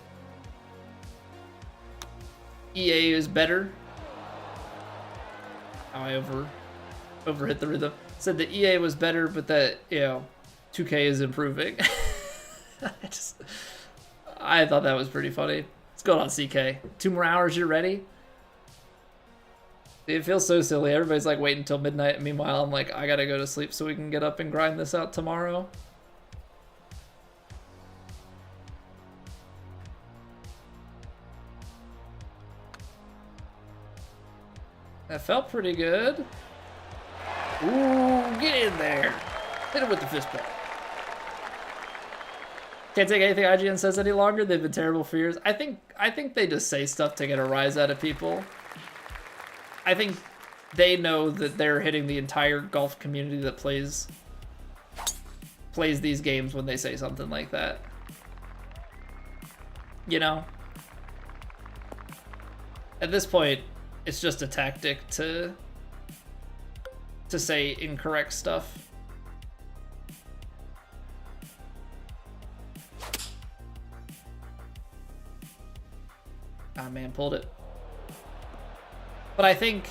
EA is better. How I overhit the rhythm. Said that EA was better, but that, you know, 2K is improving. I thought that was pretty funny. What's going on, CK? 2 more hours, you're ready? It feels so silly. Everybody's like waiting until midnight. Meanwhile, I'm like, I gotta go to sleep so we can get up and grind this out tomorrow. That felt pretty good. Ooh, get in there. Hit it with the fist bump. Can't take anything IGN says any longer. They've been terrible for years. I think they just say stuff to get a rise out of people. I think they know that they're hitting the entire golf community that plays these games when they say something like that. You know? At this point, it's just a tactic to say incorrect stuff. Ah, man, pulled it. But I think,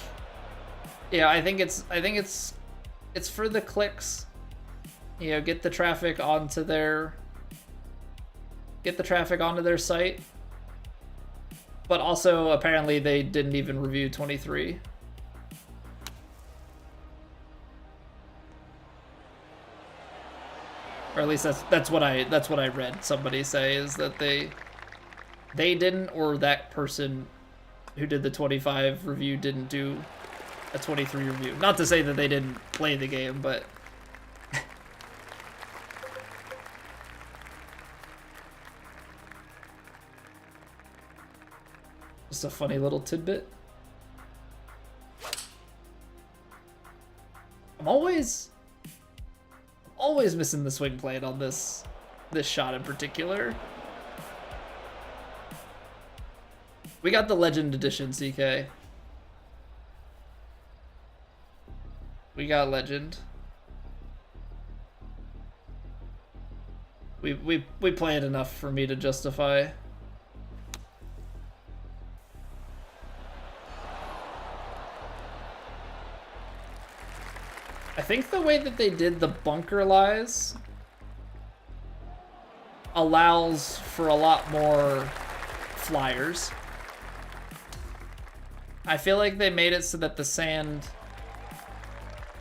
yeah, I think it's for the clicks. You know, get the traffic onto their site. But also, apparently, they didn't even review 23. Or at least that's what I read somebody say, is that they didn't, or that person who did the 25 review didn't do a 23 review. Not to say that they didn't play the game, but just a funny little tidbit. I'm always missing the swing plane on this shot in particular. We got the Legend Edition, CK. We got Legend. We play it enough for me to justify. I think the way that they did the bunker lies allows for a lot more flyers. I feel like they made it so that the sand,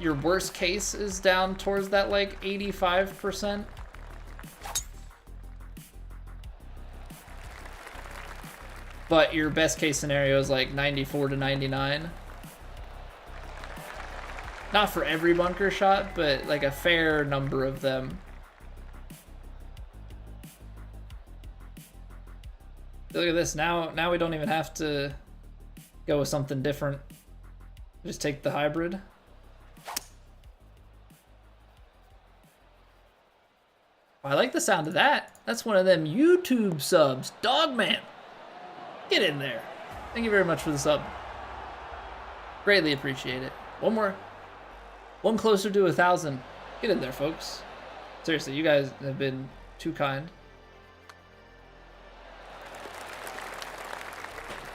your worst case is down towards that like 85%. But your best case scenario is like 94 to 99. Not for every bunker shot, but like a fair number of them. Look at this, now we don't even have to go with something different. Just take the hybrid. I like the sound of that. That's one of them YouTube subs. Dogman. Get in there. Thank you very much for the sub. Greatly appreciate it. One more. One closer to 1,000. Get in there, folks. Seriously, you guys have been too kind.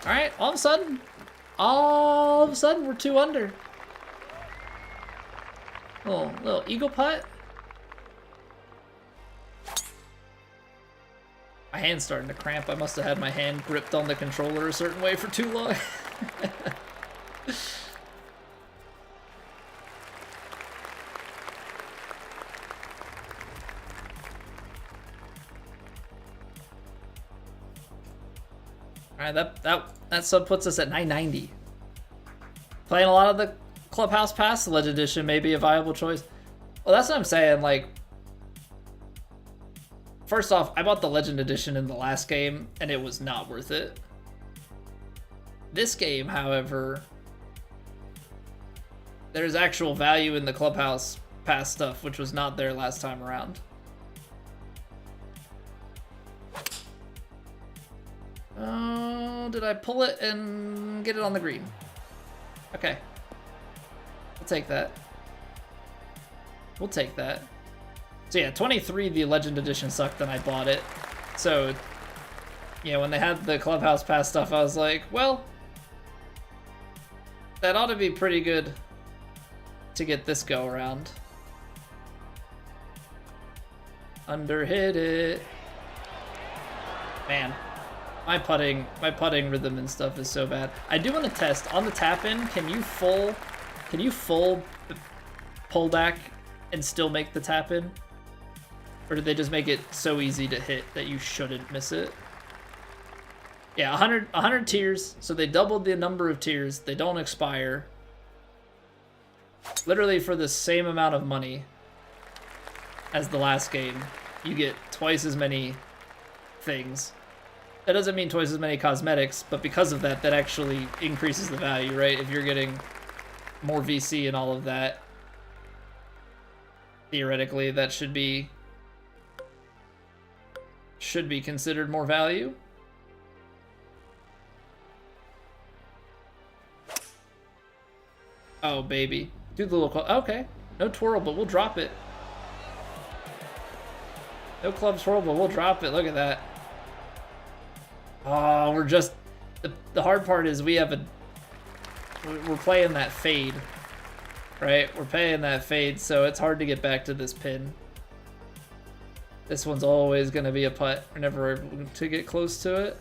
All right, all of a sudden, we're 2 under. Little eagle putt. My hand's starting to cramp. I must have had my hand gripped on the controller a certain way for too long. All right, that sub puts us at 990. Playing a lot of the Clubhouse Pass, the Legend Edition may be a viable choice. Well, that's what I'm saying. Like, first off, I bought the Legend Edition in the last game, and it was not worth it. This game, however, there's actual value in the Clubhouse Pass stuff, which was not there last time around. Oh, did I pull it and get it on the green? Okay. We'll take that. We'll take that. So yeah, 23, the Legend Edition sucked, and I bought it. So, yeah, when they had the Clubhouse Pass stuff, I was like, well, that ought to be pretty good to get this go around. Underhit it. Man, my putting rhythm and stuff is so bad. I do want to test on the tap in. Can you full pull back and still make the tap in? Or did they just make it so easy to hit that you shouldn't miss it? Yeah, 100 tiers, so they doubled the number of tiers. They don't expire. Literally for the same amount of money as the last game, you get twice as many things. That doesn't mean twice as many cosmetics, but because of that, that actually increases the value, right? If you're getting more VC and all of that, theoretically, that should be considered more value. Oh, baby. Do the little okay. No twirl, but we'll drop it. No club twirl, but we'll drop it. Look at that. Oh, we're just... The hard part is we're playing that fade. Right? We're playing that fade, so it's hard to get back to this pin. This one's always going to be a putt. We're never able to get close to it.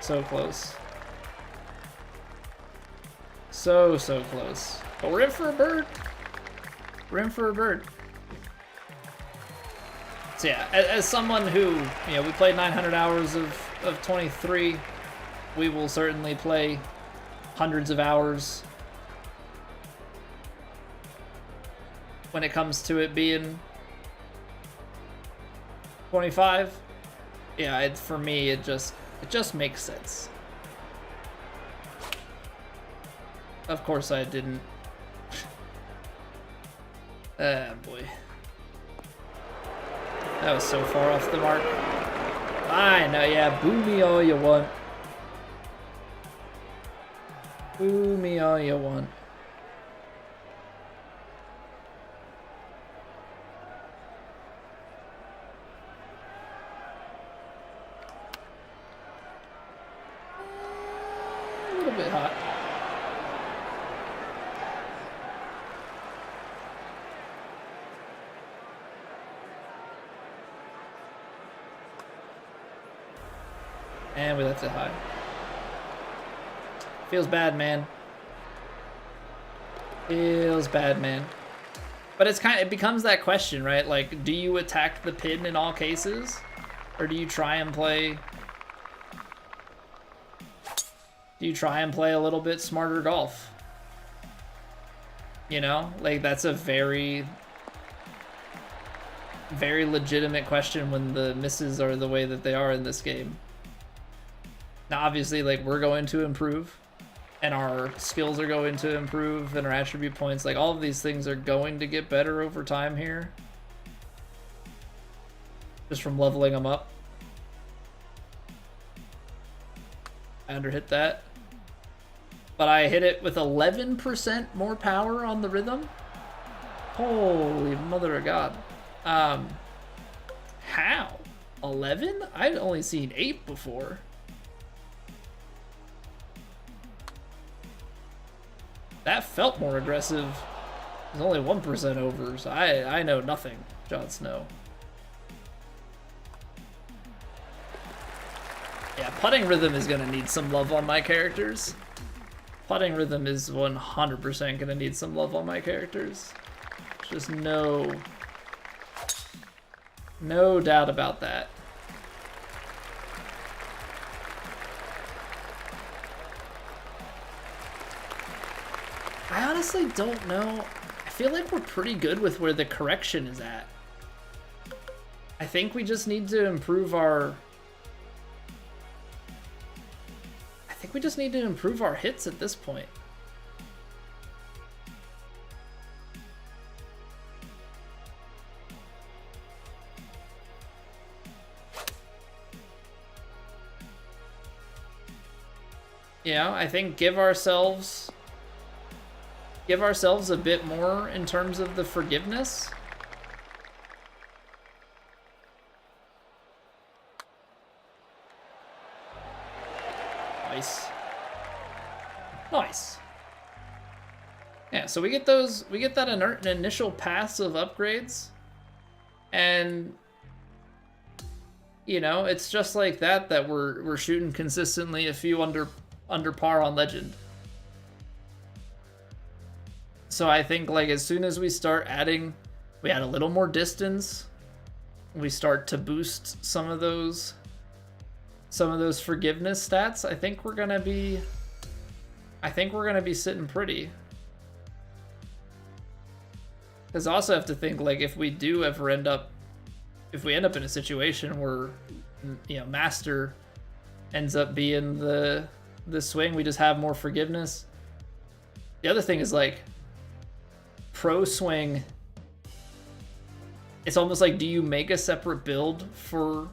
So close. So close. But we're in for a bird. We're in for a bird. So yeah, as someone who, you know, we played 900 hours of 23, we will certainly play hundreds of hours when it comes to it being 25. Yeah, for me, it just makes sense. Of course I didn't. Ah, boy. That was so far off the mark. I know, yeah, boo me all you want. Boo me all you want. A little bit hot. And we left it high. Feels bad, man. Feels bad, man. But it becomes that question, right? Like, do you attack the pin in all cases? Or do you try and play... Do you try and play a little bit smarter golf? You know? Like, that's a very... very legitimate question when the misses are the way that they are in this game. Now, obviously, like, we're going to improve. and our skills are going to improve, and our attribute points, like all of these things are going to get better over time here. Just from leveling them up. I underhit that. But I hit it with 11% more power on the rhythm. Holy mother of God. How? 11? I'd only seen 8 before. That felt more aggressive. It was only 1% over, so I know nothing, Jon Snow. Yeah, putting rhythm is gonna need some love on my characters. Putting rhythm is 100% gonna need some love on my characters. Just no doubt about that. I honestly don't know. I feel like we're pretty good with where the correction is at. I think we just need to improve our... I think we just need to improve our hits at this point. You know, I think give ourselves a bit more in terms of the forgiveness. Nice. Nice. Yeah, so we get that initial pass of upgrades, and you know, it's just like that we're shooting consistently a few under par on legend. So I think like as soon as we start adding, we add a little more distance, we start to boost some of those forgiveness stats, I think we're gonna be sitting pretty. Because I also have to think, like, if we end up in a situation where, you know, Master ends up being the swing, we just have more forgiveness. The other thing is, like, Pro swing, it's almost like, do you make a separate build for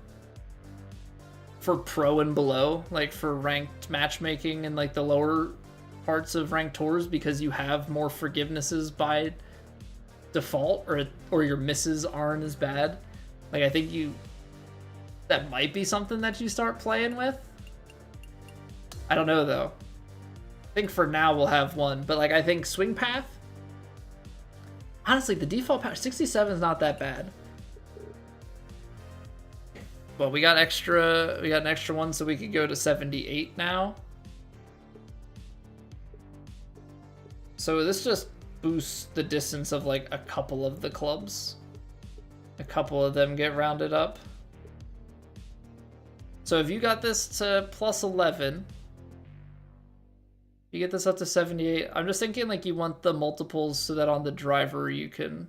Pro and below, like for ranked matchmaking and like the lower parts of ranked tours, because you have more forgivenesses by default, or your misses aren't as bad? Like, I think that might be something that you start playing with. I don't know though. I think for now we'll have one, but like, I think swing path, honestly, the default power 67 is not that bad. Well, we got an extra one, so we could go to 78 now. So this just boosts the distance of like a couple of the clubs. A couple of them get rounded up. So if you got this to plus 11, you get this up to 78. I'm just thinking like you want the multiples so that on the driver you can...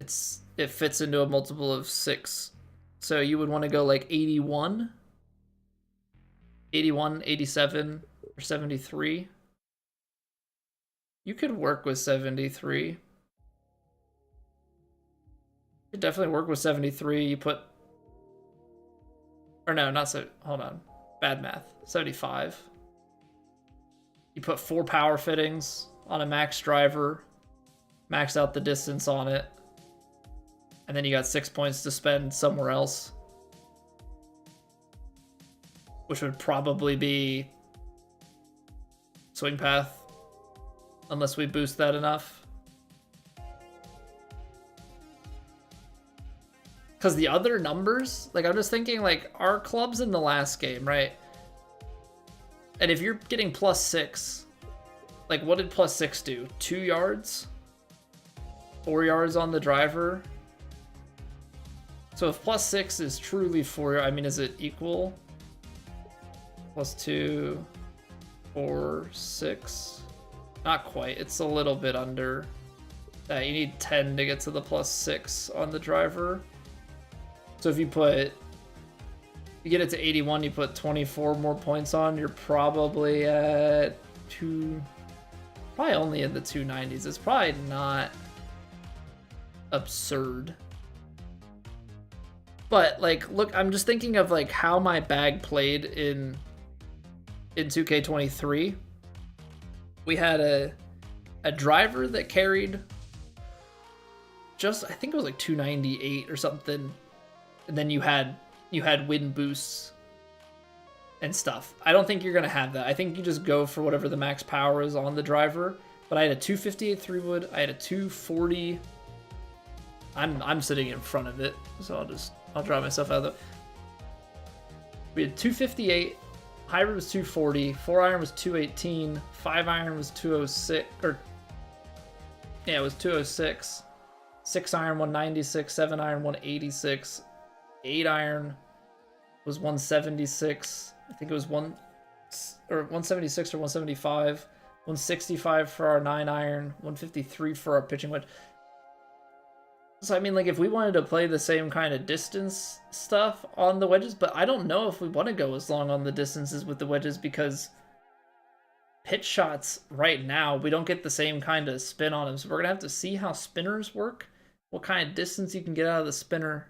It fits into a multiple of 6. So you would want to go like 81, 87, or 73. You could work with 73. You could definitely work with 73. You put... Or no, not so... Hold on. Bad math. 75. You put 4 power fittings on a max driver. Max out the distance on it. And then you got 6 points to spend somewhere else, which would probably be swing path, unless we boost that enough. Because the other numbers, like, I'm just thinking, like, our clubs in the last game, right? And if you're getting plus 6, like, what did plus 6 do? 2 yards? 4 yards on the driver? So if plus 6 is truly 4, I mean, is it equal? Plus 2, 4, 6. Not quite. It's a little bit under that. You need 10 to get to the plus 6 on the driver. So if you put You get it to 81, you put 24 more points on, you're probably at probably only in the 290s. It's probably not absurd. But like, look, I'm just thinking of like how my bag played in 2K23. We had a driver that carried just, I think it was like 298 or something, and then you had wind boosts and stuff. I don't think you're gonna have that. I think you just go for whatever the max power is on the driver. But I had a 258 3-wood, I had a 240. I'm sitting in front of it, so I'll draw myself out of the. We had 258, hybrid was 240, 4-iron was 218, 5-iron was 206, or yeah, it was 206. 6-iron 196, 7-iron 186, 8-iron was 176. I think it was 176 or 175. 165 for our 9-iron, 153 for our pitching wedge. So I mean, like, if we wanted to play the same kind of distance stuff on the wedges, but I don't know if we want to go as long on the distances with the wedges, because pitch shots right now, we don't get the same kind of spin on them. So we're going to have to see how spinners work, what kind of distance you can get out of the spinner.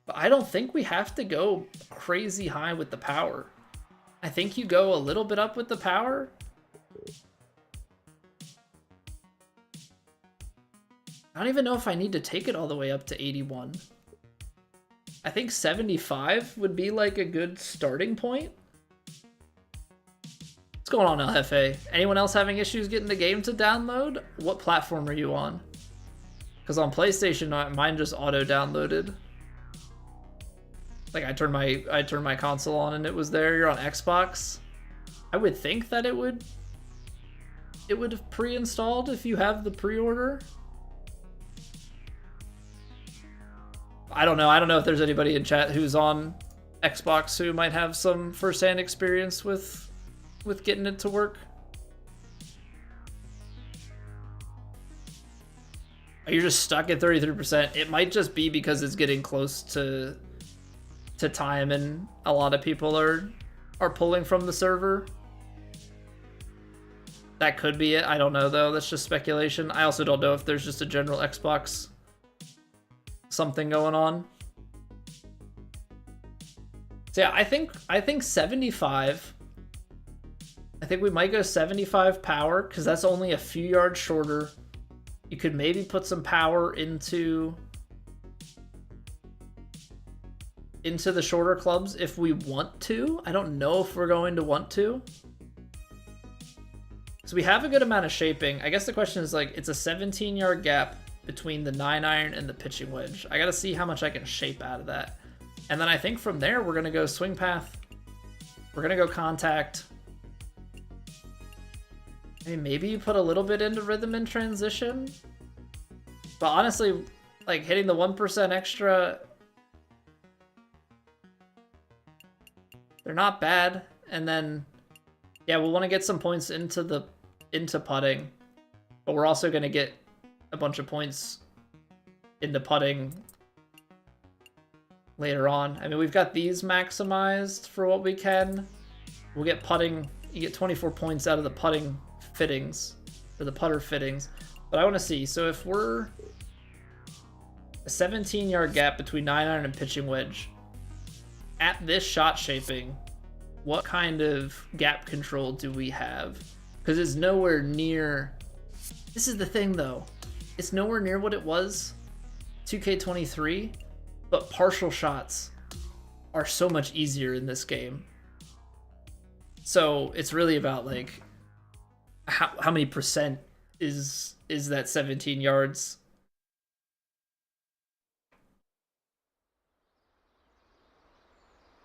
But I don't think we have to go crazy high with the power. I think you go a little bit up with the power. I don't even know if I need to take it all the way up to 81. I think 75 would be like a good starting point. What's going on, LFA? Anyone else having issues getting the game to download? What platform are you on? Because on PlayStation, mine just auto-downloaded. Like, I turned my console on and it was there. You're on Xbox. I would think that it would have pre-installed if you have the pre-order. I don't know. I don't know if there's anybody in chat who's on Xbox who might have some first-hand experience with getting it to work. You're just stuck at 33%. It might just be because it's getting close to time and a lot of people are pulling from the server. That could be it. I don't know though. That's just speculation. I also don't know if there's just a general Xbox something going on. So yeah, I think 75. I think we might go 75 power because that's only a few yards shorter. You could maybe put some power into the shorter clubs if we want to. I don't know if we're going to want to. So we have a good amount of shaping. I guess the question is, like, it's a 17-yard gap between the 9-iron and the pitching wedge. I got to see how much I can shape out of that. And then I think from there, we're going to go swing path. We're going to go contact. I mean, maybe you put a little bit into rhythm and transition. But honestly, like, hitting the 1% extra, they're not bad. And then, yeah, we'll want to get some points into putting, but we're also going to get a bunch of points into putting later on. I mean, we've got these maximized for what we can. We'll get putting. You get 24 points out of the putting fittings, or the putter fittings. But I want to see. So if we're a 17-yard gap between 9-iron and pitching wedge, at this shot shaping, what kind of gap control do we have? Because it's nowhere near. This is the thing, though. It's nowhere near what it was 2K23, but partial shots are so much easier in this game. So it's really about, like, how many percent is that 17 yards?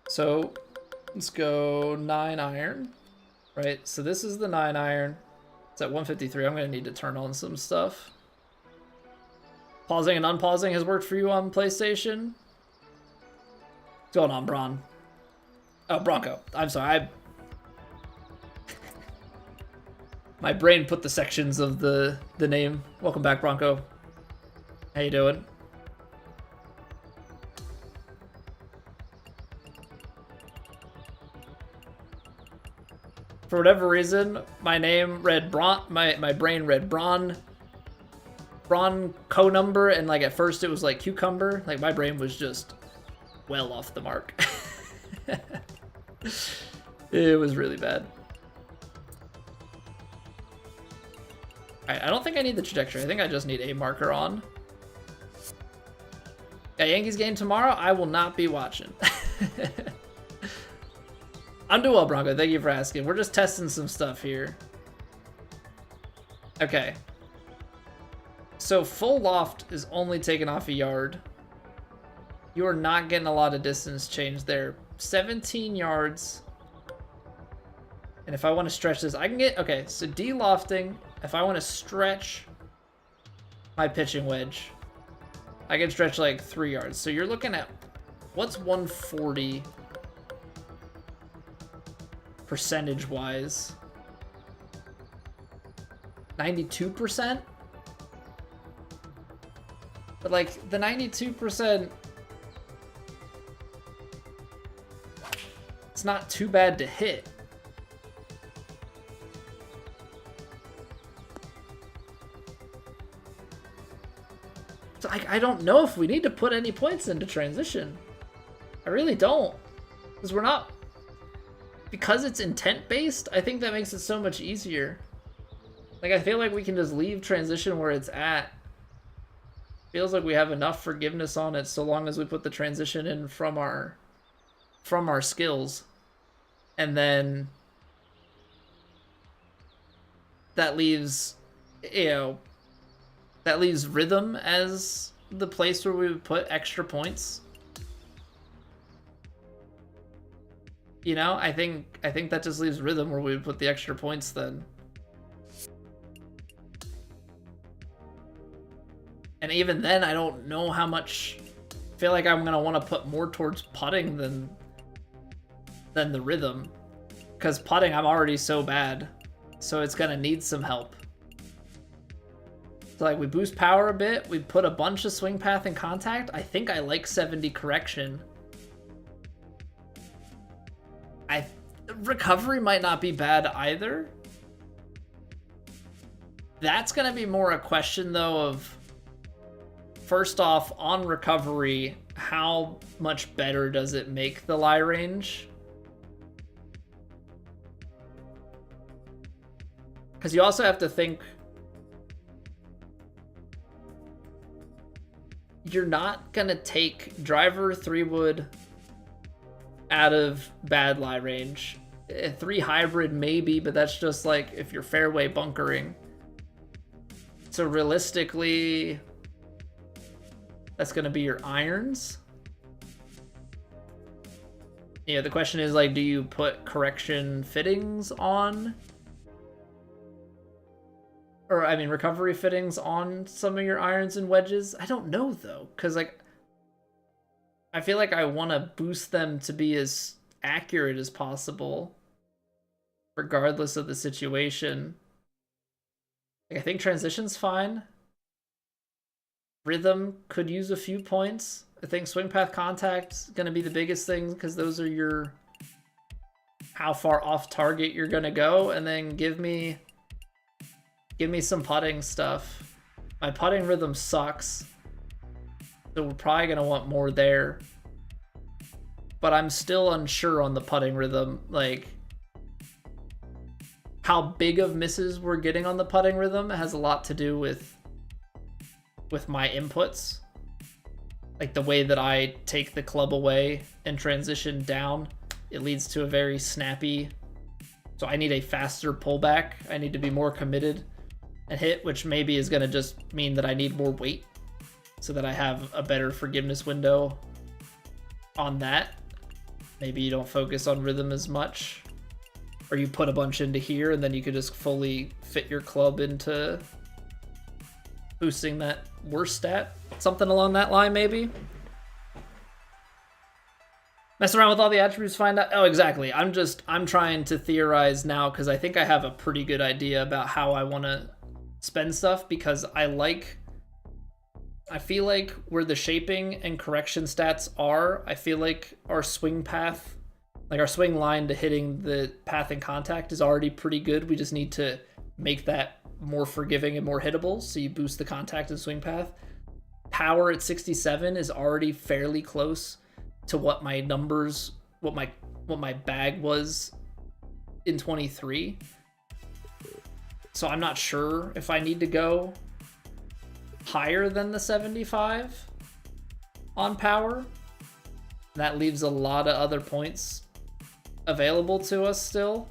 So let's go 9-iron, right? So this is the 9-iron. It's at 153. I'm going to need to turn on some stuff. Pausing and unpausing has worked for you on PlayStation? What's going on, Bron? Oh, Bronco. I'm sorry. My brain put the sections of the name. Welcome back, Bronco. How you doing? For whatever reason, my name read my brain read Bronco number, and like at first it was like cucumber. Like my brain was just well off the mark. It was really bad. Alright, I don't think I need the trajectory. I think I just need a marker on. Yeah, Yankees game tomorrow, I will not be watching. I'm doing well, Bronco. Thank you for asking. We're just testing some stuff here. Okay. So full loft is only taking off a yard. You are not getting a lot of distance change there. 17 yards. And if I want to stretch this, I can get... Okay, so de-lofting. If I want to stretch my pitching wedge, I can stretch like 3 yards. So you're looking at... What's 140 percentage-wise? 92%? But like, the 92%... It's not too bad to hit. So I don't know if we need to put any points into transition. I really don't. Because we're not... Because it's intent-based, I think that makes it so much easier. Like, I feel like we can just leave transition where it's at. Feels like we have enough forgiveness on it so long as we put the transition in from our skills. And then that leaves, you know, that leaves rhythm as the place where we would put extra points. You know, I think that just leaves rhythm where we would put the extra points then. And even then, I don't know how much... I feel like I'm going to want to put more towards putting than the rhythm. Because putting, I'm already so bad. So it's going to need some help. So like, we boost power a bit. We put a bunch of swing path and contact. I think I like 70 correction. Recovery might not be bad either. That's going to be more a question, though, of... First off, on recovery, how much better does it make the lie range? Because you also have to think... You're not going to take driver 3-wood out of bad lie range. 3 hybrid maybe, but that's just like if you're fairway bunkering. So realistically... That's going to be your irons. Yeah, the question is, like, do you put correction fittings on? Or, I mean, recovery fittings on some of your irons and wedges? I don't know, though. Because, like, I feel like I want to boost them to be as accurate as possible. Regardless of the situation. Like, I think transition's fine. Rhythm could use a few points. I think swing path contact is going to be the biggest thing because those are your how far off target you're going to go, and then give me some putting stuff. My putting rhythm sucks, so we're probably going to want more there. But I'm still unsure on the putting rhythm, like how big of misses we're getting on the putting rhythm has a lot to do with my inputs, like the way that I take the club away and transition down, it leads to a very snappy, so I need a faster pullback. I need to be more committed and hit, which maybe is going to just mean that I need more weight so that I have a better forgiveness window on that. Maybe you don't focus on rhythm as much, or you put a bunch into here and then you could just fully fit your club into boosting that worst stat. Something along that line, maybe. Mess around with all the attributes, find out. Oh, exactly. I'm trying to theorize now because I think I have a pretty good idea about how I want to spend stuff, because I feel like where the shaping and correction stats are, I feel like our swing path Like our swing line to hitting the path and contact is already pretty good. We just need to make that more forgiving and more hittable, so you boost the contact and swing path. Power at 67 is already fairly close to what my numbers, what my bag was in 23. So I'm not sure if I need to go higher than the 75 on power. That leaves a lot of other points available to us still.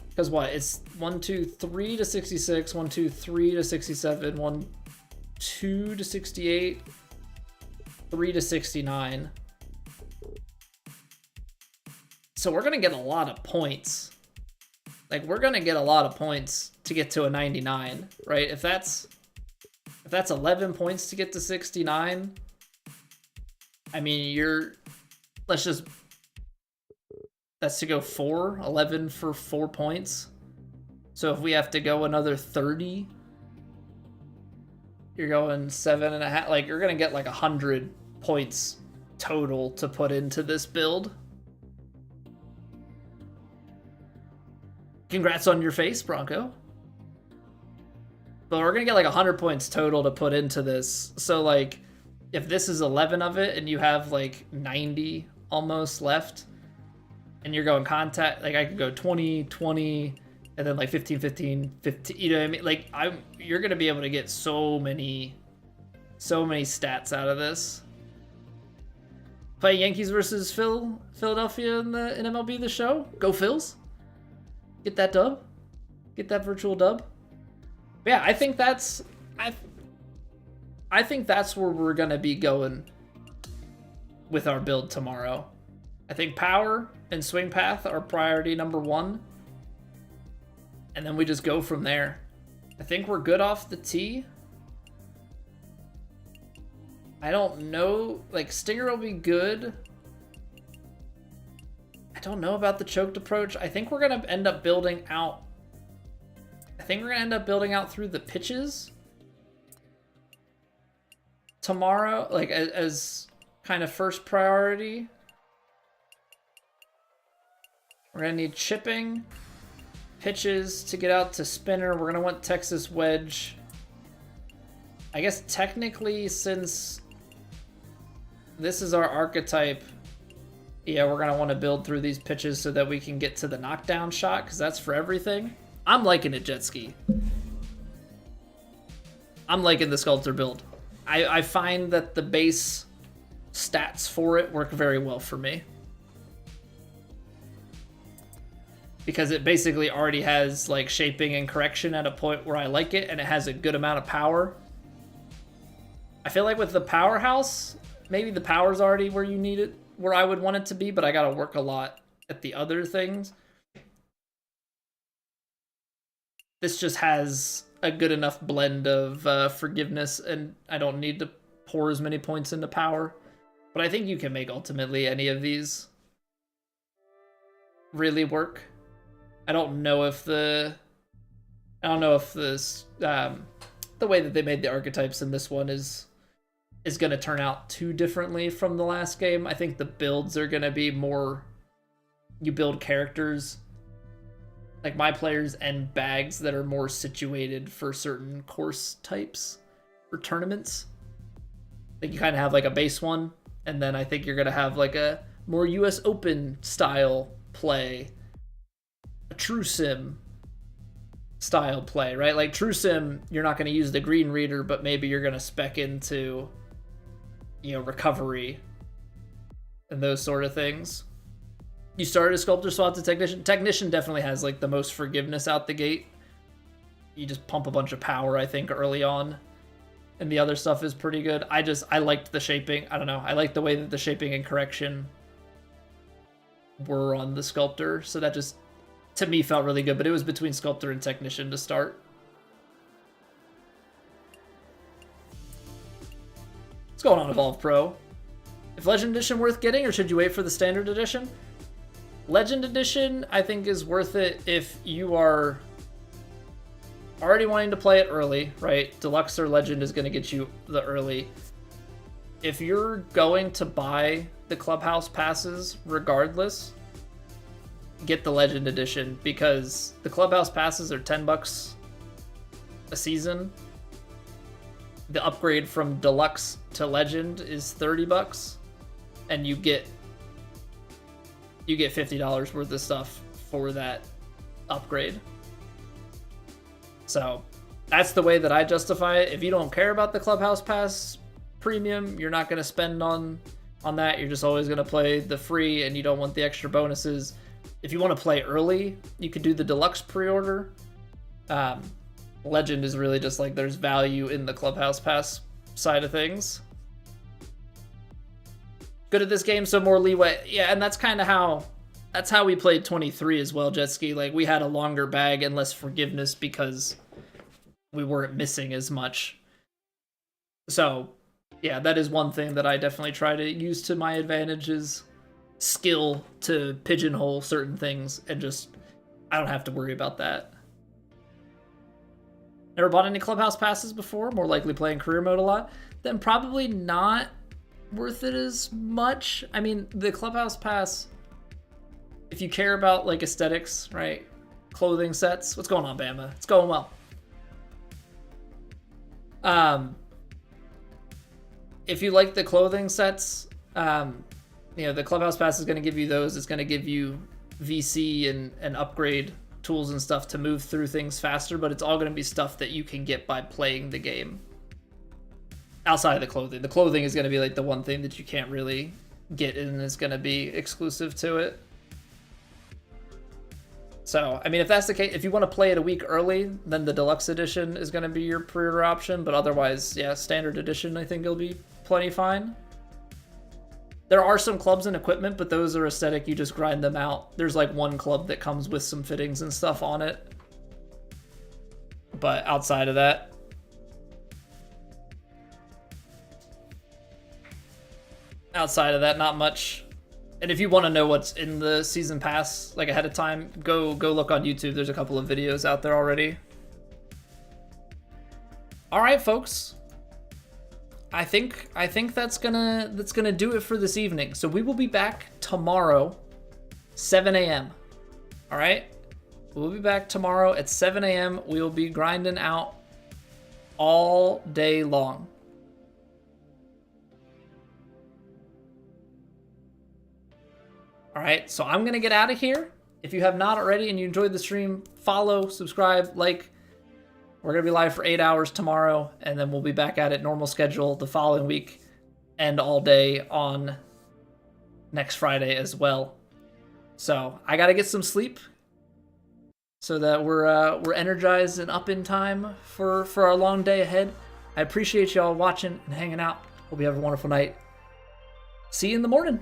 Because what? It's 1, 2, 3 to 66, 1, 2, 3 to 67, 1, 2 to 68, 3 to 69. So we're going to get a lot of points. Like, we're going to get a lot of points to get to a 99, right? If that's 11 points to get to 69, I mean, that's to go 11 for 4 points. So if we have to go another 30, you're going 7.5, like you're going to get like 100 points total to put into this build. Congrats on your face, Bronco. But we're going to get like 100 points total to put into this. So like if this is 11 of it and you have like 90 almost left and you're going contact, like I could go 20, 20, and then like 15, 15, 15, you know what I mean? Like you're going to be able to get so many stats out of this. Play Yankees versus Philadelphia in MLB The Show. Go Phils. Get that dub. Get that virtual dub. But yeah, I think that's where we're gonna be going with our build tomorrow. I think power and swing path are priority number 1. And then we just go from there. I think we're good off the tee. I don't know, like Stinger will be good. I don't know about the choked approach. I think we're gonna end up building out. I think we're gonna end up building out through the pitches tomorrow, like as kind of first priority. We're gonna need chipping, pitches to get out to spinner. We're gonna want Texas wedge. I guess technically, since this is our archetype, yeah, we're gonna want to build through these pitches so that we can get to the knockdown shot, because that's for everything. I'm liking it, Jet Ski. I'm liking the sculptor build. I find that the base stats for it work very well for me, because it basically already has like shaping and correction at a point where I like it, and it has a good amount of power. I feel like with the powerhouse, maybe the power's already where you need it, where I would want it to be, but I gotta work a lot at the other things. This just has a good enough blend of forgiveness, and I don't need to pour as many points into power. But I think you can make ultimately any of these really work. I don't know if the way that they made the archetypes in this one is going to turn out too differently from the last game. I think the builds are going to be more, you build characters, like my players, and bags that are more situated for certain course types or tournaments. I think you kind of have like a base one, and then I think you're going to have like a more US Open style play, a True Sim style play, right? Like True Sim, you're not going to use the green reader, but maybe you're going to spec into, recovery and those sort of things. You started a sculptor swap to technician. Technician definitely has like the most forgiveness out the gate. You just pump a bunch of power, I think, early on, and the other stuff is pretty good. I liked the shaping. I don't know. I like the way that the shaping and correction were on the sculptor, so that just, to me, felt really good. But it was between sculptor and technician to start. What's going on, Evolve Pro? Is Legend Edition worth getting, or should you wait for the Standard Edition? Legend Edition, I think, is worth it if you are already wanting to play it early, right? Deluxe or Legend is going to get you the early. If you're going to buy the Clubhouse passes regardless, get the Legend Edition, because the Clubhouse passes are $10 a season. The upgrade from Deluxe to Legend is $30, and you get $50 worth of stuff for that upgrade. So that's the way that I justify it. If you don't care about the Clubhouse Pass premium, you're not going to spend on that. You're just always going to play the free, and you don't want the extra bonuses. If you want to play early, you could do the Deluxe pre-order. Legend is really just like there's value in the Clubhouse Pass side of things. Good at this game, so more leeway. Yeah, and that's kind of how we played 23 as well, Jetski. Like, we had a longer bag and less forgiveness because we weren't missing as much. So, yeah, that is one thing that I definitely try to use to my advantage, is skill to pigeonhole certain things, and just, I don't have to worry about that. Never bought any Clubhouse passes before, more likely playing career mode a lot, then probably not worth it as much. I mean, the Clubhouse pass, if you care about like aesthetics, right? Clothing sets. What's going on, Bama? It's going well. If you like the clothing sets, the Clubhouse pass is going to give you those. It's going to give you VC and upgrade tools and stuff to move through things faster, but it's all going to be stuff that you can get by playing the game. Outside of the clothing. The clothing is going to be like the one thing that you can't really get and is going to be exclusive to it. So, I mean, if that's the case, if you want to play it a week early, then the Deluxe Edition is going to be your pre-order option, but otherwise, yeah, Standard Edition I think will be plenty fine. There are some clubs and equipment, but those are aesthetic. You just grind them out. There's like one club that comes with some fittings and stuff on it. But outside of that, not much. And if you want to know what's in the season pass, like ahead of time, go look on YouTube. There's a couple of videos out there already. All right, folks. I think that's gonna do it for this evening. So we will be back tomorrow, 7 a.m. All right, we'll be back tomorrow at 7 a.m. We will be grinding out all day long. All right, so I'm gonna get out of here. If you have not already and you enjoyed the stream, follow, subscribe, like. We're going to be live for 8 hours tomorrow, and then we'll be back at it normal schedule the following week and all day on next Friday as well. So I got to get some sleep so that we're energized and up in time for our long day ahead. I appreciate y'all watching and hanging out. Hope you have a wonderful night. See you in the morning.